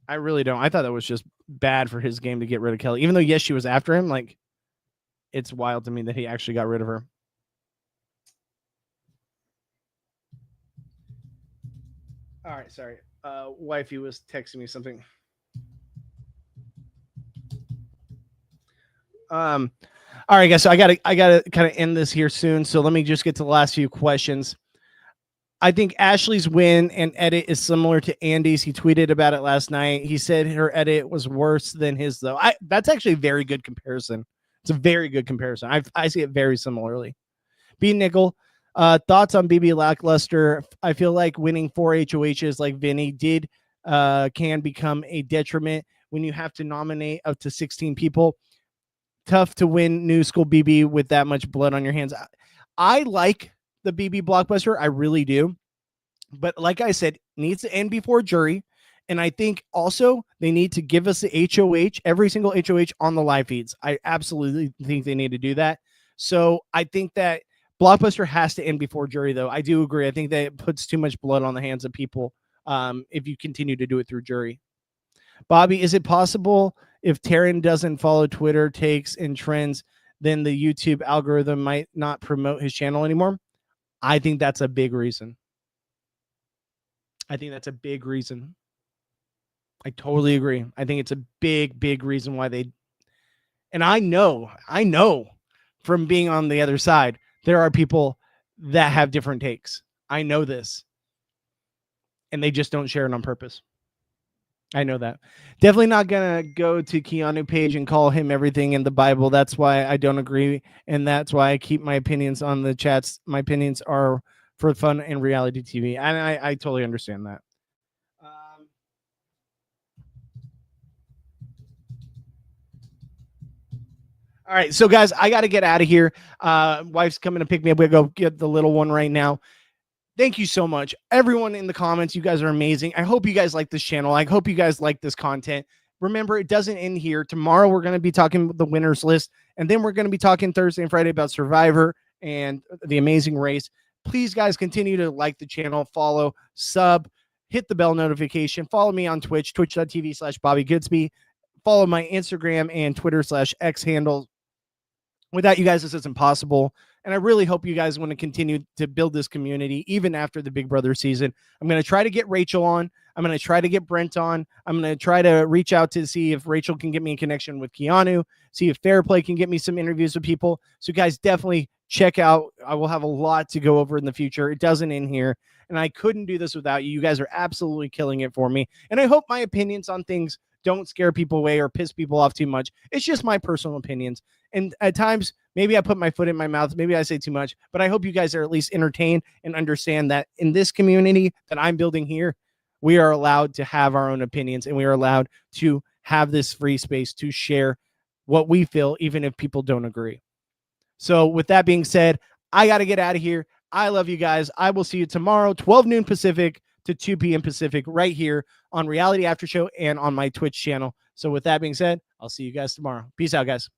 I thought that was just bad for his game to get rid of Kelly. Even though, yes, she was after him. Like, it's wild to me that he actually got rid of her. All right, sorry. Wifey was texting me something. All right, guys. So I gotta kind of end this here soon. So let me just get to the last few questions. I think Ashley's win and edit is similar to Andy's. He tweeted about it last night. He said her edit was worse than his, though. That's actually a very good comparison. It's a very good comparison. I see it very similarly. B Nickel, thoughts on BB lackluster? I feel like winning 4 HOHs like Vinnie did can become a detriment when you have to nominate up to 16 people. Tough to win new school BB with that much blood on your hands. I like the BB blockbuster. I really do. But like I said, needs to end before jury. And I think also they need to give us the HOH, every single HOH on the live feeds. I absolutely think they need to do that. So I think that blockbuster has to end before jury, though. I do agree. I think that it puts too much blood on the hands of people if you continue to do it through jury. Bobby, is it possible if Taran doesn't follow Twitter takes and trends, then the YouTube algorithm might not promote his channel anymore? I think that's a big reason. I totally agree. I think it's a big, big reason why they, and I know from being on the other side, there are people that have different takes. I know this. And they just don't share it on purpose. I know that. Definitely not going to go to Keanu Page and call him everything in the Bible. That's why I don't agree. And that's why I keep my opinions on the chats. My opinions are for fun and reality TV. And I totally understand that. All right. So, guys, I got to get out of here. Wife's coming to pick me up. We'll go get the little one right now. Thank you so much. Everyone in the comments, you guys are amazing. I hope you guys like this channel. I hope you guys like this content. Remember, it doesn't end here. Tomorrow, we're going to be talking the winners list. And then we're going to be talking Thursday and Friday about Survivor and the Amazing Race. Please, guys, continue to like the channel, follow, sub, hit the bell notification. Follow me on Twitch, twitch.tv/Bobby Goodsby. Follow my Instagram and Twitter/X handle. Without you guys, this isn't possible. And I really hope you guys want to continue to build this community even after the Big Brother season. I'm going to try to get Rachel on. I'm going to try to get Brent on. I'm going to try to reach out to see if Rachel can get me in connection with Keanu, see if Fairplay can get me some interviews with people. So guys, definitely check out. I will have a lot to go over in the future. It doesn't end here. And I couldn't do this without you. You guys are absolutely killing it for me. And I hope my opinions on things don't scare people away or piss people off too much. It's just my personal opinions. And at times, maybe I put my foot in my mouth. Maybe I say too much, but I hope you guys are at least entertained and understand that in this community that I'm building here, we are allowed to have our own opinions and we are allowed to have this free space to share what we feel, even if people don't agree. So with that being said, I got to get out of here. I love you guys. I will see you tomorrow, 12 noon Pacific to 2 p.m. Pacific, right here on Reality After Show and on my Twitch channel. So with that being said, I'll see you guys tomorrow. Peace out, guys.